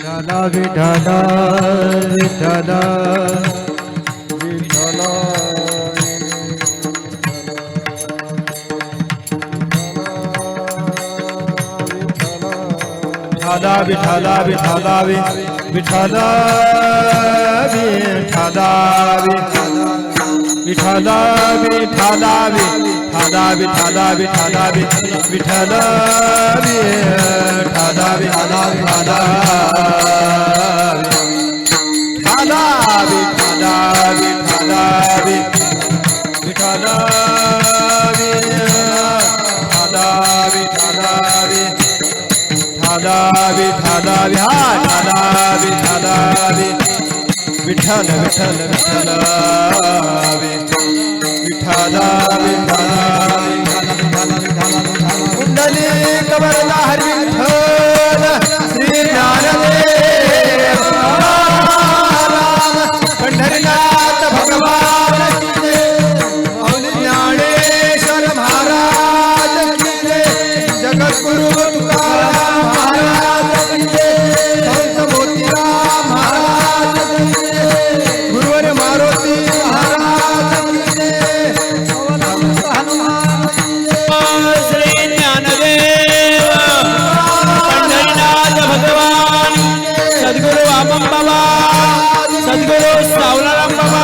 विठ्ठल विठ्ठल विठ्ठल विठ्ठल विठ्ठल विठ्ठल विठ्ठल विठ्ठल विठ्ठल विठ्ठल विठ्ठल विठ्ठल विठ्ठल विठ्ठल विठ्ठल विठ्ठल विठ्ठल विठ्ठल कुंडली कवरला हरी विठ्ठल श्री ज्ञानदेव पंढरीनाथ भगवान की जय मौली ज्ञानेश्वर महाराज की जय जगद्गुरु तुकाराम महाराज की जय संत मोतीराम महाराज की जय गुरुवर मारुती महाराज की जय श्री ज्ञानदेव पंढरीनाथ भगवान सद्गुरु वामन बाबा सद्गुरु सावलाराम बाबा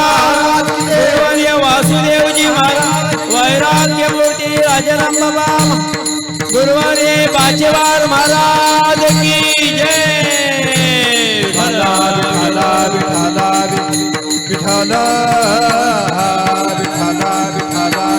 गुरुवर्य वासुदेवजी महाराज वैराग्य मूर्ती राजाराम बाबा गुरुवर्य बाचेवार महाराज की जय विठ्ठल विठ्ठल विठ्ठल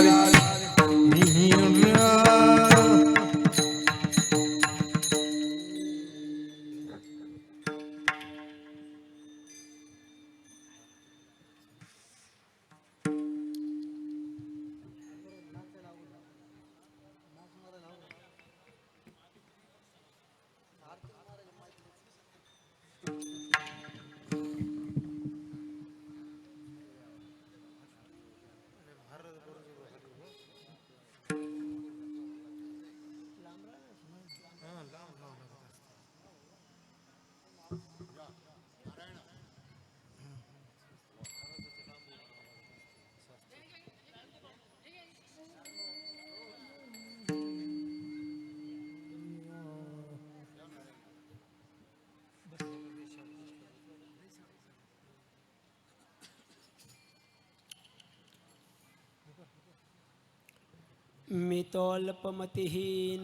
मी तो अल्पमतिहीन.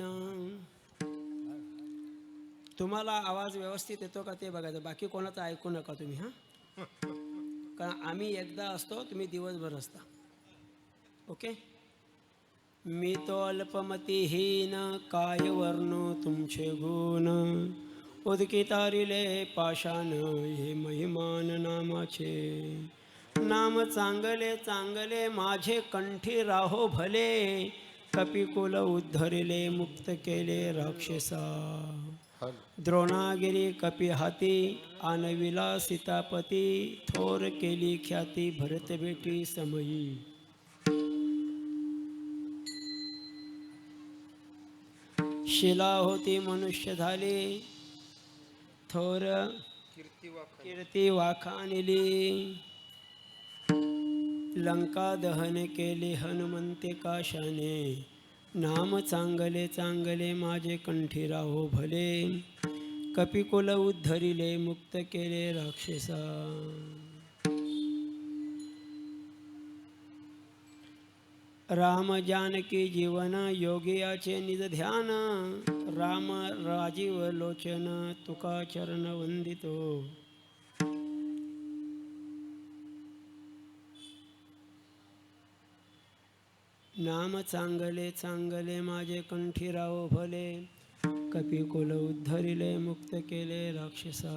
तुम्हाला आवाज व्यवस्थित येतो का ते बघायचं, बाकी कोणाचं ऐकू नका तुम्ही. हां, कारण आम्ही एकदा असतो, तुम्ही दिवसभर असता. ओके. मी तो अल्पमतिहीन, काय वर्ण तुमचे गुण, उदकी तारिले पाषाण, हे महिमान नामाचे. नाम चांगले चांगले माझे कंठी राहो भले, कपिकुल उद्धरिले मुक्त केले राक्षसा. द्रोणागिरी कपी हाती आणविला सीतापती, थोर केली ख्याती भरत बेटी समयी. शिला होती मनुष्य झाली, थोर कीर्ती वाखाणली. लंका दहन केले हनुमंते काशाने, नाम चांगले चांगले माझे कंठी राहो भले, कपिकुल उद्धरिले मुक्त केले राक्षसा. राम जानकी जीवन योगियाचे निज ध्यान, राम राजीव लोचन तुका चरण वंदितो. नाम चांगले चांगले माझे कंठी राहो भले, कपिकुल उद्धरिले मुक्त केले राक्षसा.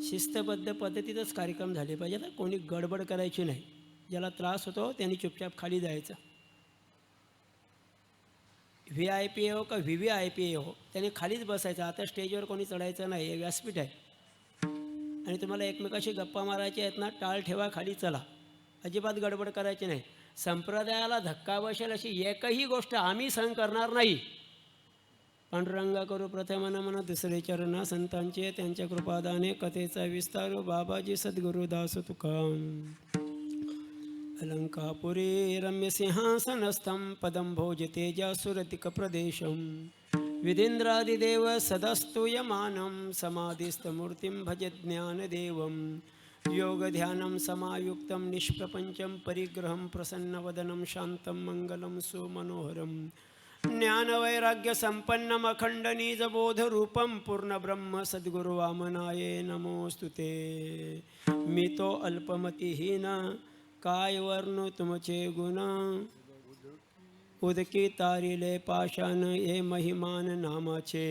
शिस्तबद्ध पद्धतीतच कार्यक्रम झाले पाहिजे. तर कोणी गडबड करायची नाही. ज्याला त्रास होतो त्यांनी चुपचाप खाली जायचं. VIP हो का VVIP हो, त्यांनी खालीच बसायचं. आता स्टेजवर कोणी चढायचं नाही, हे व्यासपीठ आहे. आणि तुम्हाला एकमेकाशी गप्पा मारायच्या आहेत ना, टाळ ठेवा, खाली चला. अजिबात गडबड करायची नाही. संप्रदायाला धक्का बसेल अशी एकही गोष्ट आम्ही सहन करणार नाही. पांडुरंगा करू प्रथम नमन दुसरे चरण संतांचे त्यांच्या कृपादाने कथेचा विस्तार बाबाजी सद्गुरु दास तुकाम अलंकापुरी रम्य सिंहासनस्थं पदं भोजतेजासुरतिकप्रदेशं विधीन्द्रादिदेव सदस्तूयमानं समाधिस्थमूर्तिं भज ज्ञानदेवं योगध्यानं समायुक्तं निष्प्रपञ्चं परिग्रहं प्रसन्नवदनं शान्तं मङ्गलं सुमनोहरं ज्ञानवैराग्यसम्पन्नम् अखण्डनीजबोधरूपं पूर्णब्रह्म सद्गुरुवामनाये नमोऽस्तु ते मी तो अल्पमतिहीन काय वर्णू तुमचे गुण उदकी तारिले पाषाण हे महिमान नामाचे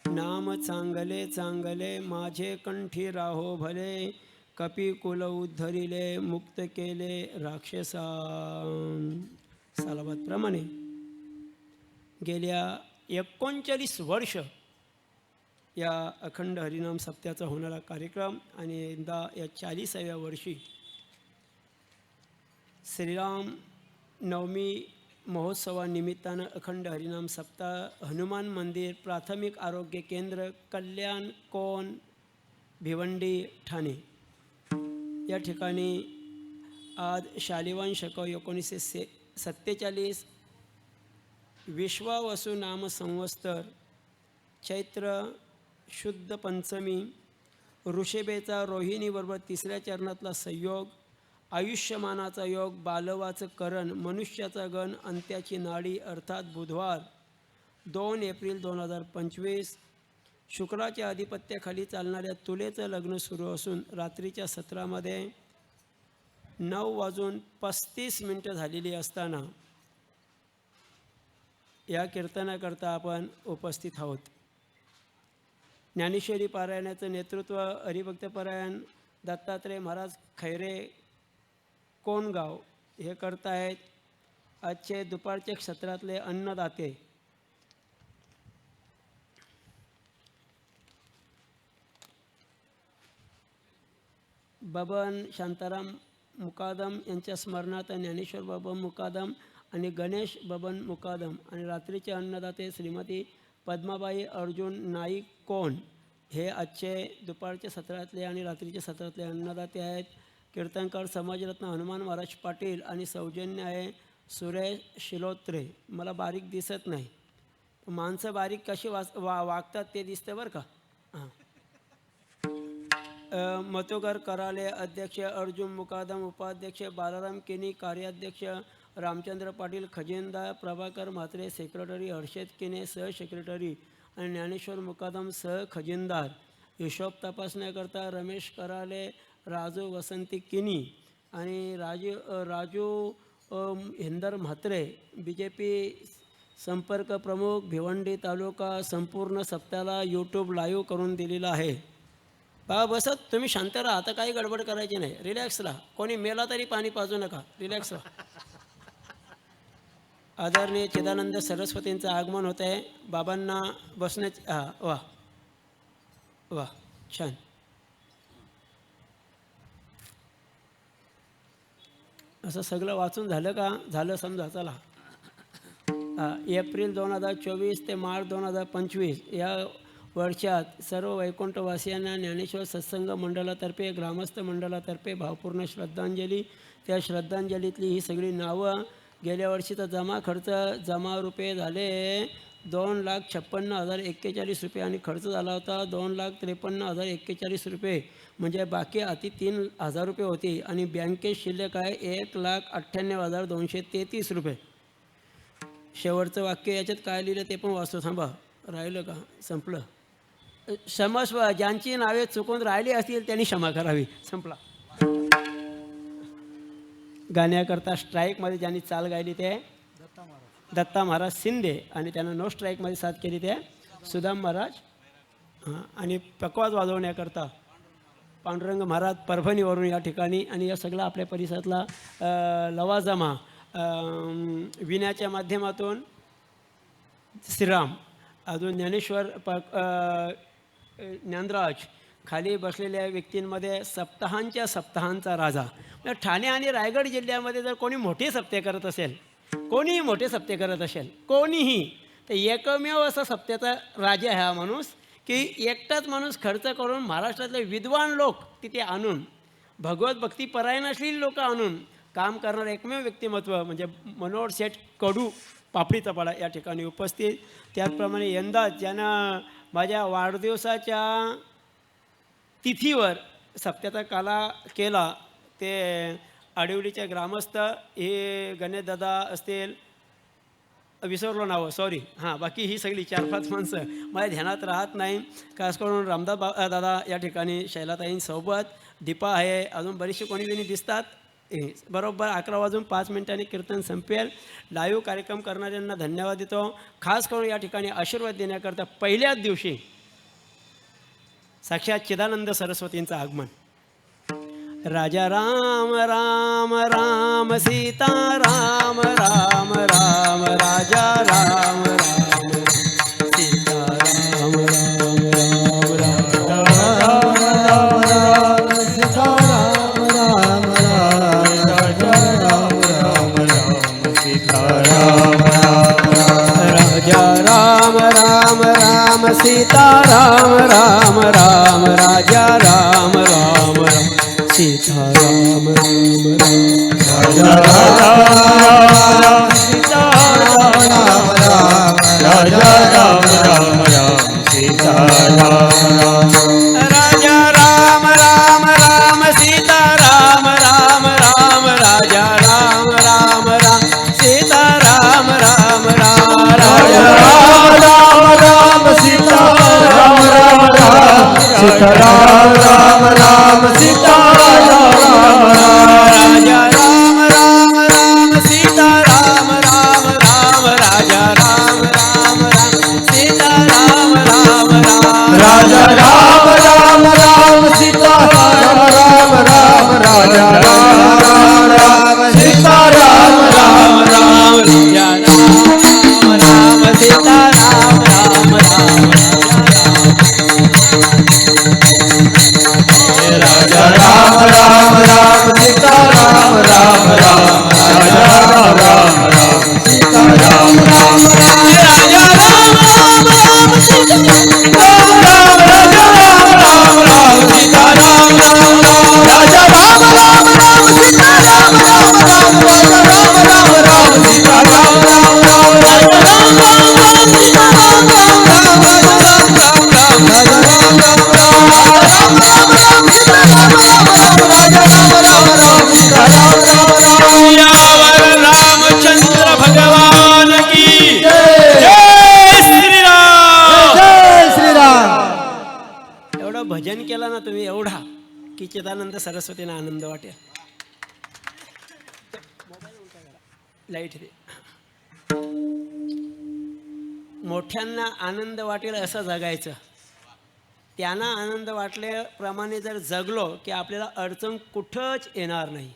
नाम चांगले चांगले माझे कंठी राहो भले कपिकुल उद्धरिले मुक्त केले राक्षसा सालाबादप्रमाणे गेल्या 39 वर्ष या अखंड हरिनाम सप्त्याचा होणारा कार्यक्रम आणि यंदा या 40व्या वर्षी श्रीराम नवमी महोत्सवानिमित्तानं अखंड हरिनाम सप्ताह हनुमान मंदिर प्राथमिक आरोग्य केंद्र कल्याण कोण भिवंडी ठाणे या ठिकाणी आज शालिवान शक 1947 विश्वावसु नाम संवत्सर चैत्र शुद्ध पंचमी ऋषभेचा रोहिणीबरोबर तिसऱ्या चरणातला संयोग आयुष्यमानाचा योग बालवाचं करण मनुष्याचा गण अंत्याची नाडी अर्थात बुधवार 2 एप्रिल 2025 शुक्राच्या आधिपत्याखाली चालणाऱ्या तुलेचं लग्न सुरू असून रात्रीच्या सत्रामध्ये 9:35 झालेली असताना या कीर्तनाकरता आपण उपस्थित आहोत. ज्ञानेश्वरी पारायणाचं नेतृत्व हरिभक्तपरायण दत्तात्रय महाराज खैरे कोणगाव हे करतायत. आजचे दुपारच्या सत्रातले अन्नदाते बबन शांताराम मुकादम यांच्या स्मरणार्थ ज्ञानेश्वर बबन मुकादम आणि गणेश बबन मुकादम आणि रात्रीचे अन्नदाते श्रीमती पद्माबाई अर्जुन नाईक कोण हे आजचे दुपारच्या सत्रातले आणि रात्रीच्या सत्रातले अन्नदाते आहेत. कीर्तनकार समाजरत्न हनुमान महाराज पाटील आणि सौजन्य आहे सुरेश शिलोत्रे. मला बारीक दिसत नाही, माणसं बारीक कशी वागतात ते दिसतं बरं का. हां मतोगर कराले अध्यक्ष अर्जुन मुकादम उपाध्यक्ष बालाराम केनी कार्याध्यक्ष रामचंद्र पाटील खजिनदार प्रभाकर म्हात्रे सेक्रेटरी हर्षद केने सह सेक्रेटरी आणि ज्ञानेश्वर मुकादम सह खजिनदार. हिशोब तपासण्याकरता रमेश कराले राजू वसंती किनी आणि राजू हिंदर म्हात्रे BJP संपर्क प्रमुख भिवंडी तालुका संपूर्ण सप्त्याला यूट्यूब लाईव्ह करून दिलेला आहे. बाबा बसत तुम्ही शांत राहा, आता काही गडबड करायची नाही, रिलॅक्स राहा. कोणी मेला तरी पाणी पाजू नका, रिलॅक्स राहा. आदरणीय चिदानंद सरस्वतींचं आगमन होत आहे. बाबांना बसण्याची वा वा छान. असं सगळं वाचून झालं का? झालं समजा. चला एप्रिल 2024 ते मार्च 2025 या वर्षात सर्व वैकुंठवासियांना ज्ञानेश्वर सत्संग मंडळातर्फे ग्रामस्थ मंडळातर्फे भावपूर्ण श्रद्धांजली. त्या श्रद्धांजलीतली ही सगळी नावं. गेल्या वर्षीचा जमा खर्च जमा रुपये झाले 2,56,041 रुपये आणि खर्च झाला होता 2,53,041 रुपये. म्हणजे बाकी अति 3,000 रुपये होती आणि बँकेत शिल्लक आहे 1,98,233 रुपये. शेवटचं वाक्य याच्यात काय लिहिलं ते पण वाचतो. थांबा, राहिलं का? संपलं. क्षमस्व. ज्यांची नावे चुकून राहिली असतील त्यांनी क्षमा करावी. संपला. गाण्याकरता स्ट्राईकमध्ये ज्यांनी चाल गायली ते दत्ता महाराज शिंदे आणि त्यांना नो स्ट्राईकमध्ये साथ केली ते सुदाम महाराज. आणि पकवाज वाजवण्याकरता पांडुरंग महाराज परभणीवरून या ठिकाणी. आणि या सगळा आपल्या परिसरातला लवाजमा विण्याच्या माध्यमातून श्रीराम अजून ज्ञानेश्वर ज्ञानराज खाली बसलेल्या व्यक्तींमध्ये सप्ताहांचा राजा. म्हणजे ठाणे आणि रायगड जिल्ह्यामध्ये जर कोणी मोठे सप्ते करत असेल, कोणीही मोठे सप्ते करत असेल, कोणीही तर एकमेव असा सप्त्याचा राजा आहे हा माणूस की एकटाच माणूस खर्च करून महाराष्ट्रातले विद्वान लोक तिथे आणून भगवत भक्ती परायण असलेली लोक आणून काम करणारं एकमेव व्यक्तिमत्व म्हणजे मनोहर शेठ कडू पापडीचा पाडा या ठिकाणी उपस्थित. त्याचप्रमाणे यंदा ज्यानं माझ्या वाढदिवसाच्या तिथीवर सप्त्याचा काला केला ते आडिवलीचे ग्रामस्थ हे गणेशदादा असतील, विसरलो नावं सॉरी, हां बाकी ही सगळी 4-5 माणसं माझ्या ध्यानात राहत नाही. खास करून रामदास दादा या ठिकाणी, शैलाताईंसोबत दीपा आहे, अजून बरीचशी कोणी दिसतात. बरोबर 11:05 कीर्तन संपेल. लाईव्ह कार्यक्रम करणाऱ्यांना धन्यवाद देतो. खास करून या ठिकाणी आशीर्वाद देण्याकरता पहिल्याच दिवशी साक्षात चिदानंद सरस्वतींचं आगमन. राजा राम राम राम सीता राम राम राम राजा राम राम सीता राम राम राम राजा राम राम राम सीता राम राम राम राजा राम राम राम सीता राम राम राजा राम राम राम सीता राम राम राम राजा राम राम राम सीता राम राम राम राजा राम राम सीता राम राम राम राजा राम राम राम सीता राम राम राजा राम राम राम सीता राम राम राम राजा राम राम राम सीता राम राम राम राजा राम राम राम सीता राम राम राम सीता राम राम राम सीता राजा राम राम राम सीता राम राम राम राजा राम राम राम सीता राम राम राम राजा राम राम राम सीता राम राम राम राजा राम राम राम सीता राम राम राम राजा राम राम सीता राम राम राम राजा राम राम राम सीता राम राम राम राजा राम राम राम सीता राम राम राजा राम राम राम सीता राम राम राजा राम राम राम सीता राम राम राजा राम राम राम सीता राम राम राम राजा राम राम राम सीता राम राम राम राजा राम राम राम सीता राम राम राम राजा राम राम राम राजा राम राम राम राम राम राम सीता राम राम राम राजा राम राम राम सीता राम राम राम. यावर रामचंद्र भगवान की जय श्रीराम. जय श्रीराम. एवढं भजन केलं ना तुम्ही एवढा की चिदानंद सरस्वतींना आनंद वाटेल. लाईट दे. मोठ्यांना आनंद वाटेल असं जगायचं. त्यांना आनंद वाटल्याप्रमाणे जर जगलो की आपल्याला अडचण कुठंच येणार नाही.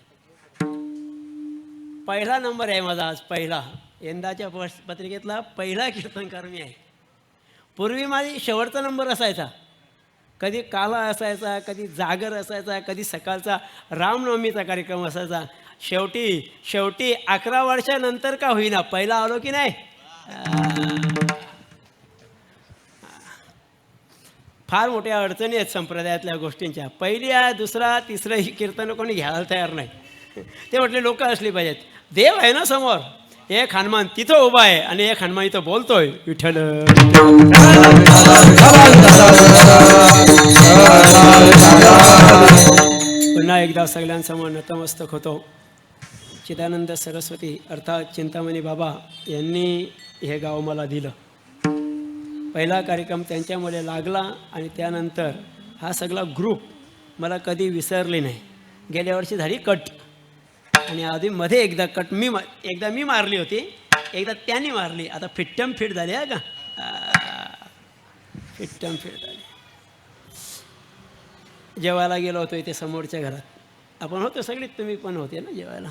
पहिला नंबर आहे माझा आज, पहिला यंदाच्या पत्रिकेतला पहिला कीर्तनकार मी आहे. पूर्वी माझी शेवटचा नंबर असायचा. कधी काला असायचा, कधी जागर असायचा, कधी सकाळचा रामनवमीचा कार्यक्रम असायचा. शेवटी 11 वर्षानंतर का होईना पहिला आलो की नाही. फार मोठ्या अडचणी आहेत संप्रदायातल्या गोष्टींच्या. पहिली आहे, दुसरा तिसरं ही कीर्तन कोणी घ्यायला तयार नाही. ते म्हटले लोक असली पाहिजेत. देव आहे ना समोर, एक हनुमान तिथं उभा आहे आणि एक हनुमान इथं बोलतोय विठ्ठल. पुन्हा एकदा सगळ्यांसमोर नतमस्तक होतो. चिदानंद सरस्वती अर्थात चिंतामणी बाबा यांनी हे गाव मला दिलं. पहिला कार्यक्रम त्यांच्यामुळे लागला आणि त्यानंतर हा सगळा ग्रुप मला कधी विसरले नाही. गेल्या वर्षी झाली कट आणि आधी मध्ये एकदा कट एकदा मी मारली होती, एकदा त्यांनी मारली. आता फिट्टम फिट झाली आहे का, फिट्टम फिट झाली. जेवायला गेलो होतो इथे समोरच्या घरात, आपण होतो सगळीच, तुम्ही पण होते ना जेवायला.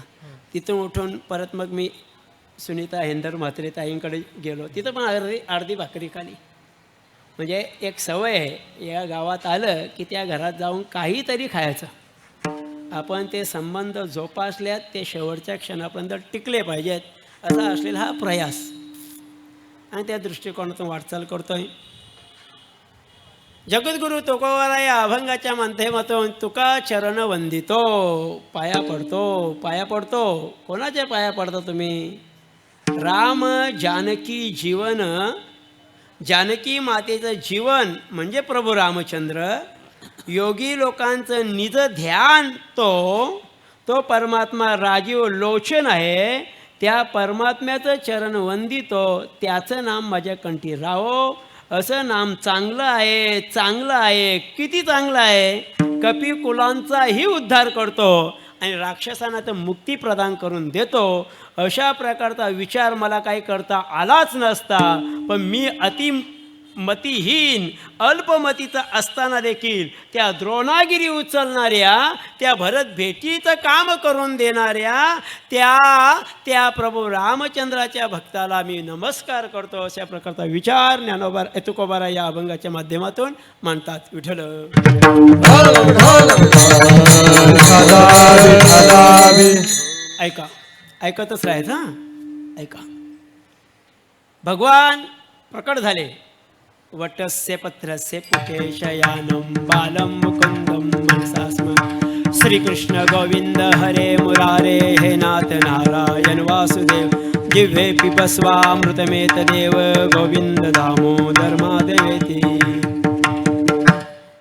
तिथून उठून परत मग मी सुनीता हेंदर म्हात्रे ताईंकडे गेलो. तिथं पण अर्धी भाकरी खाली. म्हणजे एक सवय आहे, या गावात आलं की त्या घरात जाऊन काहीतरी खायचं. आपण ते संबंध जोपासल्यात ते शेवटच्या क्षणापर्यंत टिकले पाहिजेत असा असलेला हा प्रयास. आणि त्या दृष्टिकोनातून वाटचाल करतोय. जगद्गुरु तुकोबाराया अभंगाच्या माध्यमातून तुका चरण वंदितो, पाया पडतो. पाया पडतो कोणाच्या पाया पडता तुम्ही? राम जानकी जीवन, जानकी मातेचं जीवन म्हणजे प्रभू रामचंद्र. योगी लोकांचं निज ध्यान तो परमात्मा राजीव लोचन आहे. त्या परमात्म्याचं चरण वंदितो, त्याचं नाम माझ्या कंठी राहो. असं नाम चांगलं आहे, चांगलं आहे, किती चांगलं आहे. कपी कुलांचाही उद्धार करतो आणि राक्षसांना तर मुक्ती प्रदान करून देतो. अशा प्रकारचा विचार मला काही करता आलाच नसता. पण मी मतिहीन अल्पमतीचा असताना देखील त्या द्रोणागिरी उचलणाऱ्या, त्या भरत भेटीचं काम करून देणाऱ्या त्या प्रभू रामचंद्राच्या भक्ताला मी नमस्कार करतो. अशा प्रकारचा विचार ज्ञानोबा तुकोबाराय या अभंगाच्या माध्यमातून मांडतात. विठ्ठल ऐका, ऐकतच राहायचं हां. ऐका, भगवान प्रकट झाले. वटस्य पत्रस्य पुकेशयानं बालं मुकुन्दं मनसा स्म. श्रीकृष्ण गोविंद हरे मुरारे, हे नाथ नारायण वासुदेव. जिह्वे पिबस्वामृतमेतदेव, गोविंद दामोदर माधवेति.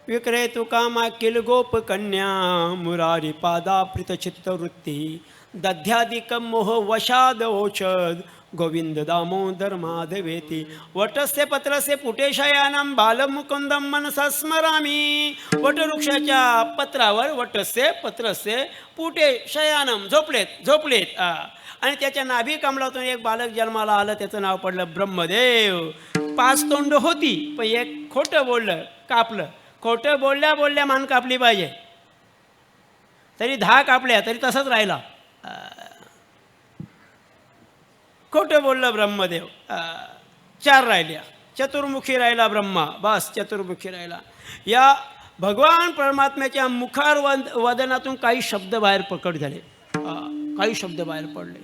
विक्रेतु कामा किल गोपकन्या, मुरारी पादाप्रित चित्तवृत्ती. दध्यादिकं मोह वशाद ओषध, गोविंद दामोदर माधवेति. वटस्य पत्रस्य पुटेशयानं बालं मुकुंदं मनसा स्मरामि. वटवृक्षाच्या पत्रावर वटस्य पत्रस्य पुटेशयानं झोपलेत आणि त्याच्या नाभी कमलातून एक बालक जन्माला आलं. त्याचं नाव पडलं ब्रह्मदेव. 5 तोंड होती, पण एक खोटं बोललं, कापलं. खोटं बोलल्या मान कापली पाहिजे, तरी 10 कापल्या तरी तसंच राहिला. खोटं बोललं ब्रह्मदेव, 4 राहिल्या. चतुर्मुखी राहिला ब्रह्मा, बस चतुर्मुखी राहिला. या भगवान परमात्म्याच्या मुखार वदनातून काही शब्द बाहेर प्रकट झाले, काही शब्द बाहेर पडले.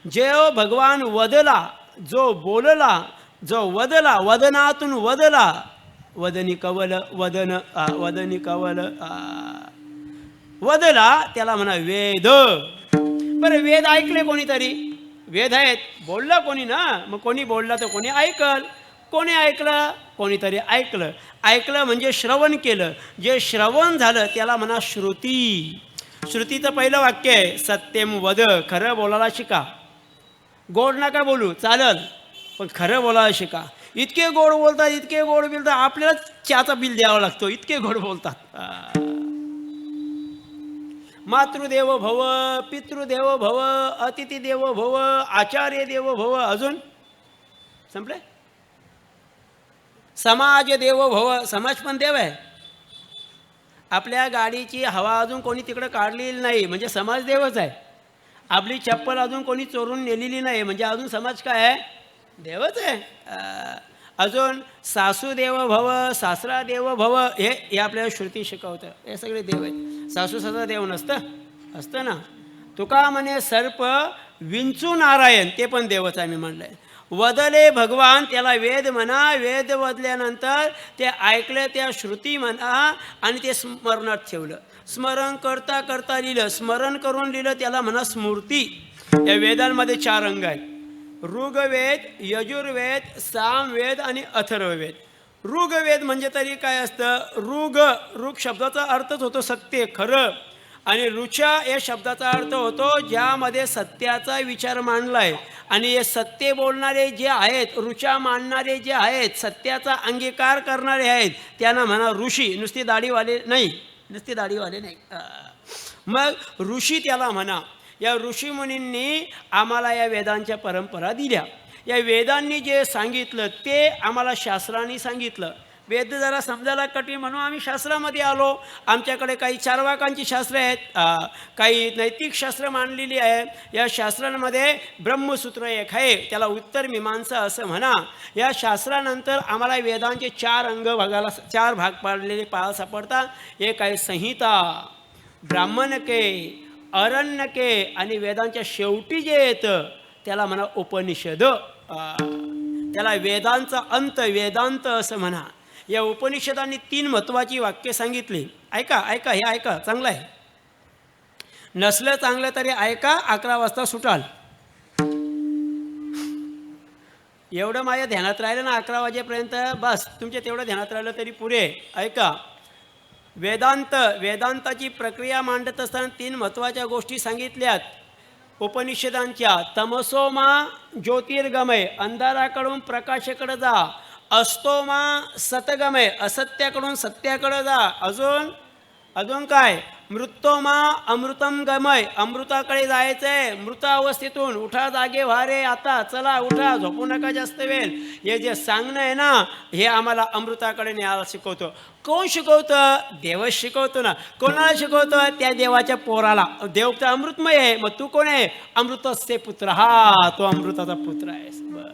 जो भगवान वदला, जो बोलला, जो वदला, वदनातून वदला. वदनी कवल वदन, वदनी कवल वदला, त्याला म्हणा वेद. बरं, वेद ऐकले कोणीतरी? वेद आहेत, बोललं कोणी ना. मग कोणी बोललं तर कोणी ऐकल. कोणी ऐकलं? कोणीतरी ऐकलं. ऐकलं म्हणजे श्रवण केलं. जे श्रवण झालं त्याला म्हणा श्रुती. श्रुतीचं पहिलं वाक्य आहे सत्यम वद. खरं बोलायला शिका. गोड नका बोलू, चालल, पण खरं बोलायला शिका. इतके गोड बोलतात, इतके गोड बोलतात, आपल्याला चहाचा बिल द्यावा लागतो, इतके गोड बोलतात. मातृदेव भव, पितृदेव भव, अतिथी देव भव, आचार्य देव भव. अजून संपले? समाज देव भव. समाज पण देव आहे. आपल्या गाडीची हवा अजून कोणी तिकडे काढलेली नाही म्हणजे समाज देवच आहे. आपली चप्पल अजून कोणी चोरून नेलेली नाही म्हणजे अजून समाज काय आहे? देवच आहे. अजून सासू देव भव, सासरा देव भव, हे आपल्याला श्रुती शिकवतं. हे सगळे देव आहेत. सासू सासरा देव असतं ना. तुका म्हणे सर्प विंचू नारायण, ते पण देवच आहे. मी म्हणलंय वदले भगवान, त्याला वेद म्हणा. वेद वदल्यानंतर ते ऐकलं, त्या श्रुती म्हणा, आणि ते स्मरणात ठेवलं. स्मरण करता करता लिहिलं, स्मरण करून लिहिलं, त्याला म्हणा स्मृती. या वेदांमध्ये 4 अंग आहेत: ऋग्वेद, यजुर्वेद, सामवेद आणि अथर्ववेद. ऋग्वेद म्हणजे तरी काय असतं? ऋग शब्दाचा अर्थच होतो सत्य, खरं. आणि ऋचा या शब्दाचा अर्थ होतो ज्यामध्ये सत्याचा विचार मांडला आहे. आणि हे सत्य बोलणारे जे आहेत, ऋचा मांडणारे जे आहेत, सत्याचा अंगीकार करणारे आहेत, त्यांना म्हणा ऋषी. नुसती दाढीवाले नाही. मग ऋषी त्याला म्हणा. या ऋषीमुनींनी आम्हाला या वेदांच्या परंपरा दिल्या. या वेदांनी जे सांगितलं ते आम्हाला शास्त्रांनी सांगितलं. वेद जरा समजायला कठीण म्हणून आम्ही शास्त्रामध्ये आलो. आमच्याकडे काही चार्वाकांची शास्त्रे आहेत, काही नैतिक शास्त्र मांडलेली आहे. या शास्त्रांमध्ये ब्रह्मसूत्र एक आहे, त्याला उत्तर मीमांसा असं म्हणा. या शास्त्रानंतर आम्हाला वेदांचे 4 अंग भागाला 4 भाग पाडलेले पाहायला सापडतात. एक आहे संहिता, ब्राह्मणके, अरण्यके, आणि वेदांच्या शेवटी जे येतं त्याला म्हणा उपनिषद. त्याला वेदांचा अंत वेदांत असं म्हणा. या उपनिषदांनी 3 महत्त्वाची वाक्य सांगितली. ऐका ऐका, हे ऐका, चांगलं आहे. नसलं चांगलं तरी ऐका, 11 वाजता सुटाल. एवढं माझ्या ध्यानात राहिलं ना 11 वाजेपर्यंत, बस तुमच्या तेवढं ध्यानात राहिलं तरी पुरे. ऐका, वेदांताची प्रक्रिया मांडत असताना 3 महत्त्वाच्या गोष्टी सांगितल्यात उपनिषदांच्या. तमसोमा ज्योतिर्गमय, अंधाराकडून प्रकाशाकडे जा. अस्तोमा सतगमय, असत्याकडून सत्याकडे जा. अजून काय? मृत्योमा अमृतम गमय, अमृताकडे जायचंय. मृत अवस्थेतून उठा, जागे व्हा रे आता, चला उठा, झोपू नका जास्त वेळ. हे जे सांगणं आहे ना, हे आम्हाला अमृताकडे न्यायला शिकवतो. कोण शिकवतं? देवच शिकवतो ना. कोणाला शिकवतं? त्या देवाच्या पोराला. देव तर अमृतमय आहे, मग तू कोण आहे? अमृतस्य पुत्र. हा, तो अमृताचा पुत्र आहेस. बरं.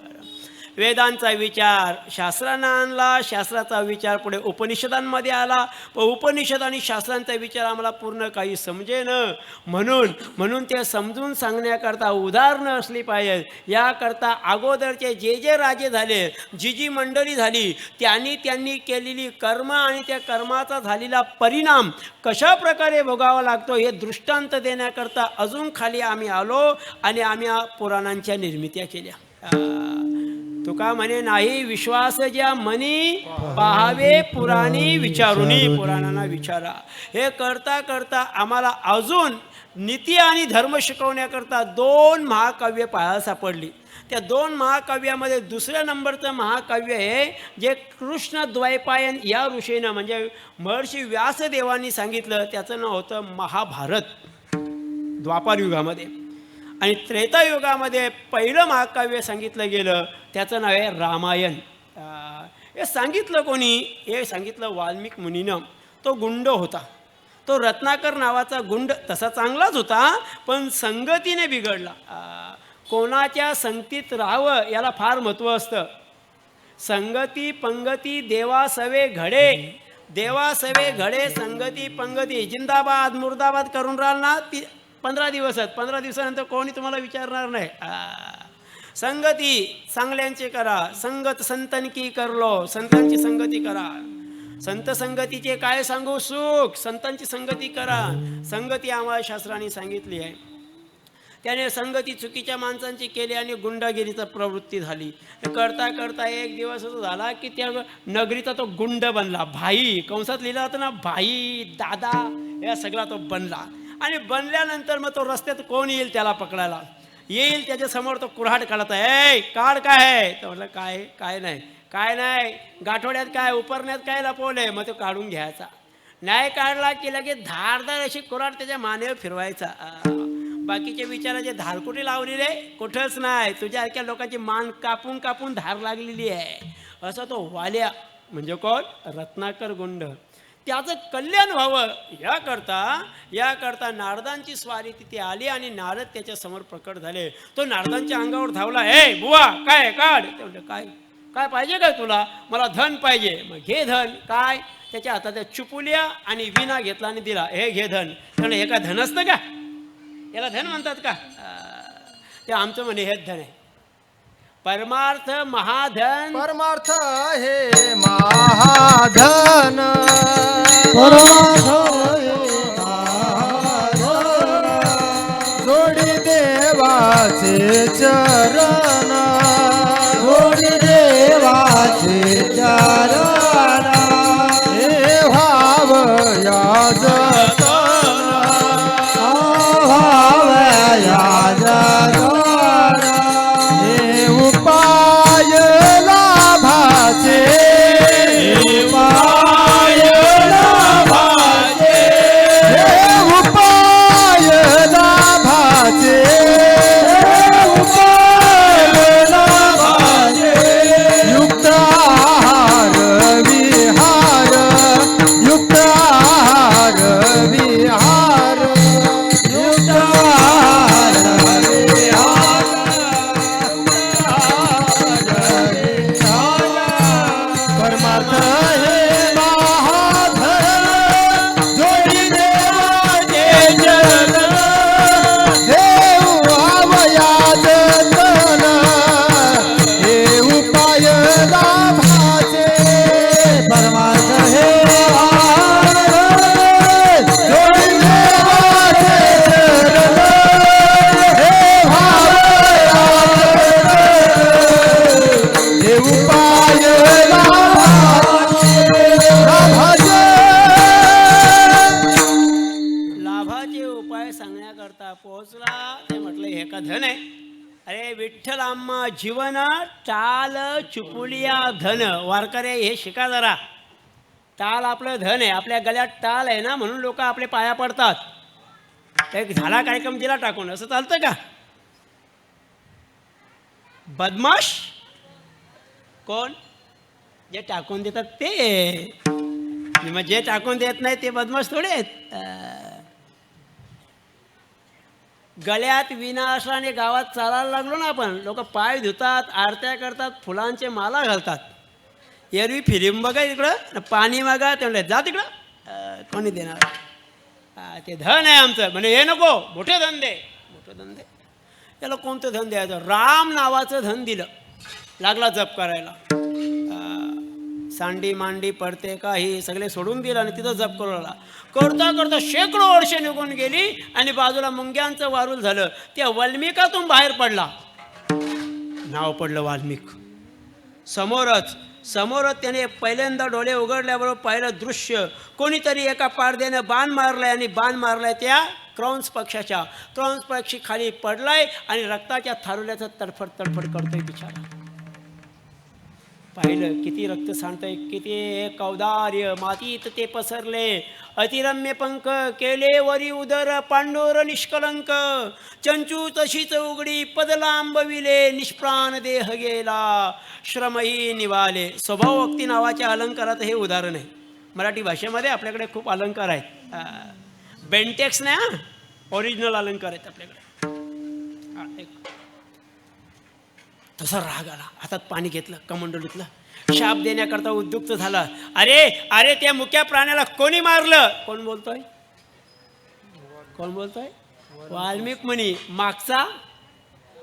वेदांचा विचार शास्त्रांना आणला, शास्त्राचा विचार पुढे उपनिषदांमध्ये आला. पण उपनिषद आणि शास्त्रांचा विचार आम्हाला पूर्ण काही समजेन. म्हणून ते समजून सांगण्याकरता उदाहरणं असली पाहिजेत. याकरता अगोदरचे जे राजे झाले, जी मंडळी झाली, त्यांनी केलेली कर्म आणि त्या कर्माचा झालेला परिणाम कशा प्रकारे भोगावा लागतो हे दृष्टांत देण्याकरता अजून खाली आम्ही आलो आणि आम्ही पुराणांच्या निर्मित्या केल्या. तुका म्हणे नाही विश्वास ज्या मनी पाहावे पुराणी विचारुनी. पुराणांना विचारा. हे करता करता आम्हाला अजून नीती आणि धर्म शिकवण्याकरता 2 महाकाव्य पाहायला सापडली. त्या 2 महाकाव्यामध्ये दुसऱ्या नंबरचं महाकाव्य आहे जे कृष्ण द्वैपायन या ऋषीनं म्हणजे महर्षी व्यासदेवांनी सांगितलं. त्याचं नाव होतं महाभारत द्वापार युगामध्ये. आणि त्रेतायुगामध्ये पहिलं महाकाव्य सांगितलं गेलं, त्याचं नाव आहे रामायण. हे सांगितलं कोणी? हे सांगितलं वाल्मिक मुनीनं. तो गुंड होता. तो रत्नाकर नावाचा गुंड तसा चांगलाच होता, पण संगतीने बिघडला. कोणाच्या संगतीत राहावं याला फार महत्त्व असतं. संगती पंगती देवा सवे घडे, देवा सवे घडे संगती पंगती. जिंदाबाद मुर्दाबाद करून राहाल ना, 15 दिवसात 15 दिवसानंतर कोणी तुम्हाला विचारणार नाही. संगती चांगल्यांचे करा. संगत संतन की करलो, संतांची संगती करा. संत संगतीचे काय सांगू सुख, संतांची संगती करा. संगती आम्हाला शास्त्राने सांगितली आहे. त्याने संगती चुकीच्या माणसांची केली आणि गुंडागिरीचा प्रवृत्ती झाली. करता करता एक दिवस असं झाला की त्या नगरीचा तो गुंड बनला. भाई कंसात लिहिला होता ना, भाई दादा या सगळा तो बनला. आणि बनल्यानंतर मग तो रस्त्यात कोण येईल त्याला पकडायला येईल, त्याच्यासमोर तो कुऱ्हाड काढत आहे. काढ काय आहे? तर म्हटलं काय नाही, गाठोड्यात काय उपरण्यात काय लपवलंय. मग तो काढून घ्यायचा. नाही काढला की लगेच धारदार अशी कुऱ्हाड त्याच्या मानेवर फिरवायचा. बाकीचे विचाराचे धार कुठे लावलेली आहे? कुठंच नाही. तुझ्यासारख्या लोकांची मान कापून कापून धार लागलेली आहे. असा तो वाल्या म्हणजे कोण? रत्नाकर गुंड. त्याचं कल्याण व्हावं याकरता नारदांची स्वारी तिथे आली आणि नारद त्याच्यासमोर प्रकट झाले. तो नारदांच्या अंगावर धावला. हे बुवा काय काढ? ते म्हणलं काय पाहिजे काय तुला? मला धन पाहिजे. मग घे धन. काय? त्याच्या हातात चुपुल्या आणि विना घेतला आणि दिला. हे घे धन. त्याला हे काय धन असतं का? याला धन म्हणतात का? ते आमचं म्हणे हेच धन आहे. परमार्थ महाधन, परमार्थ हे महाधन, परमार्थ हे महाधन, जोडी देवाचे चरण, जोडी देवाचे चरण, हे भाव या जतन, भाव या जतन, उपाय लाभाचे, उपाय लाभाचे, उपाय लाभाचे, उपाय लाभाचे, युक्त आहार विहार, युक्त आहार विहार, पोहोचला ते म्हटलं हे का धन आहे. अरे विठ्ठल आम्हा जीवन टाल चुपुलिया धन. वारकरे हे शिका जरा. टाल आपलं धन आहे. आपल्या गळ्यात टाल आहे ना, म्हणून लोक आपले पाया पडतात. एक झाला कार्यक्रम दिला टाकून, असं चालतं का? बदमाश कोण? जे टाकून देतात ते. मग जे टाकून देत नाही ते बदमाश थोडे आहेत. गळ्यात विना असल्याने गावात चालायला लागलो ना आपण, लोक पाय धुतात, आरत्या करतात, फुलांचे माला घालतात. एरवी फिल्म बघा इकडं, पाणी मागा तेवढे जा तिकडं, कोणी देणार? ते धन आहे आमचं. म्हणजे हे नको, मोठे धन दे, मोठे धन दे. त्याला कोणतं धन द्यायचं? राम नावाचं धन दिलं, लागला जप करायला. सांडी मांडी पडते का हे सगळे सोडून दिलं आणि तिथं जप करू लागला. करता करता शेकडो वर्षे निघून गेली आणि बाजूला मुंग्यांचं वारूल झालं. त्या वाल्मिकातून बाहेर पडला. नाव पडलं वाल्मिक. समोरच त्याने पहिल्यांदा डोळे उघडल्याबरोबर पाहिलं दृश्य. कोणीतरी एका पारद्यानं बाण मारलाय आणि बाण मारलाय त्या क्रौंस पक्षाच्या. क्रौंस पक्षी खाली पडलाय आणि रक्ताच्या थारोल्याचं तडफड करतोय बिचारा. पाहिलं किती रक्त सांडतंय, किती कौदार्य मातीत ते पसरले. अतिरम्य पंख केले वरी उदर पांडुर निष्कलंक. चंचू तशीच उघडी पदलांबविले निष्प्राण देह गेला श्रमही निवाले. स्वभावोक्ती नावाच्या अलंकारात हे उदाहरण आहे. मराठी भाषेमध्ये आपल्याकडे खूप अलंकार आहेत. बेंटेक्स नाही, ओरिजिनल अलंकार आहेत आपल्याकडे. तसा राग आला, हातात पाणी घेतलं, कमंडलूतलं, शाप देण्याकरता उद्युक्त झाला. अरे त्या मुक्या प्राण्याला कोणी मारलं? कोण बोलतोय? वाल्मिक म्हणी. मागचा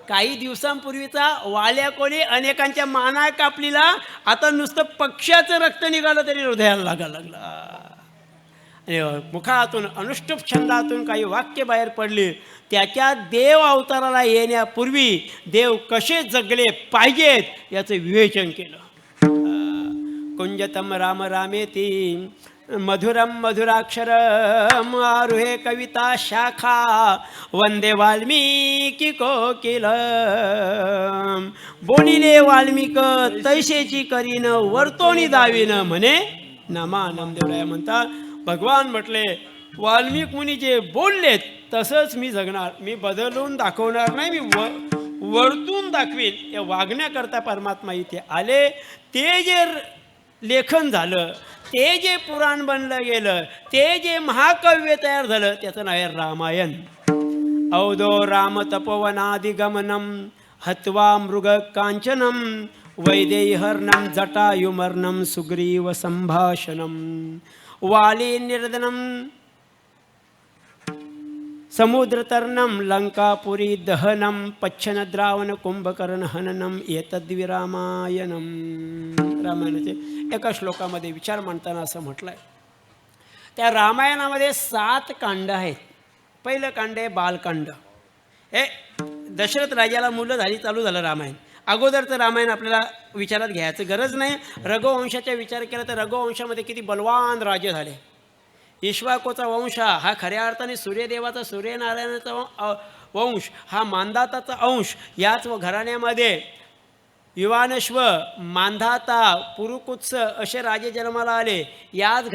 काही दिवसांपूर्वीचा वाल्या कोणी अनेकांच्या माना कापलीला, आता नुसतं पक्ष्याचं रक्त निघालं तरी हृदयाला लागायला लागला. मुखातून अनुष्टुप छंदातून काही वाक्य बाहेर पडली. त्याच्या देव अवताराला येण्यापूर्वी देव कसे जगले पाहिजेत याचं विवेचन केलं. कुंजतम राम रामेती मधुरम मधुराक्षरम आरुहे कविता शाखा वंदे वाल्मिकी कोकिल. बोलिले वाल्मिक तैसेची करीन वर्तोनी दावीन म्हणे नमा. नामदेवराय म्हणतात भगवान म्हटले वाल्मिक मुनी जे बोललेत तसंच मी जगणार. मी बदलून दाखवणार नाही, मी वर्तून दाखवीन. या वागण्याकरता परमात्मा इथे आले. ते जे लेखन झालं, ते जे पुराण बनलं गेलं, ते जे महाकाव्य तयार झालं, त्याचं नाव आहे रामायण. औदो राम तपोवनादिगमनम हत्वा मृग कांचनम वैदेहर्णम जटायुमर्णम सुग्रीव संभाषणम वाली निर्दनम समुद्रतरणम लंकापुरी दहनम पच्छन द्रावण कुंभकर्ण हननम एतद्विरामायणम. रामायणाचे एका श्लोकामध्ये विचार मांडताना असं म्हटलंय. त्या रामायणामध्ये 7 कांड आहेत. पहिलं कांड आहे बालकांड. हे दशरथ राजाला मुलं झाली, चालू झालं रामायण. अगोदरचं रामायण आपल्याला विचारात घ्यायचं गरज नाही. रघुवंशाचा विचार केला तर रघुवंशामध्ये किती बलवान राजे झाले. इक्ष्वाकूचा वंश हा खऱ्या अर्थाने सूर्यदेवाचा, सूर्यनारायणाचा वंश हा मांधाताचा अंश. याच घराण्यामध्ये युवानश्व, मांधाता, पुरुकुत्स असे राजे जन्माला आले. याच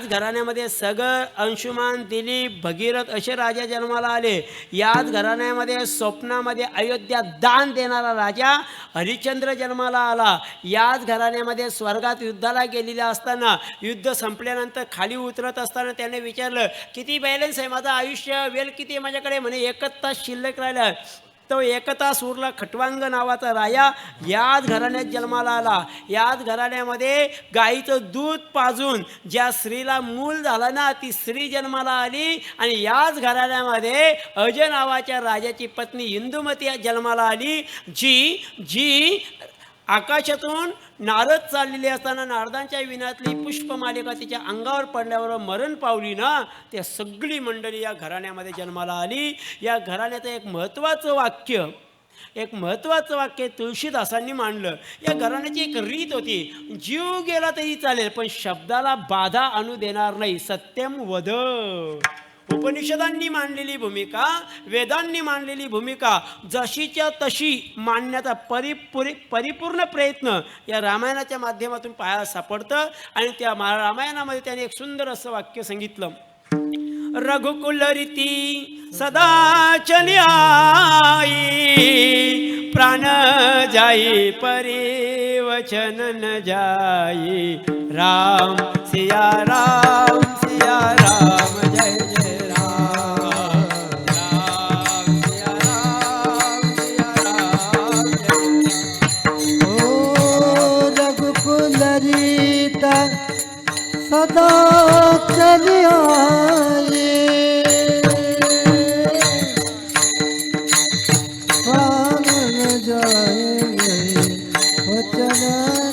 घराण्यामध्ये सगर, अंशुमान, दिलीप, भगीरथ असे राजा जन्माला आले. याच घराण्यामध्ये स्वप्नामध्ये अयोध्या दान देणारा राजा हरिश्चंद्र जन्माला आला. याच घराण्यामध्ये स्वर्गात युद्धाला गेलेला असताना, युद्ध संपल्यानंतर खाली उतरत असताना त्याने विचारलं किती बॅलन्स आहे माझं आयुष्य, वेळ किती आहे माझ्याकडे? म्हणे 1 तास शिल्लक राहिला. तो 1 तास उरला. खटवांग नावाचा राजा याच घराण्यात जन्माला आला. याच घराण्यामध्ये गाईचं दूध पाजून ज्या स्त्रीला मूल झालं ना, ती स्त्री जन्माला आली. आणि याच घराण्यामध्ये अजय नावाच्या राजाची पत्नी इंदुमती जन्माला आली, जी आकाशातून नारद चाललेले असताना नारदांच्या विनातली पुष्पमालिका तिच्या अंगावर पडल्यावर मरण पावली ना. त्या सगळी मंडळी या घराण्यामध्ये जन्माला आली. या घराण्याचं एक महत्त्वाचं वाक्य तुळशीदासांनी मांडलं. या घराण्याची एक रीत होती, जीव गेला तरी चालेल पण शब्दाला बाधा आणू देणार नाही. सत्यम वद, उपनिषदांनी मांडलेली भूमिका, वेदांनी मांडलेली भूमिका जशीच्या तशी मांडण्याचा परिपूर्ण प्रयत्न या रामायणाच्या माध्यमातून पाहायला सापडतं. आणि त्या रामायणामध्ये त्याने एक सुंदर असं वाक्य सांगितलं, रघुकुल रीती सदा चली आई, प्राण जाई परिवचन न जाई, राम सिया राम सिया राम, जय जय राम, राम सिया राम सिया राम, जय ओ रघुकुल रीता सदा चली आई, प्राण न जाए वचन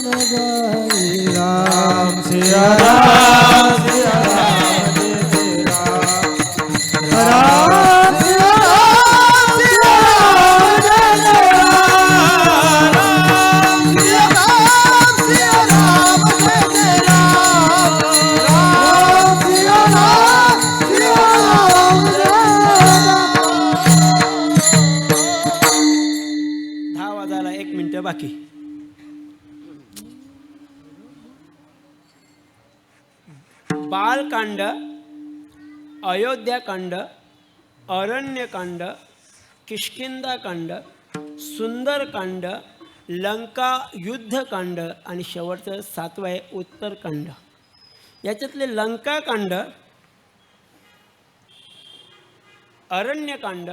न जाए, राम सिया राम सिया राम, जय जय राम, राम सिया राम सिया राम, जय जय राम, राम सिया राम सिया राम, जय जय राम, राम सिया राम सिया राम, जय राम. 10 वाजायला 1 मिनिट बाकी. बालकांड, अयोध्याकांड, अरण्यकांड, किष्किंधाकांड, सुंदरकांड, लंका युद्धकांड आणि शेवटचं 7वं आहे उत्तरकांड. याच्यातले लंकाकांड, अरण्यकांड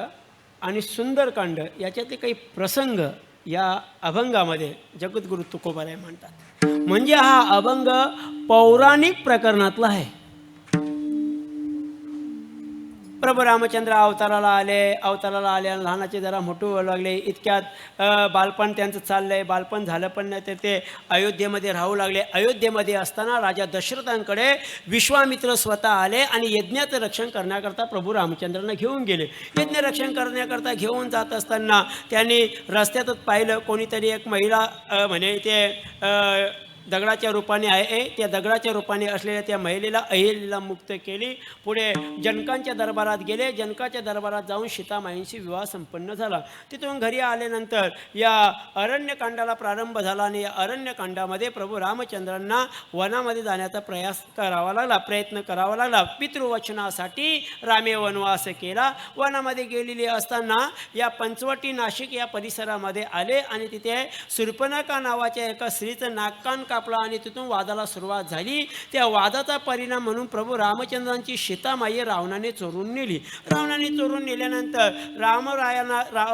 आणि सुंदरकांड याच्यातले काही प्रसंग या अभंगामध्ये जगद्गुरु तुकोबाराय म्हणतात. म्हणजे हा अभंग पौराणिक प्रकरणातला आहे. प्रभू रामचंद्र अवताराला आले, लहानाचे जरा मोठे होऊ लागले. इतक्यात बालपण त्यांचं चाललंय. बालपण झालं पण नाही तर ते अयोध्येमध्ये राहू लागले. अयोध्येमध्ये असताना राजा दशरथांकडे विश्वामित्र स्वतः आले आणि यज्ञाचं रक्षण करण्याकरता प्रभू रामचंद्रांना घेऊन गेले. यज्ञ रक्षण करण्याकरता घेऊन जात असताना त्यांनी रस्त्यातच पाहिलं कोणीतरी एक महिला म्हणे ते दगडाच्या रूपाने आहे. त्या दगडाच्या रूपाने असलेल्या त्या महिलेला अहिल्याला मुक्त केली. पुढे जनकांच्या दरबारात गेले. जनकाच्या दरबारात जाऊन सीतामाईंशी विवाह संपन्न झाला. तिथून घरी आल्यानंतर या अरण्यकांडाला प्रारंभ झाला आणि या अरण्यकांडामध्ये प्रभू रामचंद्रांना वनामध्ये जाण्याचा प्रयत्न करावा लागला. पितृवचनासाठी रामे वनवास केला. वनामध्ये गेलेली असताना या पंचवटी नाशिक या परिसरामध्ये आले आणि तिथे शूर्पणखा नावाच्या एका स्त्रीचं नाककान कापला आणि तिथून वादाला सुरुवात झाली. त्या वादाचा परिणाम म्हणून प्रभू रामचंद्रांची सीतामाई रावणाने चोरून नेली. रावणाने चोरून नेल्यानंतर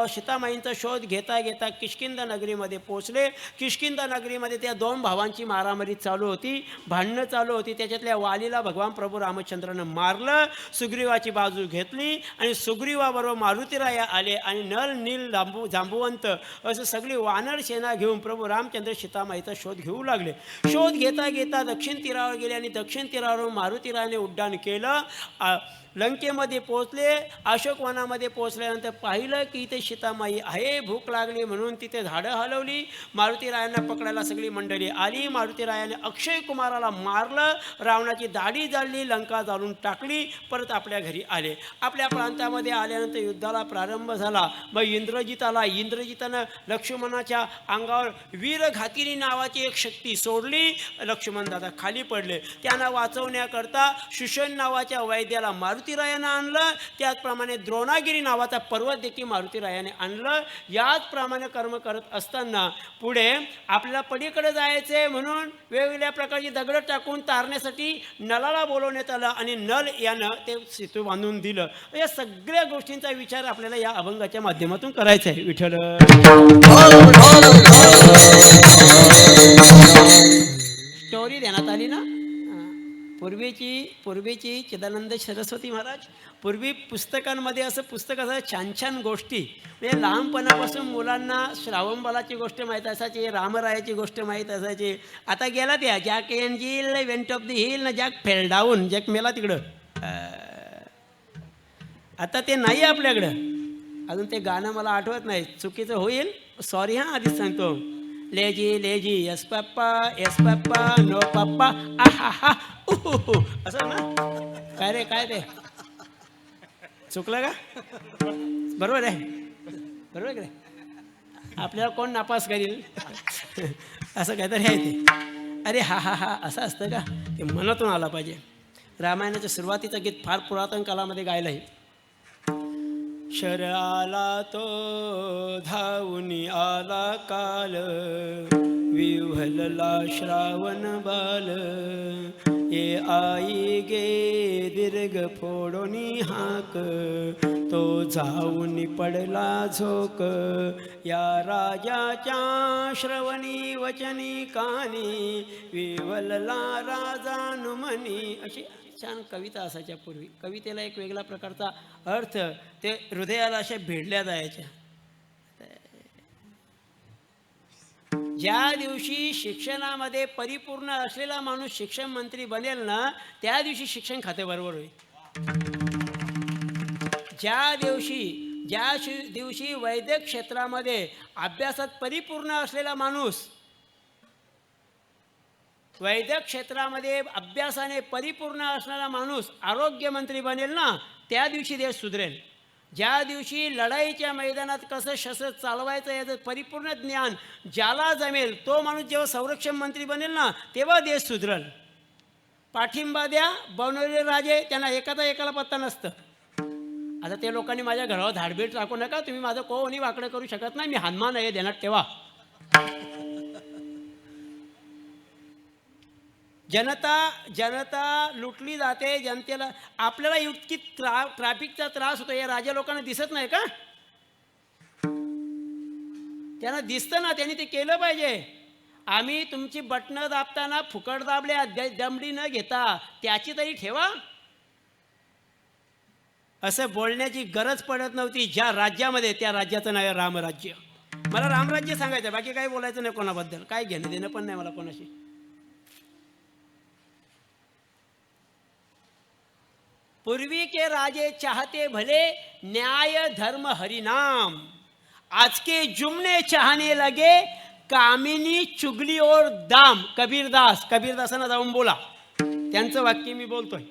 सीतामाईंचा शोध घेता घेता किष्किंधा नगरीमध्ये पोहोचले. किष्किंधा नगरीमध्ये त्या 2 भावांची मारामारी चालू होती, भांडणं चालू होती. त्याच्यातल्या वालीला भगवान प्रभू रामचंद्रानं मारलं. सुग्रीवाची बाजू घेतली आणि सुग्रीवाबरोबर मारुतीराय आले आणि नल नील जांबुवंत असं सगळी वानर सेना घेऊन प्रभू रामचंद्र सीतामाईचा शोध घेऊ लागले. शोध घेता घेता दक्षिण तीरावर गेले आणि दक्षिण तीरावर मारुतीरायाने उड्डाण केलं. लंकेमध्ये पोहोचले. अशोकवनामध्ये पोहोचल्यानंतर पाहिलं की इथे सीतामाई आहे. भूक लागली म्हणून तिथे झाडं हलवली. मारुतीरायांना पकडायला सगळी मंडळी आली. मारुतीरायाने अक्षय कुमाराला मारलं. रावणाची दाढी जाळली, लंका जाळून टाकली. परत आपल्या घरी आले. आपल्या प्रांतामध्ये आल्यानंतर युद्धाला प्रारंभ झाला. मग इंद्रजित आला. इंद्रजितानं लक्ष्मणाच्या अंगावर वीरघातिनी नावाची एक शक्ती सोडली. लक्ष्मण दादा खाली पडले. त्यांना वाचवण्याकरता सुषण नावाच्या वैद्याला मारुतीरायानं आणलं. त्याचप्रमाणे द्रोणागिरी नावाचा पर्वत देखील मारुतीरायाने आणलं. याचप्रमाणे कर्म करत असताना पुढे आपल्याला पलीकडे जायचे म्हणून वेगवेगळ्या प्रकारची दगड टाकून तारण्यासाठी नलाला बोलवण्यात आलं आणि नल यानं ते सेतू बांधून दिलं. या सगळ्या गोष्टींचा विचार आपल्याला या अभंगाच्या माध्यमातून करायचा आहे. विठ्ठल स्टोरी देण्यात आली ना. पूर्वीची चिदानंद सरस्वती महाराज पूर्वी पुस्तकांमध्ये असं पुस्तक असायचं छान छान गोष्टी. म्हणजे लहानपणापासून मुलांना श्रावणबाळाची गोष्ट माहीत असायची, रामरायाची गोष्ट माहीत असायची. आता गेला त्या jack angel went of the hill ना जॅक फेल डाऊन, जॅक मेला तिकडं. आता ते नाही आपल्याकडं. अजून ते गाणं मला आठवत नाही, चुकीचं होईल सॉरी हां, आधीच सांगतो. लेजी लेजी यस पप्पा नो पप्पा आहा हा असं ना. काय रे काय ते चुकलं का? बरोबर आहे, बरोबर आहे. आपल्याला कोण नापास करील असं काहीतरी आहे ते. अरे हा हा हा असं असतं का? ते मनातून आला पाहिजे. रामायणाच्या सुरुवातीचं गीत फार पुरातन कालामध्ये गायलं आहे. शरळाला तो धावून आला काल, विव्हलला श्रावण बाल, ये आई गे दीर्घ फोडोनी हाक, तो जाऊन पडला झोक, या राजाच्या श्रवणी वचनी कानी, विव्हलला राजा नुमनी. अशी छान कविता असायच्या पूर्वी. कवितेला एक वेगळा प्रकारचा अर्थ, ते हृदयाला अशा भिडल्या जायच्या. ज्या दिवशी शिक्षणामध्ये परिपूर्ण असलेला माणूस शिक्षण मंत्री बनेल ना, त्या दिवशी शिक्षण खाते बरोबर होईल. ज्या दिवशी वैद्यक क्षेत्रामध्ये अभ्यासात परिपूर्ण असलेला माणूस, वैद्यक क्षेत्रामध्ये अभ्यासाने परिपूर्ण असणारा माणूस आरोग्यमंत्री बनेल ना, त्या दिवशी देश सुधरेल. ज्या दिवशी लढाईच्या मैदानात कसं शस्त्र चालवायचं याचं परिपूर्ण ज्ञान ज्याला जमेल, तो माणूस जेव्हा संरक्षण मंत्री बनेल ना, तेव्हा देश सुधरेल. पाठिंबा द्या बनवलेले राजे, त्यांना एकाला पत्ता नसतं. आता ते लोकांनी माझ्या घरावर धाडबीड टाकू नका, तुम्ही माझं कोणी वाकडं करू शकत नाही, मी हनुमान आहे, ध्यानात ठेवा. जनता लुटली जाते. जनतेला आपल्याला इतकी ट्रॅफिकचा त्रास होतो, या राजा लोकांना दिसत नाही का? त्यांना दिसतं ना, त्यांनी ते केलं पाहिजे. आम्ही तुमची बटणं दाबताना फुकट दाबल्या, दमडी न घेता, त्याची तरी ठेवा. असं बोलण्याची गरज पडत नव्हती ज्या राज्यामध्ये. त्या राज्याचं नाव आहे रामराज्य. मला रामराज्य सांगायचं, बाकी काही बोलायचं नाही कोणाबद्दल. काय घेणं देणं पण नाही मला कोणाशी. पूर्वी के राजे चाहते भले, न्याय धर्म हरिनाम, आज के जुमने चाहने लगे, कामिनी चुगली और दाम. कबीरदासांना जाऊन बोला, त्यांचं वाक्य मी बोलतोय.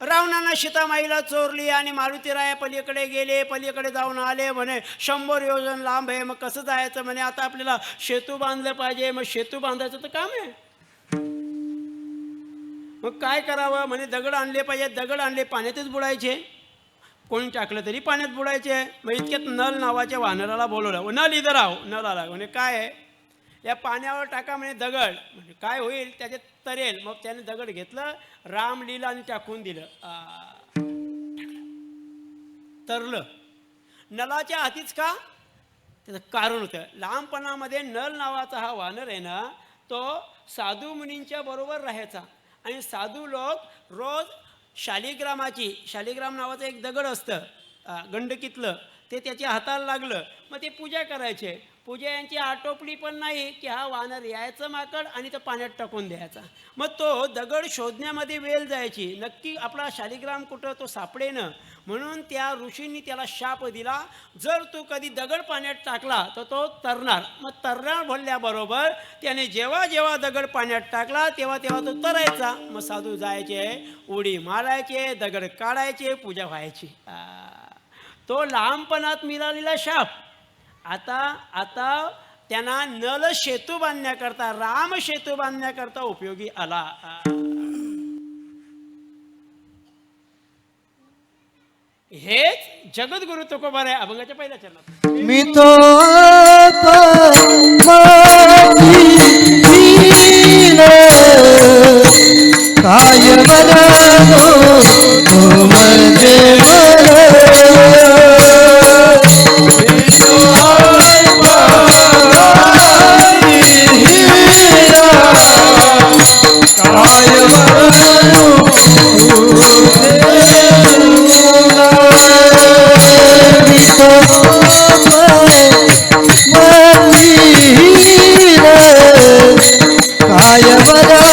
रावणानं सीतामाईला चोरली आणि मारुतीराया पलीकडे गेले. पलीकडे जाऊन आले, म्हणे 100 योजन लांब आहे, मग कसं जायचं? म्हणे आता आपल्याला सेतू बांधलं पाहिजे. मग सेतू बांधायचं तर काम आहे, मग काय करावं? म्हणे दगड आणले पाहिजे. दगड आणले, पाण्यातच बुडायचे, कोणी टाकलं तरी पाण्यात बुडायचे. मग इतक्यात नल नावाच्या वानराला बोलवलं. नल इधर आव. नल आला. म्हणे काय आहे? या पाण्यावर टाका म्हणे दगड. म्हणजे काय होईल? त्याच्यात तरेल. मग त्याने दगड घेतलं, रामलीला आणि टाकून दिलं. तरलं. नलाच्या हातीच का? त्याचं कारण होतं. लहानपणामध्ये नल नावाचा हा वानर आहे ना, तो साधू मुनींच्या बरोबर राहायचा. आणि साधू लोक रोज शालिग्राम नावाचं एक दगड असतं गंडकीतलं, ते त्याच्या हाताला लागलं, मग ते पूजा करायचे. पूजा यांची आटोपली पण नाही की हा वानर यायचं माकड आणि तो पाण्यात टाकून द्यायचा. मग तो दगड शोधण्यामध्ये वेळ जायची. नक्की आपला शालिग्राम कुठं, तो सापडेनं. म्हणून त्या ऋषींनी त्याला शाप दिला, जर तू कधी दगड पाण्यात टाकला तर तो तरणार. मग तरणार बोलल्याबरोबर त्याने जेव्हा जेव्हा दगड पाण्यात टाकला तेव्हा तेव्हा तो तरायचा. मग साधू जायचे, उडी मारायचे, दगड काढायचे, पूजा व्हायची. तो लहानपणात मिळालेला शाप आता त्यांना नल सेतू बांधण्याकरता, राम सेतू बांधण्याकरता उपयोगी आला. हेच जगद्गुरु तुकोबा आहे अभंगाच्या पहिल्या चरणात. मी तो काय बनो तो म्हणजे काय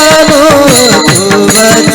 बनो तू बच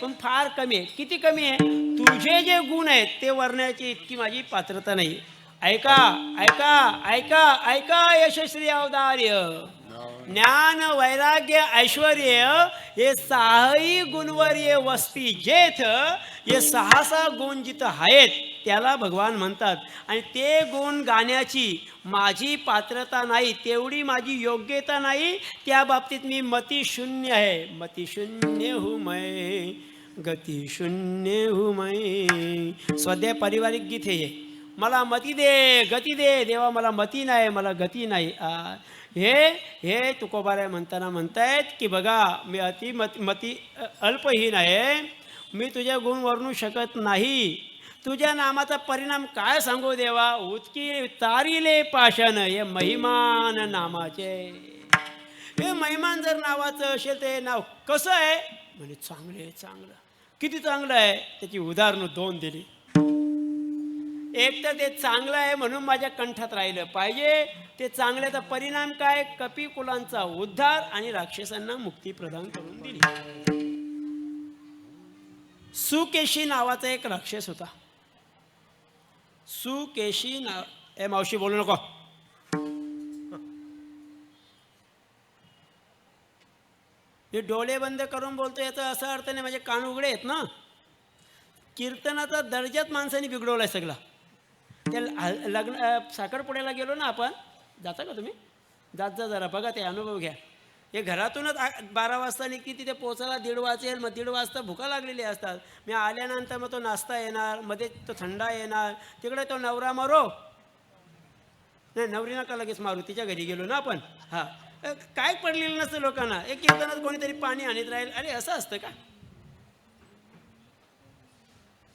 तुझ्याकडून फार कमी आहे. किती कमी आहे? तुझे जे गुण आहेत ते वर्ण्याची इतकी माझी पात्रता नाही. ऐका ऐका ऐका ऐका यशस्वी अवतार्य, ज्ञान वैराग्य ऐश्वर्य हे सहाही गुणवर्य वस्ती जेथ, हे 6 गुण जिथं आहेत त्याला भगवान म्हणतात. आणि ते गुण गाण्याची माझी पात्रता नाही, तेवढी माझी योग्यता नाही. त्या बाबतीत मी मतिशून्य आहे. मतिशून्य हूँ मैं, गती शून्य हूँ मैं. स्वाध्याय पारिवारिक गीत हे. मला मती दे, गती दे देवा, मला मती नाही, मला गती नाही. हे तुकोबाराय म्हणताना म्हणतायत की बघा, मी मती अल्पहीन आहे, मी तुझे गुण वर्णू शकत नाही. तुझ्या नामाचा परिणाम काय सांगू देवा? उतकी तारिले पाषाण हे महिमान नामाचे. हे महिमान जर नावाचं असेल ते नाव कसं आहे म्हणजे चांगले, चांगलं. किती चांगलं आहे त्याची उदाहरणं 2 दिली. एक तर ते चांगलं आहे म्हणून माझ्या कंठात राहिलं पाहिजे. ते चांगल्याचा परिणाम काय? कपिकुलांचा उद्धार आणि राक्षसांना मुक्ती प्रदान करून दिली. सुकेशी नावाचा एक राक्षस होता. सुकेशी नाव. ए मावशी बोलू नको. मी डोळे बंद करून बोलतो याचा असा अर्थ नाही माझे कान उघडे आहेत ना. कीर्तनाचा दर्जाच माणसाने बिघडवलाय सगळा. त्या लग्न साखरपुड्याला गेलो ना आपण, जाता का तुम्ही? जात जा जरा, बघा ते अनुभव घ्या. हे घरातूनच 12 वाजता निघती, तिथे पोचायला 1:30 वाजेल. मग 1:30 वाजता भुका लागलेली असतात. मी आल्यानंतर मग तो नाश्ता येणार, मध्ये तो थंडा येणार, तिकडे तो नवरा मारो नाही, नवरी नका लगेच मारू, तिच्या घरी गेलो ना आपण. हां, काय पडलेलं नसतं लोकांना. एक कीर्तनात कोणीतरी पाणी आणत राहील. अरे असं असतं का?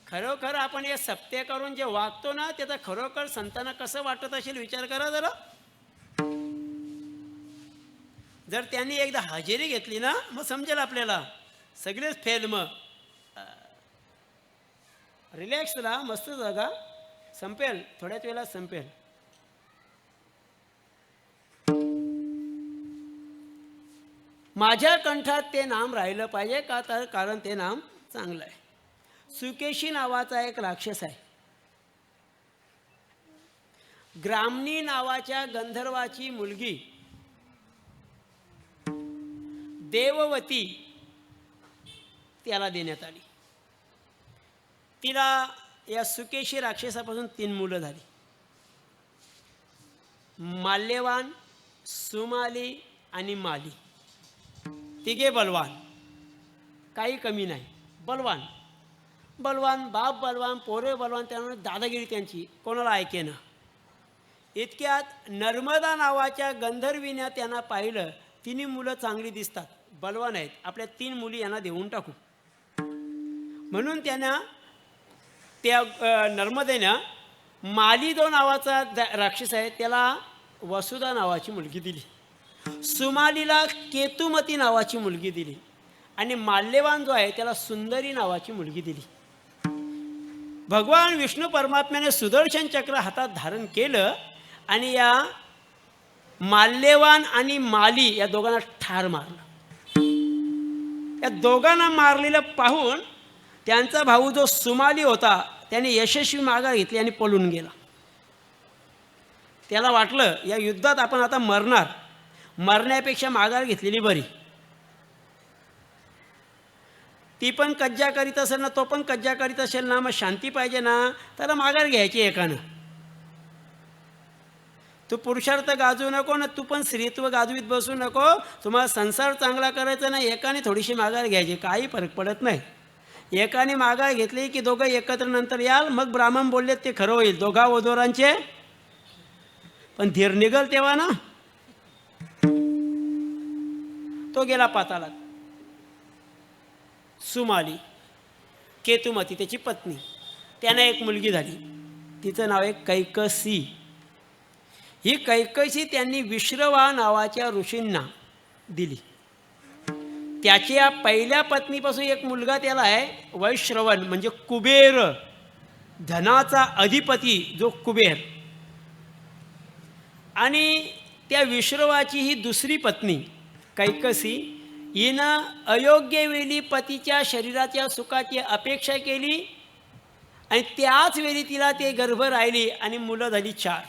खरोखर आपण हे सत्य करून जे वागतो ना, त्याचा खरोखर संतांना कसं वाटत असेल विचार करा जरा. जर त्यांनी एकदा हजेरी घेतली ना, मग समजेल आपल्याला. सगळेच फेल. मग रिलॅक्स राहा, मस्त जागा, संपेल थोड्याच वेळात संपेल. माझ्या कंठात ते नाम राहिलं पाहिजे का? तर कारण ते नाम चांगलं आहे. सुकेशी नावाचा एक राक्षस आहे. ग्रामणी नावाच्या गंधर्वाची मुलगी देववती त्याला देण्यात आली. तिला या सुकेशी राक्षसापासून 3 मुलं झाली. माल्यवान, सुमाली आणि माली. तिघे बलवान, काही कमी नाही. बलवान बलवान, बाप बलवान, पोरे बलवान. त्यामुळे दादागिरी त्यांची कोणाला ऐकेना. इतक्यात नर्मदा नावाच्या गंधर्वीने त्यांना पाहिलं. 3 मुलं चांगली दिसतात, बलवान आहेत, आपल्या 3 मुली यांना देऊन टाकू. म्हणून त्यांना त्या नर्मदेनं माली जो नावाचा राक्षस आहे त्याला वसुधा नावाची मुलगी दिली. सुमालीला केतुमती नावाची मुलगी दिली. आणि माल्यवान जो आहे त्याला सुंदरी नावाची मुलगी दिली. भगवान विष्णू परमात्म्याने सुदर्शन चक्र हातात धारण केलं आणि या माल्यवान आणि माली या दोघांना ठार मारलं. या दोघांना मारलेलं पाहून त्यांचा भाऊ जो सुमाली होता त्याने यशस्वी माघार घेतली आणि पळून गेला. त्याला वाटलं या युद्धात आपण आता मरणार, मरण्यापेक्षा माघार घेतलेली बरी. ती पण कज्जा करीत असेल ना, तो पण कज्जा करीत असेल ना, मग शांती पाहिजे ना, त्याला माघार घ्यायची एकानं. तू पुरुषार्थ गाजवू नको ना, तू पण स्त्रीत्व गाजवीत बसू नको. तुम्हाला संसार चांगला करायचा ना, एकाने थोडीशी माघार घ्यायची, काही फरक पडत नाही. एकाने माघार घेतली की दोघं एकत्र नंतर याल. मग ब्राह्मण बोललेत ते खरं होईल, दोघा वधोरांचे. पण धीर निघल तेव्हा ना. तो गेला पाताळात. सुमाली, केतुमती त्याची पत्नी, त्यानं एक मुलगी झाली. तिचं नाव आहे कैकसी. ही कैकसी त्यांनी विश्रवा नावाच्या ऋषींना दिली. त्याच्या पहिल्या पत्नीपासून एक मुलगा त्याला आहे वैश्रवण, म्हणजे कुबेर, धनाचा अधिपती जो कुबेर. आणि त्या विश्रवाची ही दुसरी पत्नी कैकसी हिनं अयोग्य वेळी पतीच्या शरीराच्या सुखाची अपेक्षा केली आणि त्याच वेळी तिला ते गर्भ राहिली आणि मुलं झाली 4.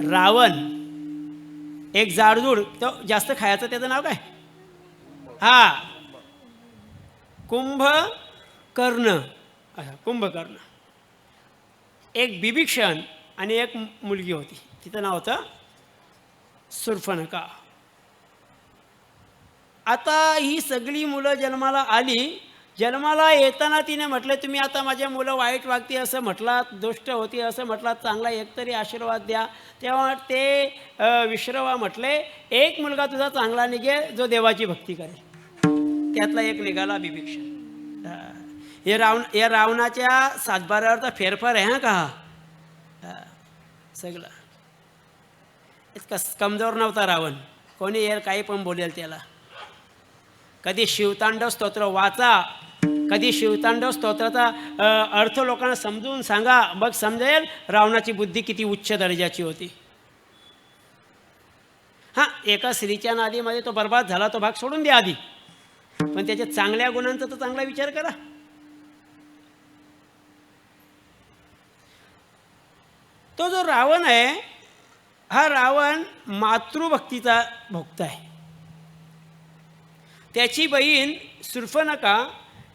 रावण एक जाडजूड, तो जास्त खायचं, त्याचं नाव काय? कुंभकर्ण. कुंभकर्ण. एक बिभीषण आणि एक मुलगी होती, तिचं नाव होतं शूर्पणखा. आता ही सगळी मुलं जन्माला आली. जन्माला येताना तिने म्हटलं, तुम्ही आता माझ्या मुलं वाईट वागते असं म्हटलात, दुष्ट होती असं म्हटलात, चांगला एकतरी आशीर्वाद द्या. तेव्हा ते विश्रवा म्हटले, एक मुलगा तुझा चांगला निघे जो देवाची भक्ती करेल. त्यातला एक निघाला बिभीषण. या रावणाच्या सातबाऱ्यावरचा फेरफार आहे का सगळं. इतका कमजोर नव्हता रावण, कोणी येईल काही पण बोलेल त्याला. कधी शिवतांडव स्तोत्र वाचा, कधी शिवतांडव स्तोत्राचा अर्थ लोकांना समजून सांगा, मग समजेल रावणाची बुद्धी किती उच्च दर्जाची होती. एका स्त्रीच्या नादीमध्ये तो बर्बाद झाला, तो भाग सोडून द्या आधी, पण त्याच्या चांगल्या गुणांचा तर चांगला विचार करा. तो जो रावण आहे, हा रावण मातृभक्तीचा भक्त आहे. त्याची बहीण शूर्पणखा,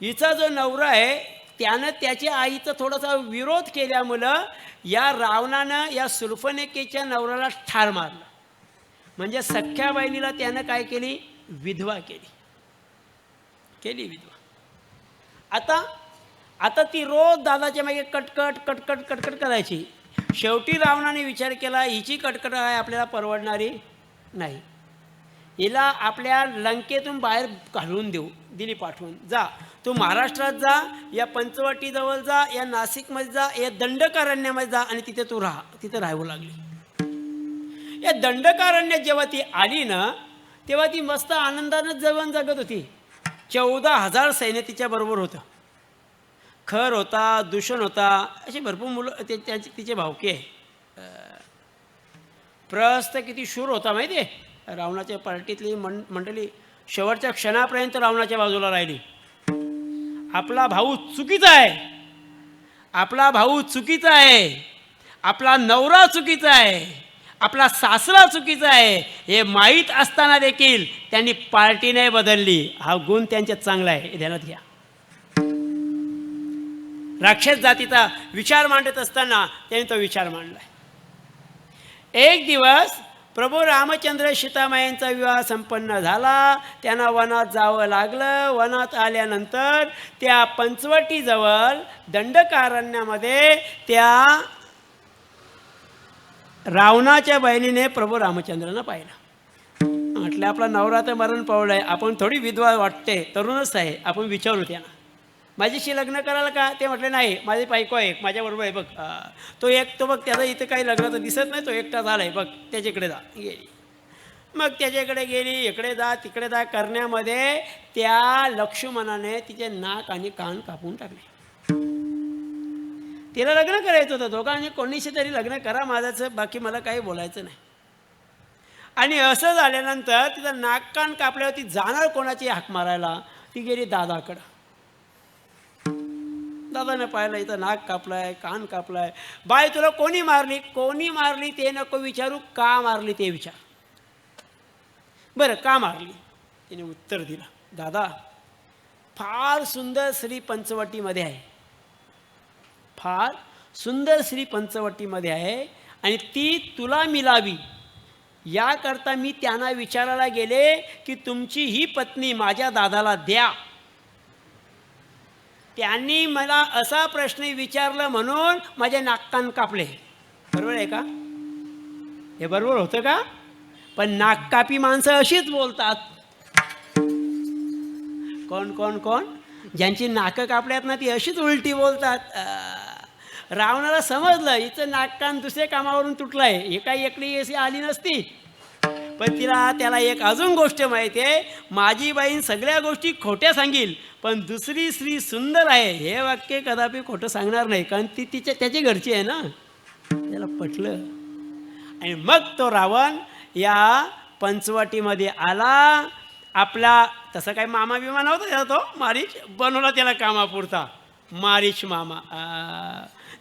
हिचा जो नवरा आहे, त्यानं त्याच्या आईचा थोडासा विरोध केल्यामुळं या रावणानं या शूर्पणखेच्या नवऱ्याला ठार मारलं. म्हणजे सख्या बहिणीला त्यानं काय केली? विधवा केली विधवा. आता ती रोज दादाच्या मागे कटकट करायची. शेवटी रावणाने विचार केला, हिची कटकट आहे आपल्याला परवडणारी नाही, हिला आपल्या लंकेतून बाहेर घालून दिली पाठवून. जा तू महाराष्ट्रात जा, या पंचवटीजवळ जा, या नाशिकमध्ये जा, या दंडकारण्यामध्ये जा आणि तिथे तू राहा. तिथे राहावं लागली. या दंडकारण्यात जेव्हा ती आली ना, तेव्हा ती मस्त आनंदानं जीवन जगत होती. 14,000 सैन्य तिच्याबरोबर होतं. खर होता, दूषण होता, अशी भरपूर मुलं तिचे भावके आहे. प्रहस्त किती शूर होता माहिती आहे. रावणाच्या पार्टीतली मंडळी शेवटच्या क्षणापर्यंत रावणाच्या बाजूला राहिली. आपला भाऊ चुकीचा आहे, आपला भाऊ चुकीचा आहे, आपला नवरा चुकीचा आहे, आपला सासरा चुकीचा आहे, हे माहीत असताना देखील त्यांनी पार्टी नाही बदलली. हा गुण त्यांच्यात चांगला आहे, हे ध्यानात घ्या. राक्षस जातीचा विचार मांडत असताना त्यांनी तो विचार मांडलाय. एक दिवस प्रभू रामचंद्र सीतामाईंचा विवाह संपन्न झाला. त्यांना वनात जावं लागलं. वनात आल्यानंतर त्या पंचवटीजवळ दंडकारण्यामध्ये त्या रावणाच्या बहिणीने प्रभू रामचंद्रांना पाहिलं. म्हटलं, आपला नवरा तर मरण पावलाय, आपण थोडी विधवा वाटते, तरुणच आहे, आपण विचारू त्यांना, माझ्याशी लग्न करायला का? ते म्हटले, नाही, माझी बायको आहे, माझ्याबरोबर आहे बघ. तो बघ, त्याचा इथं काही लग्नाचं दिसत नाही, तो एकटा झालाय बघ, त्याच्याकडे जा. गेली. मग त्याच्याकडे गेली, इकडे जा तिकडे जा करण्यामध्ये त्या लक्ष्मणाने तिचे नाक आणि कान कापून टाकले. तिला लग्न करायचं होतं. दोघांनी कोणीशी तरी लग्न करा माझ्याचं, बाकी मला काही बोलायचं नाही. आणि असं झाल्यानंतर तिचं नाक कान कापल्यावर ती जाणार कोणाची हाक मारायला? ती गेली दादाकडं. दादाने पाहिलं, इथं नाक कापलाय, कान कापलाय. बाय, तुला कोणी मारली ते नको विचारू, का मारली ते विचार. बरं, का मारली? तिने उत्तर दिलं, दादा, फार सुंदर स्त्री पंचवटीमध्ये आहे, फार सुंदर स्त्री पंचवटीमध्ये आहे आणि ती तुला मिळावी याकरता मी त्यांना विचारायला गेले की तुमची ही पत्नी माझ्या दादाला द्या. त्यांनी मला असा प्रश्न विचारला म्हणून माझे नाककान कापले. बरोबर आहे का? हे बरोबर होतं का? पण नाककापी माणसं अशीच बोलतात. कोण कोण कोण ज्यांची नाकं कापल्यात ना, ती अशीच उलटी बोलतात. रावणाला समजलं हिचं नाककान दुसऱ्या कामावरून तुटलंय, हे काही एकली अशी आली नसती. पण त्याला एक अजून गोष्ट माहिती आहे, माझी बहीण सगळ्या गोष्टी खोट्या सांगील, पण दुसरी स्त्री सुंदर आहे हे वाक्य कदापि खोटं सांगणार नाही, कारण ती त्याची घरची आहे ना. त्याला पटलं. आणि मग तो रावण या पंचवटीमध्ये आला आपला तसं काही मामा बिमा नव्हता त्याला, तो मारीच बनवला त्याला कामापुरता, मारीच मामा.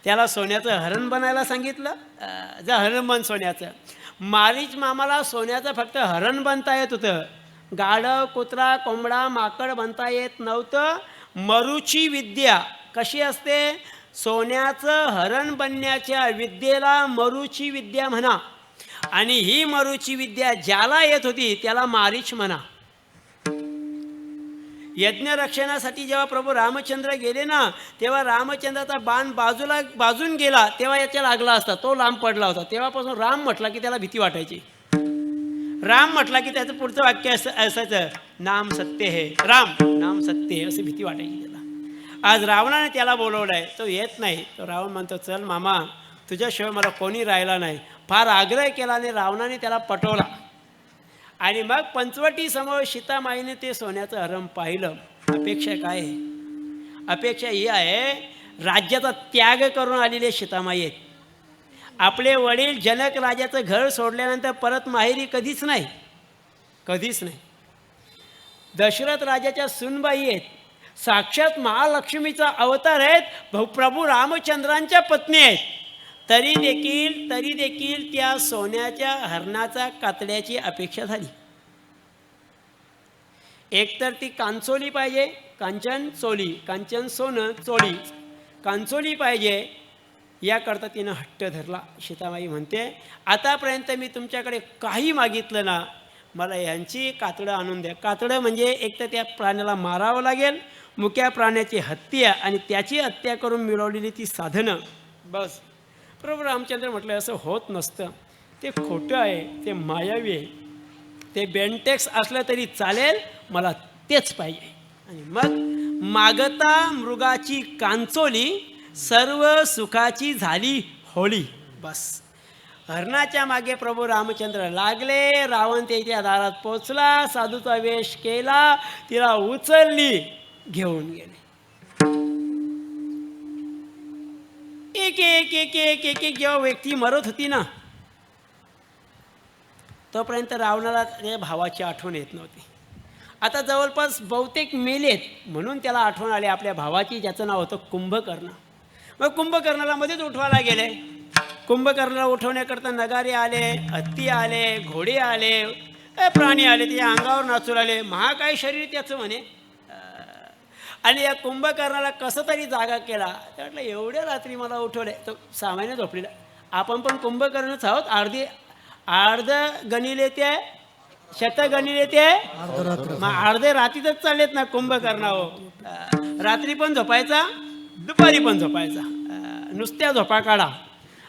त्याला सोन्याचं हरण बनायला सांगितलं, जा हरण बन सोन्याचं. मारीच मामाला सोन्याचं फक्त हरण बनता येत होतं, गाढव कुत्रा कोंबडा माकड बनता येत नव्हतं. मरुची विद्या कशी असते? सोन्याचं हरण बनण्याच्या विद्येला मरुची विद्या म्हणा. आणि ही मरुची विद्या ज्याला येत होती त्याला मारीच म्हणा. यज्ञरक्षणासाठी जेव्हा प्रभू रामचंद्र गेले ना, तेव्हा रामचंद्राचा बाण बाजून गेला तेव्हा याच्या लागला असता, तो लांब पडला होता. तेव्हापासून राम म्हटला की त्याला भीती वाटायची. राम म्हटला की त्याचं पुढचं वाक्य असायचं, नाम सत्य हे, राम नाम सत्य हे, अशी भीती वाटायची त्याला. आज रावणाने त्याला बोलवलंय, तो येत नाही. तो रावण म्हणतो, चल मामा, तुझ्याशिवाय मला कोणी राहिला नाही. फार आग्रह केला आणि रावणाने त्याला पटवला. आणि मग पंचवटीसमोर सीतामाईने ते सोन्याचं हरण पाहिलं. अपेक्षा काय आहे? अपेक्षा ही आहे, राज्याचा त्याग करून आलेले सीतामाई आहेत. आपले वडील जनक राजाचं घर सोडल्यानंतर परत माहेरी कधीच नाही, कधीच नाही. दशरथ राजाच्या सुनबाई आहेत, साक्षात महालक्ष्मीचा अवतार आहेत, प्रभू रामचंद्रांच्या पत्नी आहेत. तरी देखील त्या सोन्याच्या हरणाचा कातड्याची अपेक्षा झाली. एकतर ती कांचोली पाहिजे, कांचन चोली, कांचन सोनं चोळी, कांचोली पाहिजे, याकरता तिनं हट्ट धरला. सीतामाई म्हणते, आतापर्यंत मी तुमच्याकडे काही मागितलं ना, मला यांची कातडं आणून द्या. कातडं म्हणजे एक तर त्या प्राण्याला मारावं लागेल, मुक्या प्राण्याची हत्या आणि त्याची हत्या करून मिळवलेली ती साधनं, बस. प्रभू रामचंद्र म्हटलं, असं होत नसतं, ते खोटं आहे, ते मायावी आहे, ते बेंटेक्स असलं तरी चालेल, मला तेच पाहिजे. आणि मग मागता मृगाची कांचोली, सर्व सुखाची झाली होळी. बस, हरणाच्या मागे प्रभू रामचंद्र लागले. रावण त्याच्या दारात पोचला, साधूचा वेश केला, तिला उचलली, घेऊन गेले. एक एक एक एक एक एक जेव्हा व्यक्ती मरत होती ना, तोपर्यंत रावणाला त्या भावाची आठवण येत नव्हती. आता जवळपास बहुतेक मेलेत, म्हणून त्याला आठवण आली आपल्या भावाची, ज्याचं नाव होतं कुंभकर्ण. मग कुंभकर्णाला मध्येच उठवायला गेले. कुंभकर्णाला उठवण्याकरता नगारे आले, हत्ती आले, घोडे आले, प्राणी आले, त्याच्या अंगावर नाचू लागले. महाकाय शरीर त्याचं म्हणे. आणि या कुंभकर्णाला कसं तरी जागा केला. त्या म्हटलं, एवढ्या रात्री मला उठवले. तो सामान्य झोपलेला. आपण पण कुंभकर्णच आहोत. अर्ध गणिले ते शत गणिले ते अर्धे रात्रीतच चाललेत ना कुंभकर्ण. हो, रात्री पण झोपायचा, दुपारी पण झोपायचा, नुसत्या झोपा काढा.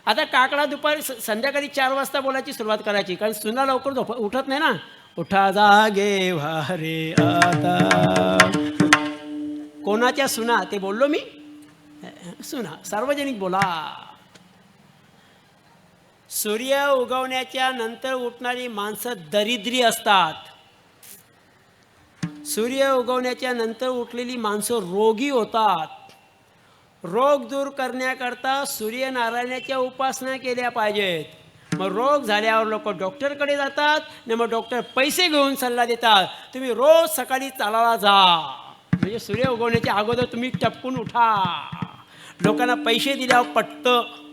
आता काकडा दुपारी संध्याकाळी 4 वाजता बोलायची सुरुवात करायची, कारण सुना लवकर उठत नाही ना. उठा जागे वारे आता. कोणाच्या सुना ते बोललो मी? सुना, सार्वजनिक बोला. सूर्य उगवण्याच्या नंतर उठणारी माणसं दरिद्री असतात. सूर्य उगवण्याच्या नंतर उठलेली माणसं रोगी होतात. रोग दूर करण्याकरता सूर्यनारायणाच्या उपासना केल्या पाहिजेत. मग रोग झाल्यावर लोक डॉक्टरकडे जातात, आणि मग डॉक्टर पैसे घेऊन सल्ला देतात, तुम्ही रोज सकाळी चालायला जा. म्हणजे सूर्य उगवण्याच्या अगोदर तुम्ही टपकून उठा. लोकांना पैसे दिल्यावर पटतं.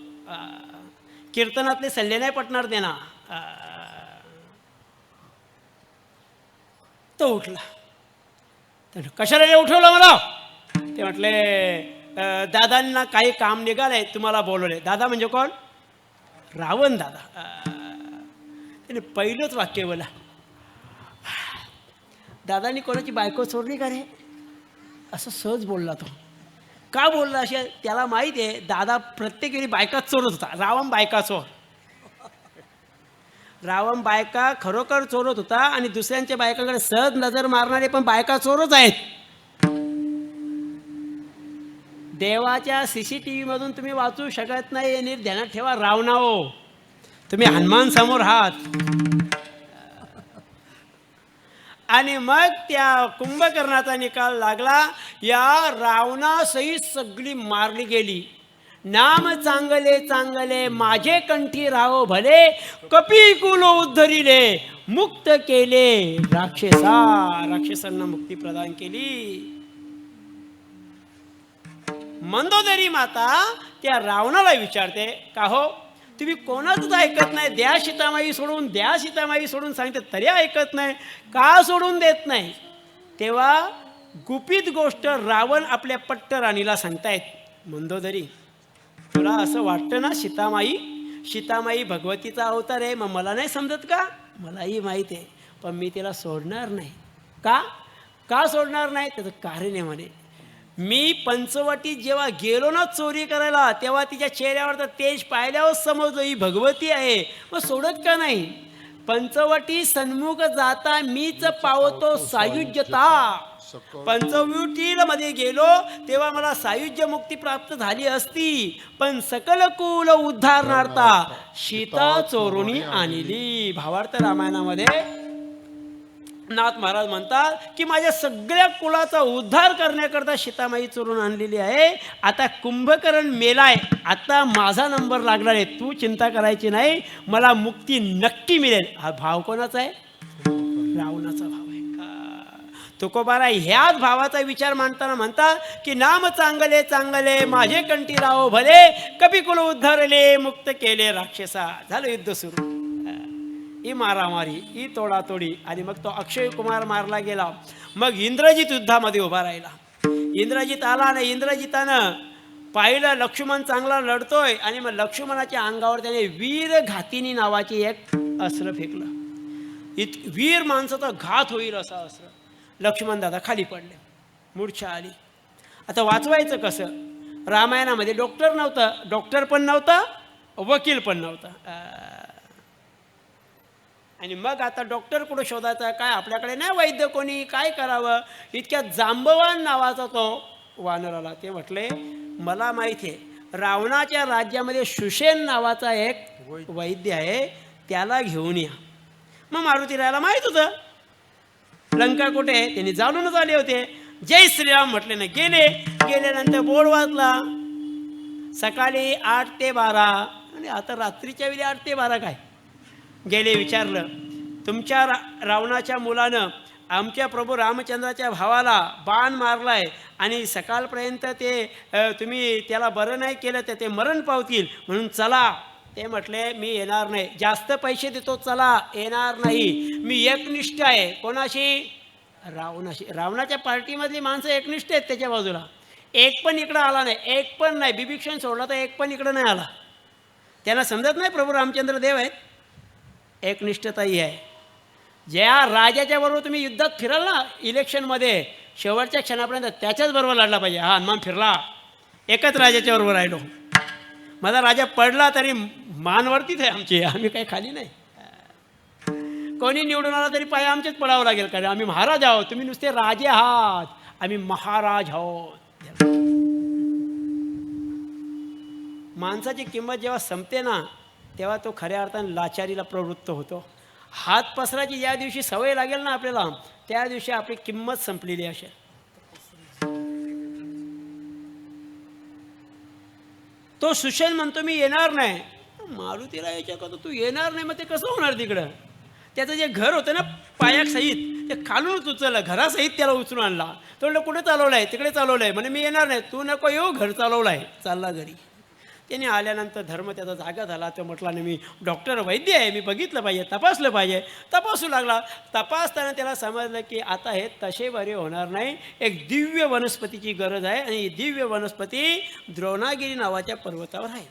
कीर्तनातले सल्ले नाही पटणार देना. तो उठला. तर कशाला रे उठवलं मला? ते म्हटले, दादांना काही काम निघालंय, तुम्हाला बोलवले. दादा म्हणजे कोण? रावण दादा. त्याने पहिलंच वाक्य बोला, दादांनी कोणाची बायको चोरली का रे? असं सहज बोलला तो. का बोलला असे? त्याला माहीत आहे दादा प्रत्येक वेळी बायकाच चोरत होता. रावण बायका चोर. रावण बायका खरोखर चोरत होता, आणि दुसऱ्यांच्या बायकांकडे सहज नजर मारणारे पण बायका चोरच आहेत. देवाच्या CCTV मधून तुम्ही वाचू शकत नाही, आणि ध्यानात ठेवा रावणाओ, तुम्ही हनुमान समोर आहात. आणि मग त्या कुंभकर्णाचा निकाल लागला. या रावणासहित सगळी मारली गेली. नाम चांगले चांगले माझे कंठी राहो भले, कपी कुल उद्धरिले मुक्त केले राक्षसा. राक्षसांना मुक्ती प्रदान केली. मंदोदरी माता त्या रावणाला विचारते, का हो तुम्ही कोणाचंच ऐकत नाही, द्या सीतामाई सोडून, द्या सीतामाई सोडून सांगते तरी ऐकत नाही, का सोडून देत नाही? तेव्हा गुपित गोष्ट रावण आपल्या पट्ट राणीला सांगतायत, मंदोदरी तुला असं वाटतं ना सीतामाई भगवतीचा अवतार आहे, मग मला नाही समजत का? मलाही माहीत आहे, पण मी तिला सोडणार नाही. का सोडणार नाही? त्याचं कारण आहे म्हणे, मी पंचवटीत जेव्हा गेलो ना चोरी करायला, तेव्हा तिच्या चेहऱ्यावर तेज पाहिल्यावर समजलो ही भगवती आहे, मग सोडत का नाही? पंचवटी सन्मुख जाता मीच पावतो सायुज्यता. पंचवटीमध्ये गेलो तेव्हा मला सायुज्य मुक्ती प्राप्त झाली असती, पण सकल कुल उद्धारणार्था सीता चोरुनी आणली. भावार्थ रामायणामध्ये नाथ महाराज म्हणतात की माझ्या सगळ्या कुलाचा उद्धार करण्याकरता सीतामाई चोरून आणलेली आहे. आता कुंभकर्ण मेलाय, आता माझा नंबर लागणार आहे, तू चिंता करायची नाही, मला मुक्ती नक्की मिळेल. हा भाव कोणाचा आहे? रावणाचा भाव आहे. तुकोबाराय ह्याच भावाचा विचार मांडताना म्हणतात की नाम चांगले चांगले माझे कंठी राहो भले, कपी कुल उद्धारले मुक्त केले राक्षसा. झालं युद्ध सुरू, ही मारामारी, ही तोडातोडी, आणि मग तो अक्षय कुमार मारला गेला. मग इंद्रजित युद्धामध्ये उभा राहिला. इंद्रजित आला आणि इंद्रजितानं पाहिलं लक्ष्मण चांगला लढतोय, आणि मग लक्ष्मणाच्या अंगावर त्याने वीरघातिनी नावाची एक अस्त्र फेकलं. वीर माणसाचा घात होईल असं अस्त्र. लक्ष्मण दादा खाली पडले, मूर्छा आली. आता वाचवायचं कसं? रामायणामध्ये डॉक्टर नव्हता, डॉक्टर पण नव्हता, वकील पण नव्हता. आणि मग आता डॉक्टर कुठं शोधायचा? काय आपल्याकडे नाही वैद्य कोणी, काय करावं? इतक्या जांबवान नावाचा तो वानर आला. ते म्हटले मला माहिती आहे रावणाच्या राज्यामध्ये सुषेण नावाचा एक वैद्य आहे, त्याला घेऊन या. मग मारुतीरायाला माहीत होतं लंका कुठे आहे, त्यांनी जाणूनच आले होते. जय श्रीराम म्हटले ना गेले. गेल्यानंतर बोर्ड वाचला, सकाळी 8 ते 12, आणि आता रात्रीच्या वेळी 8 ते 12 काय? गेले, विचारलं तुमच्या रावणाच्या मुलानं आमच्या प्रभू रामचंद्राच्या भावाला बाण मारलाय, आणि सकाळपर्यंत ते तुम्ही त्याला बरं नाही केलं तर ते मरण पावतील, म्हणून चला. ते म्हटले मी येणार नाही, जास्त पैसे देतो, चला, येणार नाही. मी एकनिष्ठ आहे. कोणाशी? रावणाशी. रावणाच्या पार्टीमधली माणसं एकनिष्ठ आहेत त्याच्या बाजूला. एक पण इकडं आला नाही, एक पण नाही. बिभीषण सोडला तर एक पण इकडं नाही आला. त्यांना समजत नाही प्रभू रामचंद्र देव आहेत. एकनिष्ठताही आहे. ज्या राजाच्या बरोबर तुम्ही युद्धात फिराल ना इलेक्शनमध्ये, शेवटच्या क्षणापर्यंत त्याच्याच बरोबर लढला पाहिजे. हा हनुमान फिरला, एकच राजाच्या बरोबर राहिलो. माझा राजा पडला तरी मानवरतीच आहे आमची, आम्ही काही खाली नाही. कोणी निवडून आला तरी पाय आमचेच पडावं लागेल, कारण आम्ही महाराज आहोत, तुम्ही नुसते राजे आहात, आम्ही महाराज आहोत. माणसाची किंमत जेव्हा संपते ना, तेव्हा तो खऱ्या अर्थाने लाचारीला प्रवृत्त होतो. हात पसराची ज्या दिवशी सवय लागेल ना आपल्याला, त्या दिवशी आपली किंमत संपलेली असेल. तो सुषेण म्हणतो मी येणार नाही. मारुतीला याच्या का तू येणार नाही, मग ते कसं होणार तिकडं? त्याचं जे घर होतं ना पायासहित, ते खालूनच उचललं, घरासहित त्याला उचलून आणला. तो म्हणलं कुठे चालवलं आहे? तिकडे चालवलं आहे. म्हणे मी येणार नाही. तू नको येऊ, घर चालवलं आहे. चालला घरी. त्याने आल्यानंतर धर्म त्याचा जागा झाला. तो म्हटला नाही मी डॉक्टर वैद्य आहे, मी बघितलं पाहिजे, तपासलं पाहिजे. तपासू लागला. तपासताना त्याला समजलं की आता हे तसे बरे होणार नाही, एक दिव्य वनस्पतीची गरज आहे, आणि दिव्य वनस्पती द्रोणागिरी नावाच्या पर्वतावर आहे.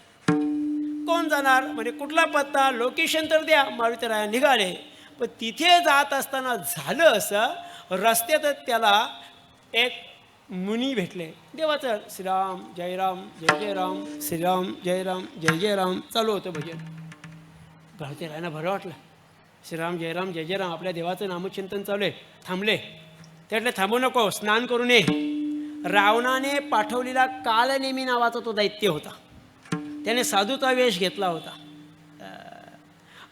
कोण जाणार? म्हणजे कुठला पत्ता, लोकेशन तर द्या. मारुतीराया निघाले. पण तिथे जात असताना झालं असं, रस्त्यातच त्याला एक मुनी भेटले. देवाचं श्रीराम जय राम जय जय राम, श्रीराम जय राम जय जय राम चालू होतं भजन. मारुतीरायांना बरं वाटलं. श्रीराम जय राम जय जय राम, आपल्या देवाचं नामचिंतन चालू आहे. थांबले. त्यातले थांबू नको, स्नान करून ये. रावणाने पाठवलेला कालनेमी नावाचा तो दैत्य होता. त्याने साधूचा वेश घेतला होता.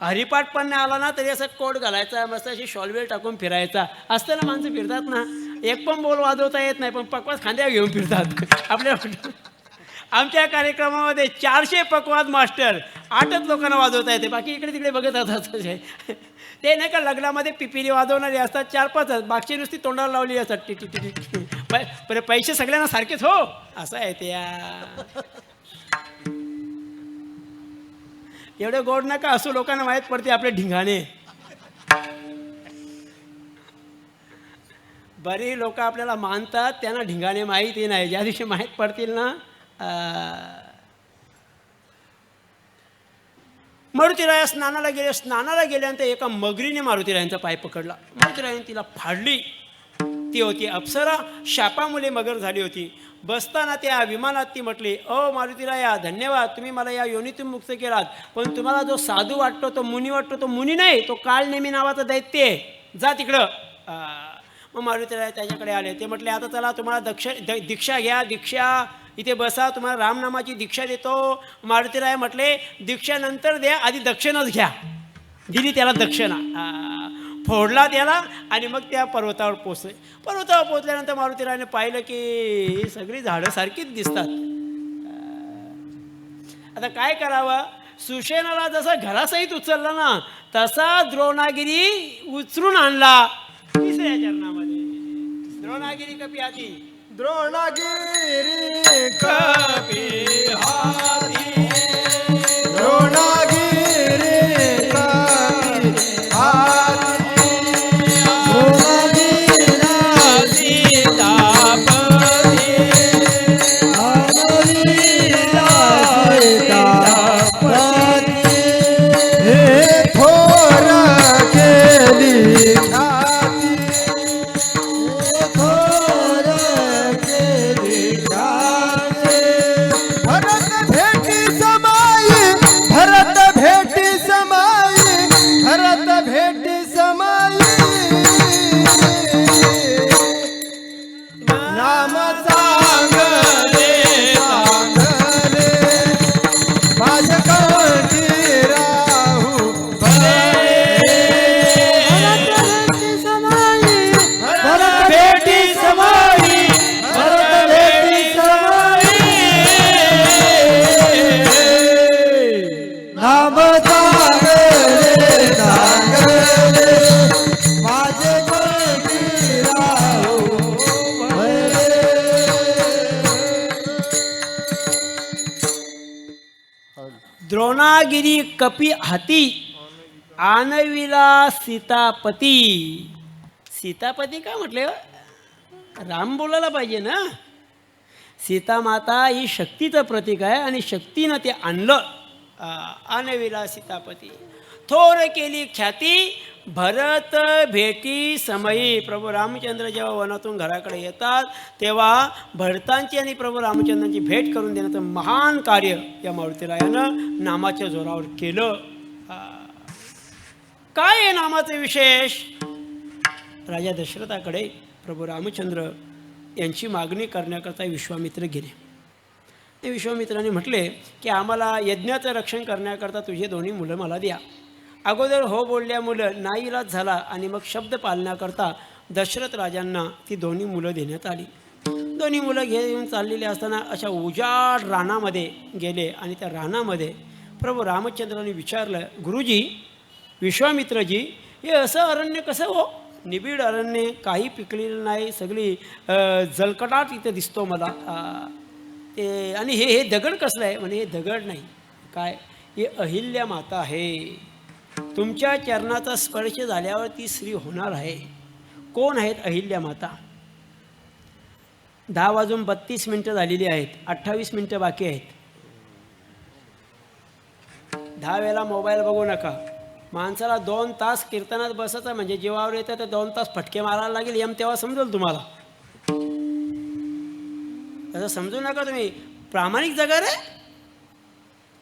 हरिपाठ पण नाही आला ना तरी असं कोट घालायचा, मस्त अशी शॉलवेल टाकून फिरायचा. असतं ना माणसं फिरतात ना, एक पण बोल वाजवता येत नाही पण पकवास खांद्यावर घेऊन फिरतात. आपल्या आमच्या कार्यक्रमामध्ये 400 पकवाद मास्टर 8च लोकांना वाजवता येते, बाकी इकडे तिकडे बघत राहतात. ते नाही का लग्नामध्ये पिपिली वाजवणारे असतात 4-5, बाकी नुसती तोंडाला लावली असतात. T T T T. पैसे सगळ्यांना सारखेच हो, असं आहे ते. एवढे गोड नका असू, लोकांना माहीत पडते आपले ढिंगाणे. बरी लोक आपल्याला मानतात, त्यांना ढिंगाणे माहिती नाही. ज्या दिवशी माहीत पडतील ना. मारुतीराया स्नानाला गेल्यानंतर एका मगरीने मारुतीरायांचा पाय पकडला. मारुतीरायाने तिला फाडली. ती होती अप्सरा, शापामुळे मगर झाली होती. बसताना त्या विमानात ती म्हटली, ओ मारुतीराया, धन्यवाद, तुम्ही मला या योनीतून मुक्त केलात. पण तुम्हाला जो साधू वाटतो, तो मुनी वाटतो, तो मुनी नाही, तो कालनेमी नावाचा दैत्य आहे, जा तिकडं. मग मारुतीराय त्याच्याकडे आले. ते म्हटले, आता चला तुम्हाला दीक्षा घ्या, दीक्षा इथे बसा, तुम्हाला रामनामाची दीक्षा देतो. मारुतीराय म्हटले, दीक्षा नंतर द्या, आधी दक्षिणाच घ्या. दिली त्याला दक्षिणा, फोडला त्याला आणि मग त्या पर्वतावर पोचले. पर्वतावर पोचल्यानंतर मारुतीरायाने पाहिलं की सगळी झाडं सारखीच दिसतात. आता काय करावं? सुषेणाला जसा घरासहित उचलला ना, तसा द्रोणागिरी उचलून आणला. तिसऱ्या चरणामध्ये द्रोणागिरी कपी हाती, द्रोणागिरी कपी हाती, द्रोणागिरी कपी हाती, द्रोणागिरी कपी हाती, आणविला सीतापती. सीतापती का म्हटले? राम बोलायला पाहिजे ना. सीता माता ही शक्तीचं प्रतीक आहे आणि शक्तीनं ते आणलं. आणविला सीतापती, थोर केली ख्याती, भरत भेटी समयी. प्रभू रामचंद्र जेव्हा वनातून घराकडे येतात तेव्हा भरतांची आणि प्रभू रामचंद्रांची भेट करून देण्याचं महान कार्य या मारुतीरायानं नामाच्या जोरावर केलं. काय आहे नामाचे विशेष? राजा दशरथाकडे प्रभू रामचंद्र यांची मागणी करण्याकरता विश्वामित्र गेले. ते विश्वामित्राने म्हटले की आम्हाला यज्ञाचं रक्षण करण्याकरता तुझे दोन्ही मुलं मला द्या. अगोदर हो बोलल्या मुलं नाईलाज झाला आणि मग शब्द पालण्याकरता दशरथ राजांना ती दोन्ही मुलं देण्यात आली. दोन्ही मुलं घेऊन चाललेले असताना अशा उजाड रानामध्ये गेले आणि त्या रानामध्ये प्रभू रामचंद्रांनी विचारलं, गुरुजी, विश्वामित्रजी, हे असं अरण्य कसं हो? निबिड अरण्य, काही पिकलेलं नाही, सगळी जलकटाट इथं दिसतो मला. ते आणि हे दगड कसलं आहे? म्हणे हे दगड नाही, काय, ही अहिल्या माता आहे. तुमच्या चरणाचा स्पर्श झाल्यावर ती स्त्री होणार आहे. कोण आहेत अहिल्या माता? 10:32 झालेली आहेत, 28 मिनटं बाकी आहेत. 10 वेळेला मोबाईल बघू नका. माणसाला 2 तास कीर्तनात बसायचं म्हणजे जीवावर येतं, तर 2 तास फटके मारायला लागेल यम तेव्हा समजेल तुम्हाला. तसं समजू नका तुम्ही. प्रामाणिक जगा रे.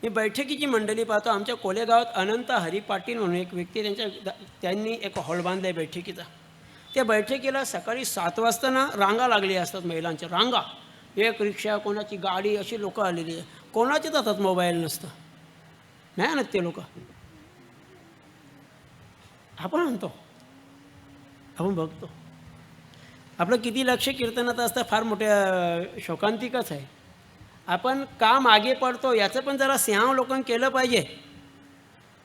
मी बैठकीची मंडळी पाहतो. आमच्या कोलेगावात अनंत हरी पाटील म्हणून एक व्यक्ती, त्यांनी एक हॉल बांधला आहे बैठकीचा. त्या बैठकीला सकाळी 7 वाजता ना रांगा लागली असतात, महिलांच्या रांगा. एक रिक्षा, कोणाची गाडी, अशी लोकं आलेली आहे. कोणाचेच हातात मोबाईल नसतं, नाही आणत ते लोक. आपण आणतो, आपण बघतो. आपलं किती लक्ष कीर्तनात असतं, फार मोठ्या शोकांतिकच आहे. आपण का मागे पडतो याचं पण जरा सिंह लोकांनी केलं पाहिजे.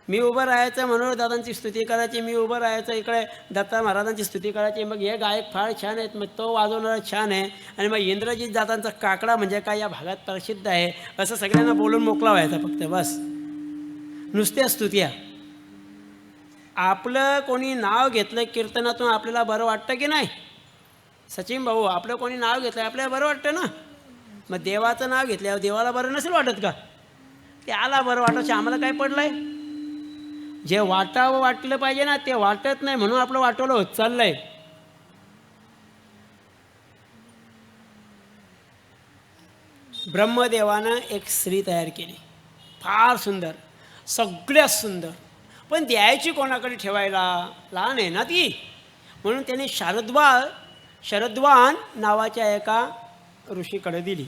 मी उभं राहायचं मनोहर दादांची स्तुती करायची, मी उभं राहायचं इकडे दत्ता महाराजांची स्तुती करायची, मग हे गायक फार छान आहेत, मग तो वाजवणारा छान आहे, आणि मग इंद्रजित दादांचा काकडा म्हणजे काय या भागात प्रसिद्ध आहे, असं सगळ्यांना बोलून मोकळा व्हायचा फक्त बस. नुसत्या स्तुत्या. आपलं कोणी नाव घेतलं कीर्तनातून आपल्याला बरं वाटतं की नाही? सचिन भाऊ, आपलं कोणी नाव घेतलं आपल्याला बरं वाटतं ना. मग देवाचं नाव घेतल्यावर देवाला बरं नसेल वाटत का? त्याला बरं वाटायचं, आम्हाला काय पडलंय? जे वाटावं वाटलं पाहिजे ना ते वाटत नाही, म्हणून आपलं वाटवलं होत चाललंय. ब्रह्मदेवानं एक स्त्री तयार केली, फार सुंदर, सगळ्यात सुंदर, पण द्यायची कोणाकडे ठेवायला? लहान आहे ना ती. म्हणून त्याने शरद्वान नावाच्या एका ऋषीकडे दिली.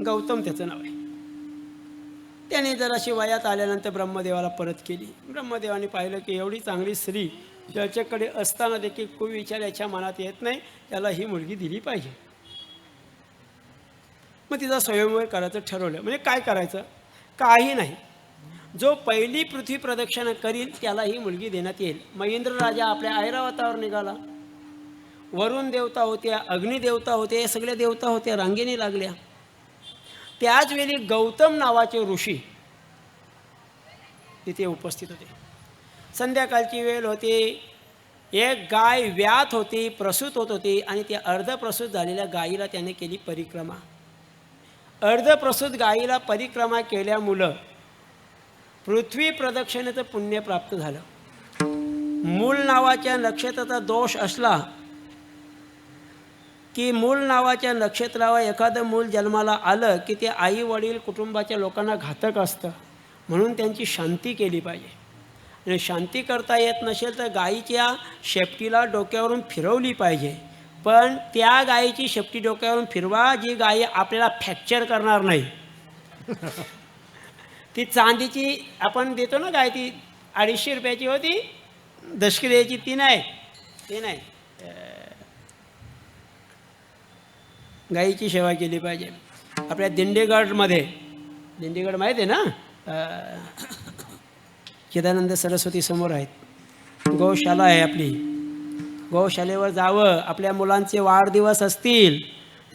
गौतम त्याचं नाव आहे. त्याने जराशी वयात आल्यानंतर ब्रह्मदेवाला परत केली. ब्रह्मदेवाने पाहिलं की एवढी चांगली स्त्री ज्याच्याकडे असताना देखील कोणी विचार याच्या मनात येत नाही, त्याला ही मुलगी दिली पाहिजे. मग तिचा स्वयंवर करायचं ठरवलं. म्हणजे काय करायचं? काही नाही, जो पहिली पृथ्वी प्रदक्षिणा करील त्याला ही मुलगी देण्यात येईल. मग इंद्र राजा आपल्या ऐरावतावर निघाला. वरुण देवता होत्या, अग्निदेवता होते, हे सगळे देवता होत्या, रांगेने लागल्या. त्याचवेळी गौतम नावाचे ऋषी तिथे उपस्थित होते. संध्याकाळची वेळ होती. एक गाय व्यात होती, प्रसूत होत होती, आणि त्या अर्धप्रसूत झालेल्या गायीला त्याने केली परिक्रमा. अर्धप्रसूत गायीला परिक्रमा केल्यामुळं पृथ्वी प्रदक्षिणेचं पुण्य प्राप्त झालं. मूल नावाच्या नक्षत्राचा दोष असला की मूल नावाच्या नक्षत्रावर एखादं मूल जन्माला आलं की ते आई वडील कुटुंबाच्या लोकांना घातक असतं, म्हणून त्यांची शांती केली पाहिजे. आणि शांती करता येत नसेल तर गायीच्या शेपटीला डोक्यावरून फिरवली पाहिजे. पण त्या गायीची शेपटी डोक्यावरून फिरवा जी गायी आपल्याला फ्रॅक्चर करणार नाही. ती चांदीची आपण देतो ना गाय, ती 250 रुपयाची होती, दशकिलेची, ती नाही, ती नाही. गायीची सेवा केली पाहिजे. आपल्या दिंडीगडमध्ये, दिंडीगड माहीत आहे ना, चिदानंद सरस्वती समोर आहेत, गौशाला आहे आपली. गौशालेवर जावं, आपल्या मुलांचे वाढदिवस असतील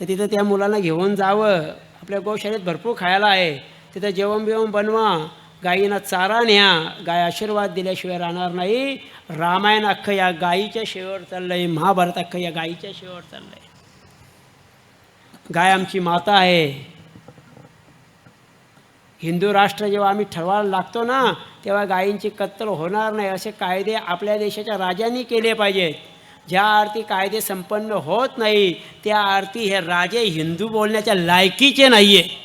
तर तिथं त्या मुलांना घेऊन जावं. आपल्या गौशालेत भरपूर खायला आहे, तिथं जेवण बिवण बनवा, गायींना चारा न्या. गाय आशीर्वाद दिल्याशिवाय राहणार नाही. रामायण अख्खं या गायीच्या शेवेवर चाललं आहे, महाभारत अख्खं या गायीच्या शेवेवर चाललं आहे. गाय आमची माता आहे. हिंदू राष्ट्र जेव्हा आम्ही ठरवायला लागतो ना, तेव्हा गायींची कत्तल होणार नाही असे कायदे आपल्या देशाच्या राजांनी केले पाहिजेत. ज्या अर्थी कायदे संपन्न होत नाही त्या अर्थी हे राजे हिंदू बोलण्याच्या लायकीचे नाही आहे.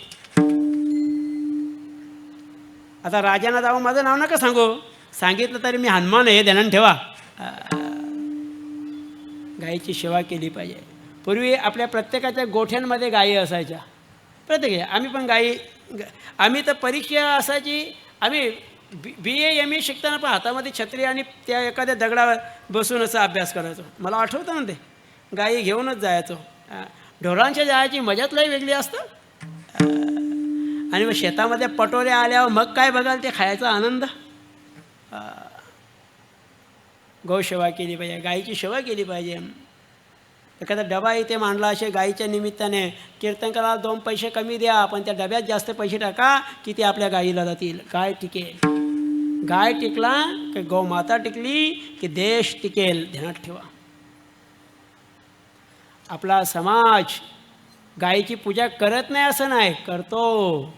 आता राजांना जाऊन माझं नाव नका सांगू, सांगितलं तरी मी हनुमान आहे, ध्यानात ठेवा. गायीची सेवा केली पाहिजे. पूर्वी आपल्या प्रत्येकाच्या गोठ्यांमध्ये गायी असायच्या, प्रत्येक. आम्ही पण गायी, आम्ही तर परीक्षा असायची, आम्ही BA MA शिकताना पण हातामध्ये छत्री आणि त्या एखाद्या दगडावर बसून असा अभ्यास करायचो. मला आठवतं ना, ते गायी घेऊनच जायचो. ढोरांच्या जायची मजाच लई वेगळी असतं. आणि मग शेतामध्ये पटोरे आल्यावर मग काय बघाल ते खायचा आनंद. गौसेवा केली पाहिजे, गायीची सेवा केली पाहिजे. एखादा डबा इथे मांडला असे गायीच्या निमित्ताने, कीर्तन करायला 2 पैसे कमी द्या, पण त्या डब्यात जास्त पैसे टाका की ते आपल्या गायीला जातील. गाय टिकेल. गाय टिकला की गौमाता टिकली की देश टिकेल, ध्यानात ठेवा. आपला समाज गायीची पूजा करत नाही असं नाही, करतो.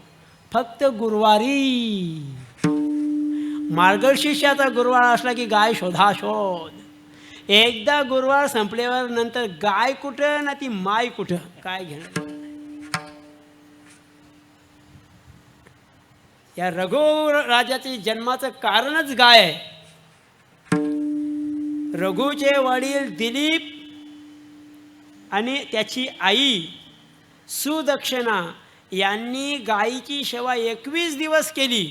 फक्त गुरुवारी, मार्गशीर्षाचा गुरुवार असला की गाय शोध. एकदा गुरुवार संपल्यावर नंतर गाय कुठं ना ती माय कुठं, काय घेणं. या रघु राजाचे जन्माचं कारणच गाय आहे. रघुचे वडील दिलीप आणि त्याची आई सुदक्षिणा यांनी गायीची सेवा 21 दिवस केली.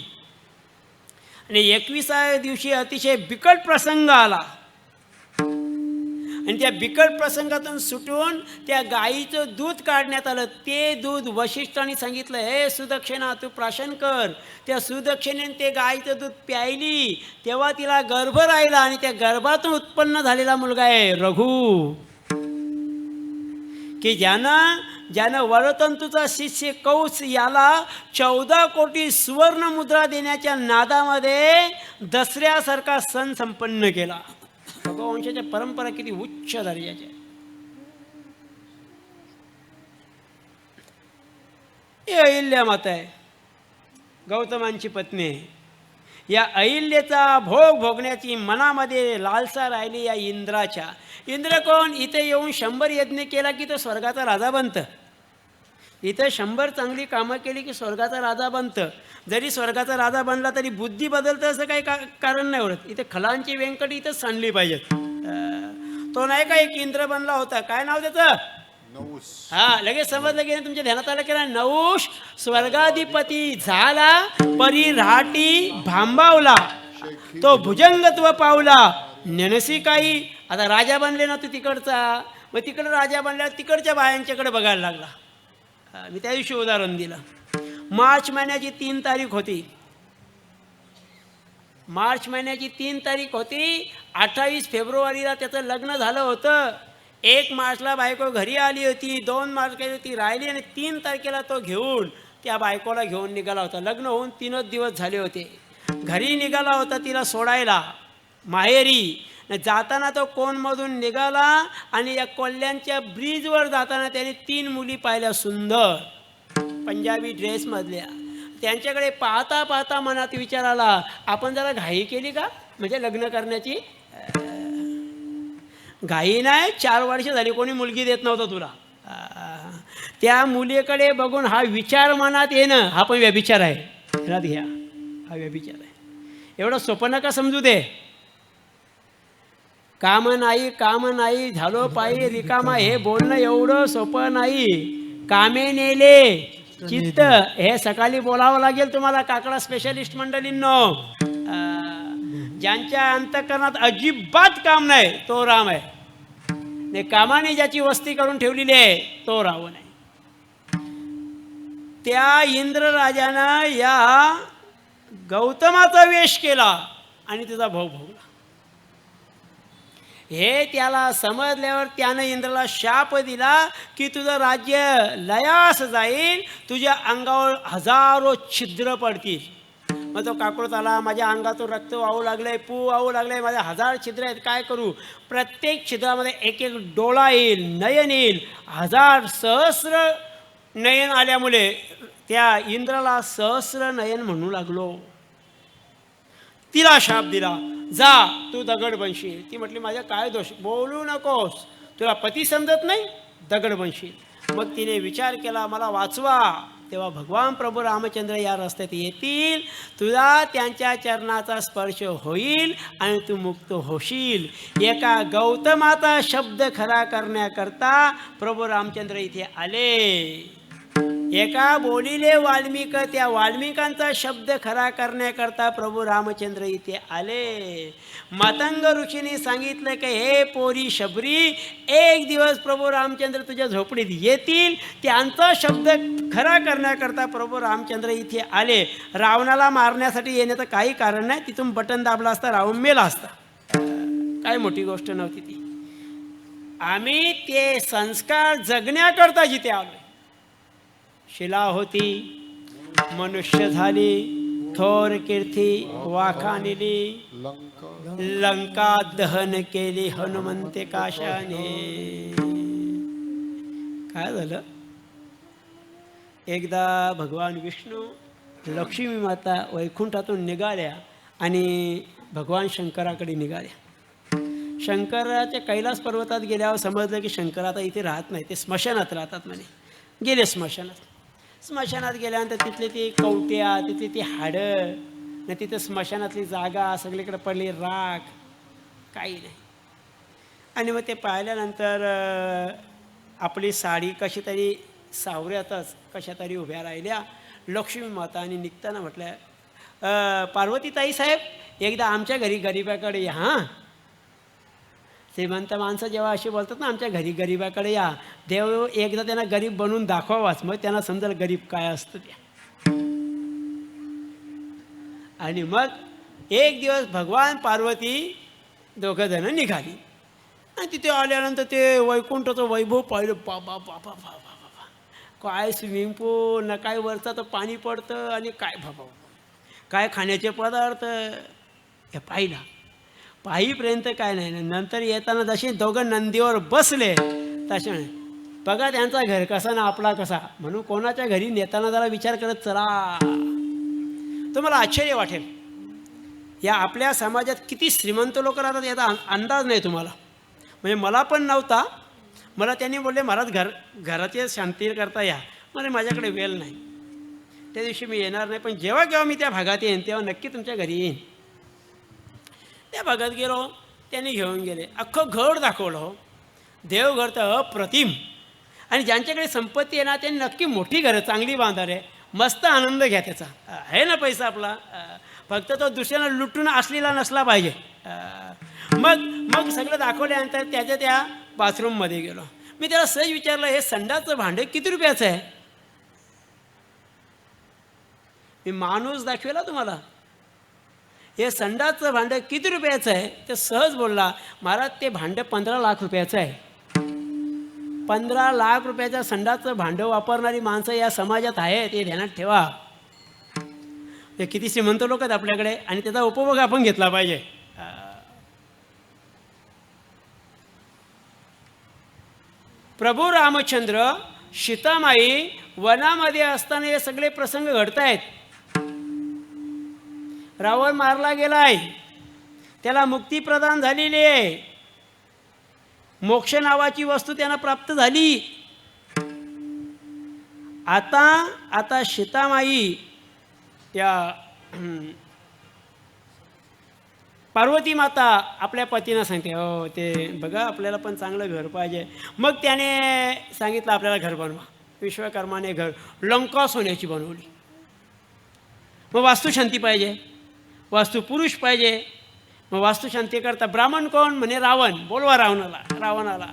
आणि 21व्या दिवशी अतिशय बिकट प्रसंग आला. आणि त्या बिकट प्रसंगातून सुटून त्या गाईचं दूध काढण्यात आलं. ते दूध वशिष्ठांनी सांगितलं, हे सुदक्षिणा तू प्राशन कर. त्या सुदक्षिणेने ते गाईचं दूध प्यायली, तेव्हा तिला गर्भ राहिला आणि त्या गर्भातून उत्पन्न झालेला मुलगा आहे रघु, की ज्यानं वरतंतूचा शिष्य कौस याला 14 कोटी सुवर्ण मुद्रा देण्याच्या नादामध्ये दसऱ्यासारखा सण संपन्न केला. रघुवंशाच्या परंपरा किती उच्च दर्जाच्या. ही अहिल्या माता आहे, गौतमांची पत्नी आहे. या अहिल्याचा भोग भोगण्याची मनामध्ये लालसा राहिली या इंद्राच्या. इंद्र कोण? इथे येऊन 100 यज्ञ केला की तो स्वर्गाचा राजा बनतं. इथं 100 चांगली कामं केली की स्वर्गाचा राजा बनतं. जरी स्वर्गाचा राजा बनला तरी बुद्धी बदलतं असं काही कारण नाही उरत. इथे खलांची व्यंकट इथंच सांडली पाहिजेत. तो नाही का एक इंद्र बनला होता, काय नाव त्याचं? नऊस. हा, लगेच समजलं की तुमच्या ध्यानात आलं की नाही? नऊश स्वर्गाधिपती झाला, परी राटी भांबावला, तो भुजंगत्व पावला, नेनसी काही. आता राजा बनले ना तू तिकडचा, मग तिकडं राजा बनल्यावर तिकडच्या बायांच्याकडे बघायला लागला. मी त्या दिवशी उदाहरण दिलं. मार्च महिन्याची 3 तारीख होती. मार्च महिन्याची 3 तारीख होती. 28 फेब्रुवारीला त्याचं लग्न झालं होतं. 1 मार्चला बायको घरी आली होती. 2 मार्चला ती राहिली आणि 3 तारखेला तो घेऊन त्या बायकोला घेऊन निघाला होता. लग्न होऊन 3च दिवस झाले होते. घरी निघाला होता तिला सोडायला माहेरी. जाताना तो कोणमधून निघाला आणि या कोल्ह्यांच्या ब्रिजवर जाताना त्याने 3 मुली पाहिल्या, सुंदर पंजाबी ड्रेसमधल्या. त्यांच्याकडे पाहता पाहता मनात विचार आला, आपण जरा घाई केली का? म्हणजे लग्न करण्याची घाई नाही, 4 वर्ष झाली कोणी मुलगी देत नव्हतं तुला. त्या मुलीकडे बघून हा विचार मनात येणं, हा पण व्यभिचार आहे. लक्षात घ्या, हा व्यभिचार आहे. एवढं सोपं नका समजू दे. काम नाही झालो पायी रिकामा, हे बोलणं एवढं सोपं नाही. कामे नेले चित्त, हे सकाळी बोलावं लागेल तुम्हाला काकडा स्पेशलिस्ट मंडळींनो. ज्यांच्या अंतःकरणात अजिबात काम नाही तो राम आहे. कामाने ज्याची वस्ती करून ठेवलेली आहे तो रावण आहे. त्या इंद्रराजानं या गौतमाचा वेश केला आणि त्याचा भाऊ भोगला. हे त्याला समजल्यावर त्यानं इंद्राला शाप दिला की तुझं राज्य लयास जाईल, तुझ्या अंगावर 1000 छिद्र पडतील. मग तो काकडोत आला, माझ्या अंगातून रक्त वाहू लागलंय, पू वाहू लागलंय, माझ्या 1000 छिद्र आहेत, काय करू? प्रत्येक छिद्रामध्ये एक एक डोळा येईल, नयन येईल. 1000 सहस्र नयन आल्यामुळे त्या इंद्राला सहस्र नयन म्हणू लागलो. तिला शाप दिला, जा तू दगड बनशील. ती म्हटली माझ्या काय दोष, बोलू नकोस, तुला पती समजत नाही, दगड बनशील. मग तिने विचार केला मला वाचवा. तेव्हा भगवान प्रभू रामचंद्र या रस्त्यात येतील, तुला त्यांच्या चरणाचा स्पर्श होईल आणि तू मुक्त होशील. एका गौतमाचा शब्द खरा करण्याकरता प्रभू रामचंद्र इथे आले. एका बोलिले वाल्मिक, त्या वाल्मिकांचा शब्द खरा करण्याकरता प्रभू रामचंद्र इथे आले. मतंग ऋषीने सांगितलं की हे पोरी शबरी, एक दिवस प्रभू रामचंद्र तुझ्या झोपडीत येतील. त्यांचा शब्द खरा करण्याकरता प्रभू रामचंद्र इथे आले. रावणाला मारण्यासाठी येण्याचं काही कारण नाही. तिथून बटन दाबला असता रावण मेला असता, काय मोठी गोष्ट नव्हती ती. आम्ही ते संस्कार जगण्याकरता जिथे आलो. शिला होती, मनुष्य झाली, थोर कीर्ती वाखाणली, लंका दहन केली हनुमंते काशाने. काय झालं? एकदा भगवान विष्णू, लक्ष्मी माता वैकुंठातून निघाल्या आणि भगवान शंकराकडे निघाल्या. शंकराच्या कैलास पर्वतात गेल्यावर समजलं की शंकर आता इथे राहत नाही, ते स्मशानात राहतात म्हणे. गेले स्मशानात. स्मशानात गेल्यानंतर तिथले ते कवट्या, तिथली ती हाडं, न तिथं स्मशानातली जागा सगळीकडे पडली, राख, काही नाही. आणि मग ते पाहिल्यानंतर आपली साडी कशी तरी सावऱ्यातच कशा तरी उभ्या राहिल्या लक्ष्मी माता. आणि निघताना म्हटलं पार्वती ताई साहेब, एकदा आमच्या घरी गरिबाकडे या. हां, श्रीमंत माणसं जेव्हा अशी बोलतात ना, आमच्या घरी गरिबाकडे या, देव एकदा त्यांना गरीब बनवून दाखवावाच, मग त्यांना समजेल गरीब काय असतं ते. आणि मग एक दिवस भगवान पार्वती दोघं जण निघाली आणि तिथे आल्यानंतर ते वैकुंठाचं वैभव पाहिलं. बाबा बाबा बाबा बाबा, काय स्विमिंग पूल ना, काय वरचा तर पाणी पडतं आणि काय बाबा, काय खाण्याचे पदार्थ हे पाहिला. पाहीपर्यंत काय नाही, नंतर येताना जसे दोघं नंदीवर बसले तसे बघा त्यांचा घर कसा ना आपला कसा, म्हणून कोणाच्या घरी नेताना जरा विचार करत चला. तुम्हाला आश्चर्य वाटेल, या आपल्या समाजात किती श्रीमंत लोक राहतात याचा अंदाज नाही तुम्हाला. म्हणजे मला पण नव्हता. मला त्यांनी बोलले महाराज घराचे शांती करता या. म्हणजे माझ्याकडे वेळ नाही, त्या दिवशी मी येणार नाही, पण जेव्हा केव्हा मी त्या भागात येईन तेव्हा नक्की तुमच्या घरी येईन. त्या भागात गेलो, त्यांनी घेऊन गेले, अख्खं घर दाखवलं. हो, देवघर तर अप्रतिम. आणि ज्यांच्याकडे संपत्ती आहे ना, त्यांनी नक्की मोठी घरं चांगली बांधारे, मस्त आनंद घ्या त्याचा. आहे ना पैसा आपला, फक्त तो दुसऱ्याला लुटून असलेला नसला पाहिजे. मग सगळं दाखवल्यानंतर त्याच्या त्या बाथरूममध्ये गेलो. मी त्याला सहज विचारलं, हे संडाचं भांडं किती रुपयाचं आहे? मी माणूस दाखवेला तुम्हाला, हे संडाचं भांडं किती रुपयाचं आहे? ते सहज बोलला, महाराज ते भांडं 15 लाख रुपयाचं आहे. 15 लाख रुपयाचं संडाचं भांडं वापरणारी माणसं या समाजात आहेत, हे ध्यानात ठेवा. हे किती श्रीमंत लोक आहेत आपल्याकडे, आणि त्याचा उपभोग आपण घेतला पाहिजे. प्रभू रामचंद्र, सीतामाई वनामध्ये असताना हे सगळे प्रसंग घडत आहेत. रावण मारला गेलाय, त्याला मुक्ती प्रदान झालेली आहे, मोक्ष नावाची वस्तू त्यांना प्राप्त झाली. आता सीतामाई त्या पार्वती माता आपल्या पतींना सांगते, हो ते बघा आपल्याला पण चांगलं घर पाहिजे. मग त्याने सांगितलं आपल्याला घर बनवा. विश्वकर्माने घर लंका सोन्याची बनवली. मग वास्तुशांती पाहिजे, वास्तू पुरुष पाहिजे. मग वास्तुशांती करता ब्राह्मण कोण? म्हणे रावण. बोलवा रावणाला.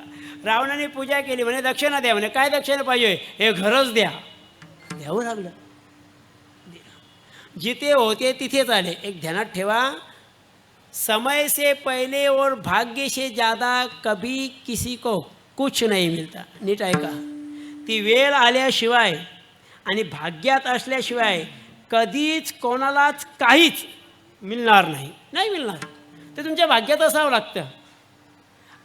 रावणाने पूजा केली, म्हणे दक्षिणा द्या. म्हणे काय दक्षिणा पाहिजे? हे घरच द्या. द्यावं लागलं. जिथे होते तिथेच आले. एक ध्यानात ठेवा, समय से पहले और भाग्य से ज़्यादा कभी किसी को कुछ नहीं मिलता. नीट ऐका, ती वेळ आल्याशिवाय आणि भाग्यात असल्याशिवाय कधीच कोणालाच काहीच मिळणार नाही मिळणार. ते तुमच्या भाग्यात असावं लागतं.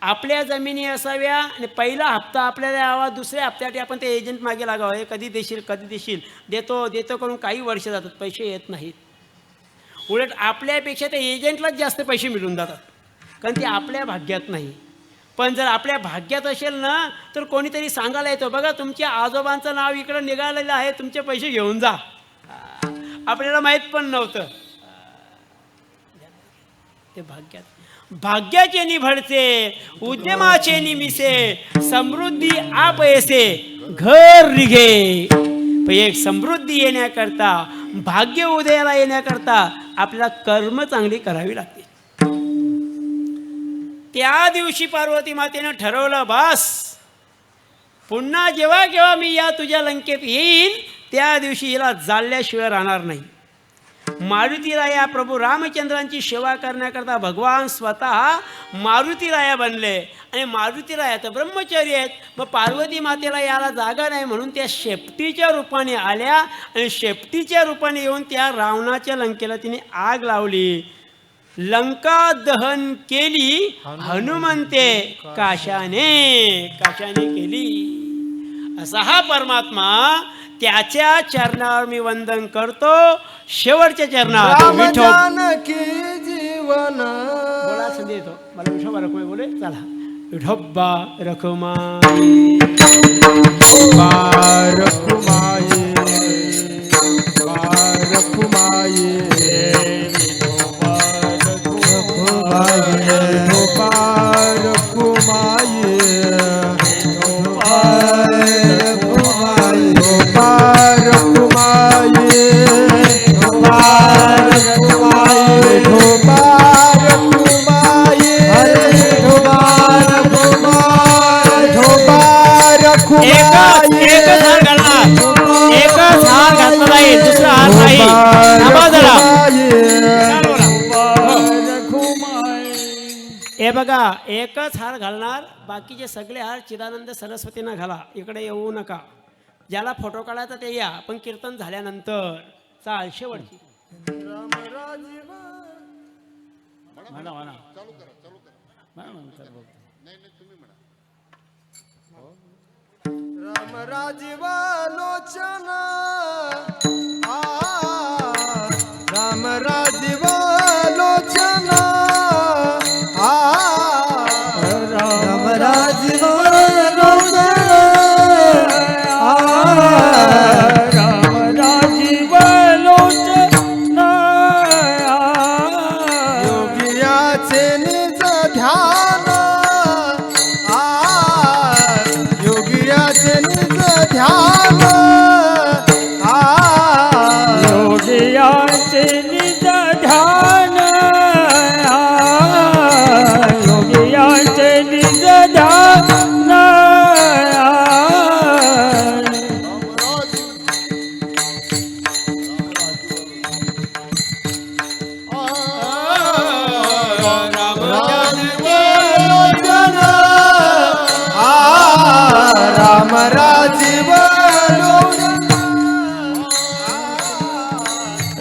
आपल्या जमिनी असाव्या आणि पहिला हप्ता आपल्याला यावा, दुसऱ्या हप्त्यासाठी आपण ते एजंट मागे लागावं. हे कधी देशील देतो करून काही वर्ष जातात, पैसे येत नाहीत. उलट आपल्यापेक्षा त्या एजंटलाच जास्त पैसे मिळून जातात, कारण ते आपल्या भाग्यात नाही. पण जर आपल्या भाग्यात असेल ना, तर कोणीतरी सांगायला येतो, बघा तुमच्या आजोबांचं नाव इकडं निघालेलं आहे, तुमचे पैसे घेऊन जा. आपल्याला माहीत पण नव्हतं. ते भाग्याचे निभडते, उद्यमाचे निमिसे, समृद्धी आप ऐसे घर रिघे. एक समृद्धी येण्याकरता, भाग्य उदयाला येण्याकरता आपल्याला कर्म चांगली करावी लागते. त्या दिवशी पार्वती मातेनं ठरवलं, बस पुन्हा जेव्हा केव्हा मी या तुझ्या लंकेत येईन त्या दिवशी हिला जाळल्याशिवाय राहणार नाही. मारुतीराया प्रभू रामचंद्रांची सेवा करण्याकरता भगवान स्वतः मारुतीराया बनले. आणि मारुतीराया तर ब्रह्मचारी आहेत. मग पार्वती मातेला याला जागा नाही म्हणून त्या शेपटीच्या रूपाने आल्या आणि शेपटीच्या रूपाने येऊन त्या रावणाच्या लंकेला तिने आग लावली. लंका दहन केली हनुमंते काशाने केली. असा हा परमात्मा, त्याच्या चरणावर मी वंदन करतो. शेवटच्या चरणावर जानकी जीवन बोला संधी येतो मला. विठोबा रखुमाई बोले, चला विठोबा रखुमाई रखुमाई आहे, दुसरा हार नाही. थांबा जरा. हे बघा, एकच हार घालणार, बाकीचे सगळे हार चिदानंद सरस्वतींना घाला. इकडे येऊ नका. ज्याला फोटो काढायचा ते या, पण कीर्तन झाल्यानंतर चाल शेवटची. म्हणा म्हणा राम राजीव लोचन राम राजीव लोचन राम राजीव लोचन राम राजीव लोचन योगियाचे निज ध्यान योगियाचे निज ध्यान योगियाचे निज ध्यान योगियाचे निज ध्यान राम राजीव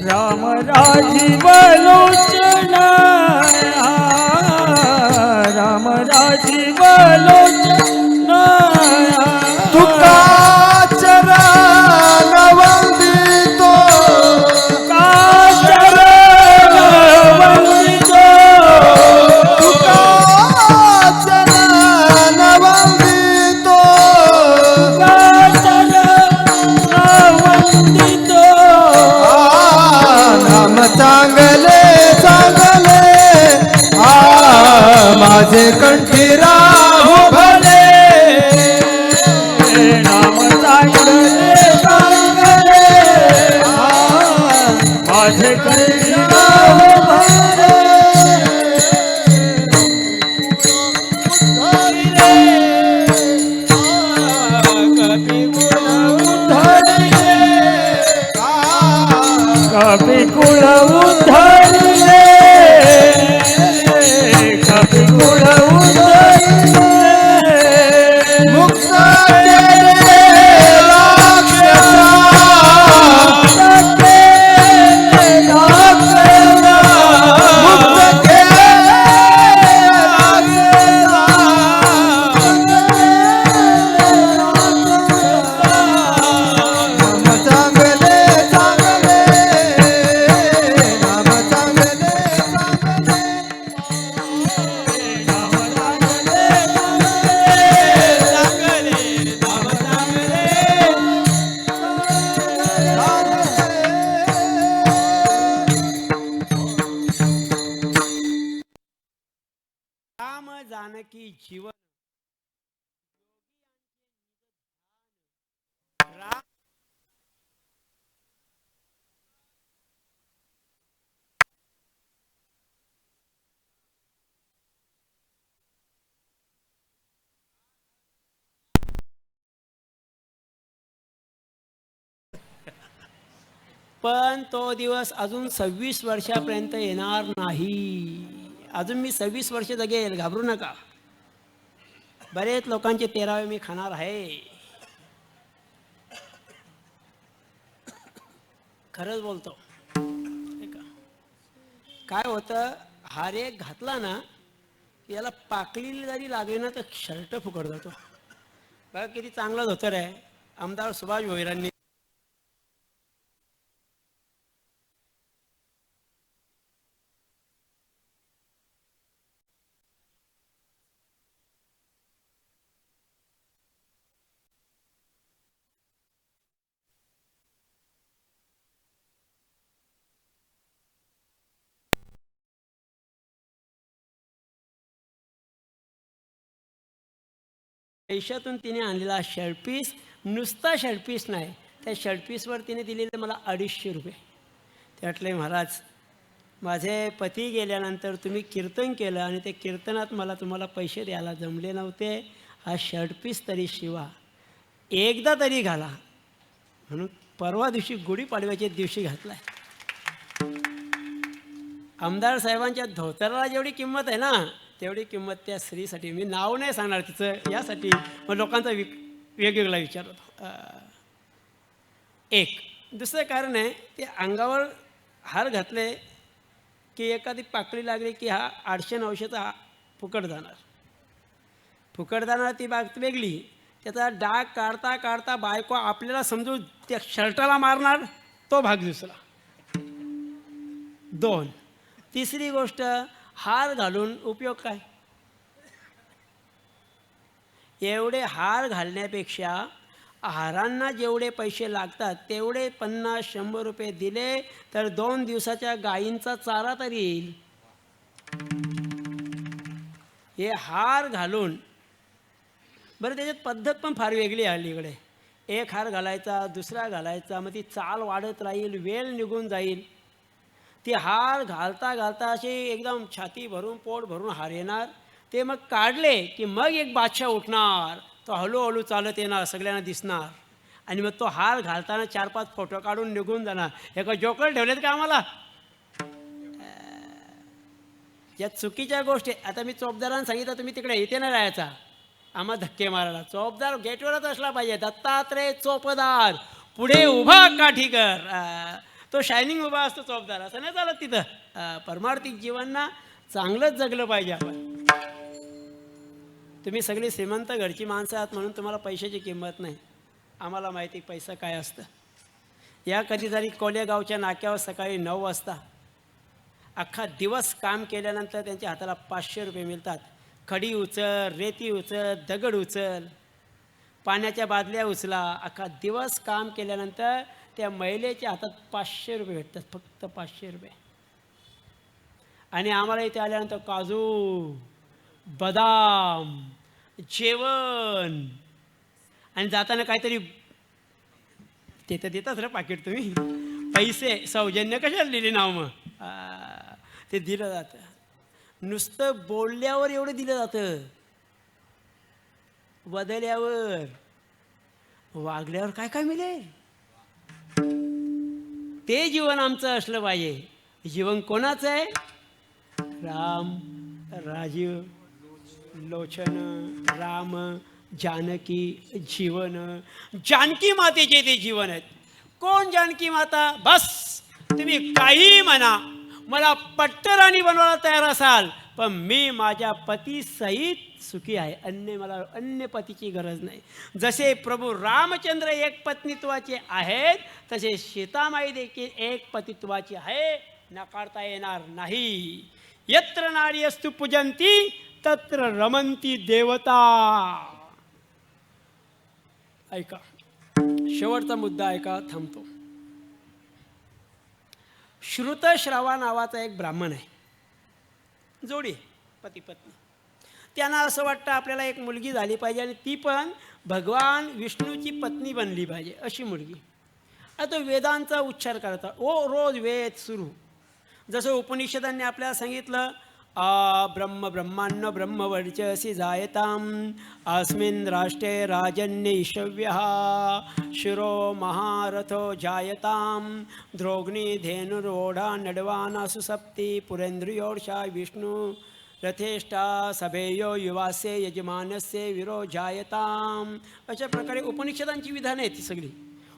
राम राजीव लोचन राम राजीव लोचन तुका चरण वंदितो तुका चरण वंदितो तुका चरण वंदितो नाम चांगले चांगले माझे कंठी राहू भले नाम चांगले चांगले माझे कंठी राहू भले कभी कुल उधरले कभी कुल उधरले मुक्त केले राक्षसा मुक्त केले राक्षसा मुक्त केले राम जानकी जीवन राम पण तो दिवस अजून 26 वर्षापर्यंत येणार नाही. अजून मी 26 वर्ष जगेल, घाबरू नका. बरेच लोकांचे 13वे मी खाणार आहे. खरंच बोलतो. काय होतं, हार एक घातला ना, याला पाकळी जरी लागली ना तर शर्ट फुकट जातो. बघा किती चांगला धोतर आहे आमदार सुभाष भोईरांनी. पैशातून तिने आणलेला शर्टपीस, नुसता शर्टपीस नाही, त्या शर्टपीसवर तिने दिलेले मला 250 रुपये. त्यातले महाराज, माझे पती गेल्यानंतर तुम्ही कीर्तन केलं आणि ते कीर्तनात मला तुम्हाला पैसे द्यायला जमले नव्हते. हा शर्टपीस तरी शिवा, एकदा तरी घाला. म्हणून परवा दिवशी गुढीपाडव्याच्या दिवशी घातलाय. आमदार साहेबांच्या धोतराला जेवढी किंमत आहे ना तेवढी किंमत त्या स्त्रीसाठी. मी नाव नाही सांगणार तिचं यासाठी, मग लोकांचा वेगवेगळा विचार होतो. एक दुसरं कारण आहे ते अंगावर हार घातले की एखादी पाकळी लागली की हा 800-900चा फुकट जाणार. फुकट जाणार ती बाग वेगळी. त्याचा डाग काढता काढता बायको आपल्याला समजून त्या शर्टाला मारणार, तो भाग दुसरा. 2. तिसरी गोष्ट, हार घालून उपयोग काय? एवढे हार घालण्यापेक्षा हारांना जेवढे पैसे लागतात तेवढे 50-100 रुपये दिले तर 2 दिवसाच्या गायींचा चारा तरी येईल. हे हार घालून बरं त्याच्यात पद्धत पण फार वेगळी आहे अलीकडे. एक हार घालायचा, दुसरा घालायचा, मग ती चाल वाढत राहील, वेळ निघून जाईल. ती हार घालता घालता अशी एकदम छाती भरून पोट भरून हार येणार. ते मग काढले की मग एक बादशाह उठणार, तो हळूहळू चालत येणार, सगळ्यांना दिसणार आणि मग तो हार घालताना 4-5 फोटो काढून निघून जाणार. एका जोकर ठेवलेत का आम्हाला? या चुकीच्या गोष्टी. आता मी चोपदारांना सांगितलं तुम्ही तिकडे इथे नाही राहायचा, आम्हाला धक्के मारायला. चोपदार गेटवरच असला पाहिजे. दत्तात्रय चोपदार, पुढे उभा काठीकर. तो शायनिंग उभा असतो चोपदार, असं नाही चालत तिथं. परमार्थिक जीवनना चांगलंच जगलं पाहिजे आपण. तुम्ही सगळी श्रीमंत घरची माणसं आहात म्हणून तुम्हाला पैशाची किंमत नाही. आम्हाला माहिती पैसा काय असतं. या कधीतरी कोलेगावच्या नाक्यावर सकाळी 9 वाजता अख्खा दिवस काम केल्यानंतर त्यांच्या हाताला 500 रुपये मिळतात. खडी उचल, रेती उचल, दगड उचल, पाण्याच्या बादल्या उचला. अख्खा दिवस काम केल्यानंतर त्या महिलेच्या हातात 500 रुपये भेटतात, फक्त 500 रुपये. आणि आम्हाला इथे आल्यानंतर काजू, बदाम, जेवण आणि जाताना काहीतरी ते तर देतात रे पाकिट. तुम्ही पैसे सौजन्य कशाला दिले नाव मग ते दिलं जातं. नुसतं बोलल्यावर एवढं दिलं जातं, बदल्यावर वागल्यावर काय काय मिळेल? ते जीवन आमचं असलं पाहिजे. जीवन कोणाचं आहे? राम, राजीव, लोचन, राम, जानकी जीवन. जानकी मातेचे ते जीवन आहेत. कोण जानकी माता? बस तुम्ही काही म्हणा, मला पट्टराणी बनवायला तयार असाल पण मी माझ्या पतीसहित सुखी आहे. अन्य पतीची गरज नाही. जसे प्रभू रामचंद्र एक पत्नीत्वाचे आहेत तसे सीतामाई देखील एक पतित्वाची आहे, नकारता येणार नाही. यत्र नार्यस्तु पूजन्ति तत्र रमन्ति देवता. ऐका, शेवटचा मुद्दा ऐका, थांबतो. श्रुतश्रवा नावाचा एक ब्राह्मण आहे, जोडी पती पत्नी. त्यांना असं वाटतं आपल्याला एक मुलगी झाली पाहिजे आणि ती पण भगवान विष्णूची पत्नी बनली पाहिजे अशी मुलगी. आता वेदांचा उच्चार करता रोज वेद सुरू. जसं उपनिषदांनी आपल्याला सांगितलं, ब्रह्म ब्रह्मांड ब्रह्मवर्चसी जायताम अस्मिन् राष्ट्रे राजन्यैषव्यः शिरो महारथो जायताम द्रोग्नी धेनुरोढा नडवाना सुसप्ति पुरेन्द्रियोर्षा विष्णु रथेष्टा सभेयो युवासे यजमानस्य विरो जायताम. अशा प्रकारे उपनिषदांची विधानं आहेत ती सगळी.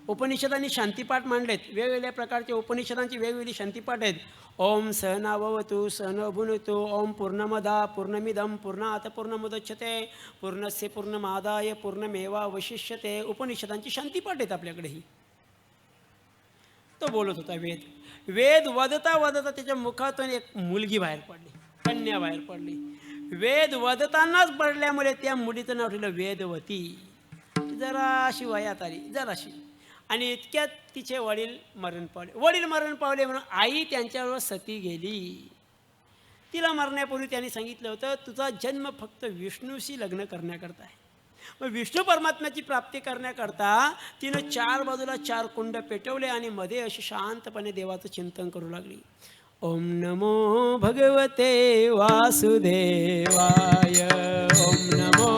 उपनिषदांनी शांतिपाठ मांडलेत. वेगवेगळ्या प्रकारचे उपनिषदांची वेगवेगळी शांतिपाठ आहेत. ओम सहनाववतु सहनो भुनक्तु. ओम पूर्णमदा पूर्णमिदं पूर्णात् पूर्णमुदच्यते पूर्णस्य पूर्णमादाय पूर्णमेवावशिष्यते. उपनिषदांची शांतिपाठ आहेत आपल्याकडेही. तो बोलत होता वेद वदता वदता त्याच्या मुखातून एक मुलगी बाहेर पडली, कन्या बाहेर पडली. वेद वदतानाच पडल्यामुळे त्या मुलीचं नाव ठेवलं वेदवती. जराशी वयात आली, जराशी, आणि इतक्यात तिचे वडील मरण पावले म्हणून आई त्यांच्याबरोबर सती गेली. तिला मरण्यापूर्वी त्यांनी सांगितलं होतं तुझा जन्म फक्त विष्णूशी लग्न करण्याकरता आहे. मग विष्णू परमात्म्याची प्राप्ती करण्याकरता तिनं 4 बाजूला 4 कुंड पेटवले आणि मध्ये अशी शांतपणे देवाचं चिंतन करू लागली. ओम नमो भगवते वासुदेवाय. ओम नमो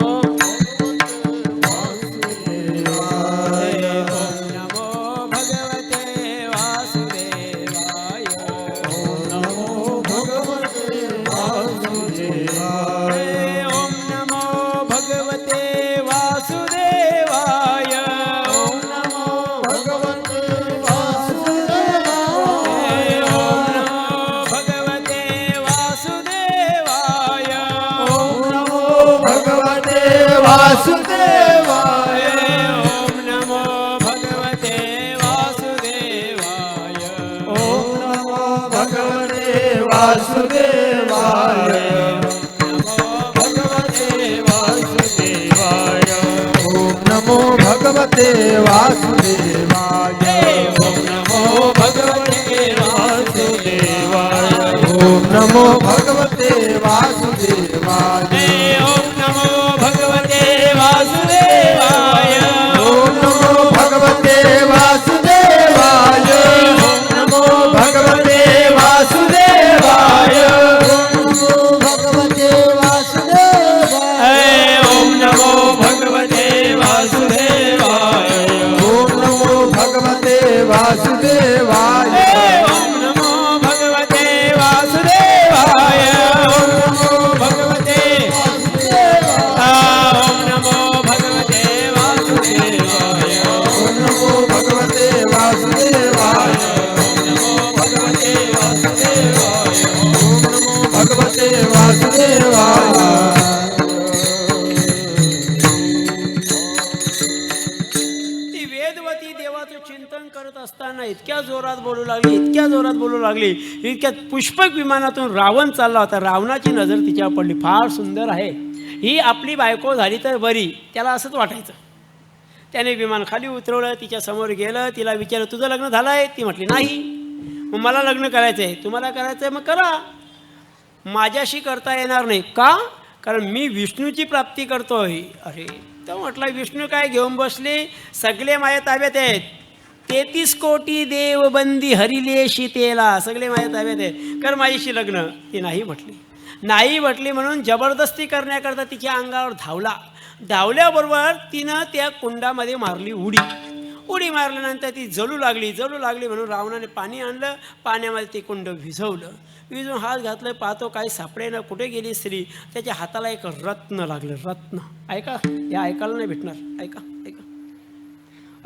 वासुदेवाय ओम नमो भगवते वासुदेवाय ओम नमो भगवते वासुदेवाय नमो भगवते वासुदेवाय ओम नमो भगवते वासुदेवाय ओम नमो भगवते ओम वासुदेवाय नमो भगवते वासुदेवाय ओम नमो भगवते वासुदेवाय ओम नमो भगवते वासुदेवाय ओम नमो भगवते वासुदेवाय ओम नमो भगवते वासुदेवाय ओम नमो भगवते वासुदेवाय ओम नमो भगवते वासुदेवाय ओम नमो भगवते वासुदेवाय ओम नमो भगवते वासुदेवाय ती वेदवती देवाचं चिंतन करत असताना इतक्या जोरात बोलू लागली इतक्यात पुष्पक विमानातून रावण चालला होता. रावणाची नजर तिच्यावर पडली. फार सुंदर आहे ही, आपली बायको झाली तर बरी, त्याला असंच वाटायचं. त्याने विमान खाली उतरवलं, तिच्या समोर गेलं, तिला विचारलं तुझं लग्न झालं आहे? ती म्हटली नाही. मग मला लग्न करायचं आहे. तुम्हाला करायचं आहे मग करा, माझ्याशी करता येणार नाही. का? कारण मी विष्णूची प्राप्ती करतोय. अरे तर म्हटलं विष्णू काय घेऊन बसले, सगळे माझ्या ताब्यात आहेत. 33 कोटी देव बंदी हरिले शीतेला, सगळे माझ्या ताब्यात आहेत, कर माझ्याशी लग्न. ती नाही म्हटली म्हणून जबरदस्ती करण्याकरता तिच्या अंगावर धावल्याबरोबर तिनं त्या कुंडामध्ये मारली उडी मारल्यानंतर ती जळू लागली म्हणून रावणाने पाणी आणलं, पाण्यामध्ये ते कुंड विझवून हात घातलं, पाहतो काही सापडेना, कुठे गेली स्त्री. त्याच्या हाताला एक रत्न लागलं. रत्न ऐका, या ऐकायला नाही भेटणार, ऐका.